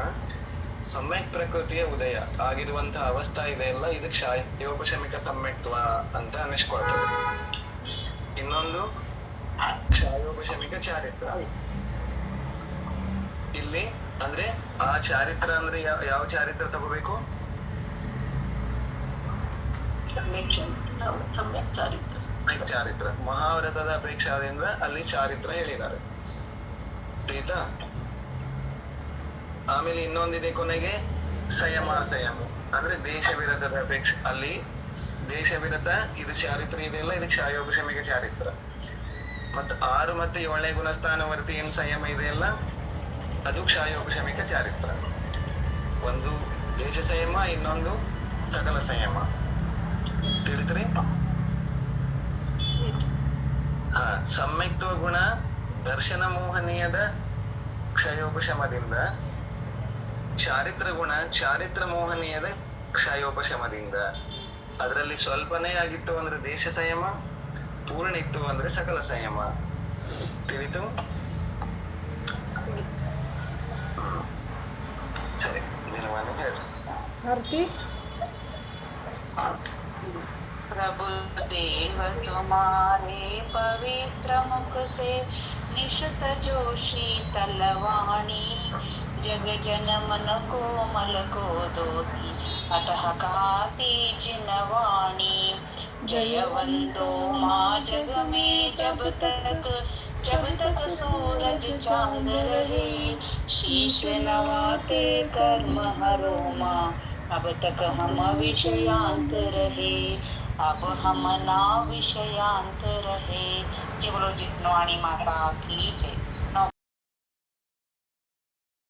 ಸಮ್ಯಕ್ ಪ್ರಕೃತಿಯ ಉದಯ ಆಗಿರುವಂತಹ ಅವಸ್ಥಾ ಇದೆಯಲ್ಲ, ಇದು ಕ್ಷಯೋಪಶಮಿಕ ಸಮ್ಯಕ್ತ್ವ ಅಂತ ಅನಿಸ್ಕೊಳ್ತದೆ. ಇನ್ನೊಂದು ಕ್ಷಯೋಪಶಮಿಕ ಚಾರಿತ್ರ. ಇಲ್ಲಿ ಅಂದ್ರೆ ಆ ಚಾರಿತ್ರ ಅಂದ್ರೆ ಯಾವ ಚಾರಿತ್ರ ತಗೋಬೇಕು? ಚಾರಿತ್ರ. ಮಹಾವ್ರತದ ಅಪೇಕ್ಷಾದಿಂದ ಅಲ್ಲಿ ಚಾರಿತ್ರ ಹೇಳಿದ್ದಾರೆ, ಆಯ್ತಾ? ಆಮೇಲೆ ಇನ್ನೊಂದಿದೆ ಕೊನೆಗೆ ಸಂಯಮ ಅಂದ್ರೆ ದೇಶ ವಿರತದ ಅಪೇಕ್ಷೆ. ಅಲ್ಲಿ ದೇಶ ವಿರತ ಇದು ಚಾರಿತ್ರ ಇದೆಯಲ್ಲ, ಇದು ಕ್ಷಯೋಪಶಮಿಕ ಚಾರಿತ್ರ. ಮತ್ತು 6 ಮತ್ತು 7ನೇ ಗುಣಸ್ಥಾನವರ್ತಿ ಏನ್ ಸಂಯಮ ಇದೆಯಲ್ಲ, ಅದು ಕ್ಷಯೋಪಶಮಿಕ ಚಾರಿತ್ರ. ಒಂದು ದೇಶ ಸಂಯಮ, ಇನ್ನೊಂದು ಸಕಲ ಸಂಯಮ. ತಿಳಿದ್ರಿ? ಸಮ್ಯಕ್ತ್ವ ಗುಣ ದರ್ಶನ ಮೋಹನೀಯದ ಕ್ಷಯೋಪಶಮದಿಂದ, ಚಾರಿತ್ರ ಗುಣ ಚಾರಿತ್ರ ಮೋಹನೀಯದ ಕ್ಷಯೋಪಶಮದಿಂದ. ಅದರಲ್ಲಿ ಸ್ವಲ್ಪನೇ ಆಗಿತ್ತು ಅಂದ್ರೆ ದೇಶ ಸಂಯಮ, ಪೂರ್ಣ ಇತ್ತು ಅಂದ್ರೆ ಸಕಲ ಸಂಯಮ. ತಿಳಿತು? ಸರಿ, ದಿನವನ್ನು ಹೇಳಿ. ಆರತಿ. प्रभु देव तुम्हारे पवित्र मुख से निशत जो शीतलवाणी, जग जन मन को मल को दोती अतः कहती जिनवाणी। जयवंतो माँ जग में जब तक सूरज चांद रहे, शीश नवाते कर्म हरो माँ, अब तक हम विषयांत रहे, अब हम ना विषयांत रहे। जय बोलो जितनवाणी माता की जय।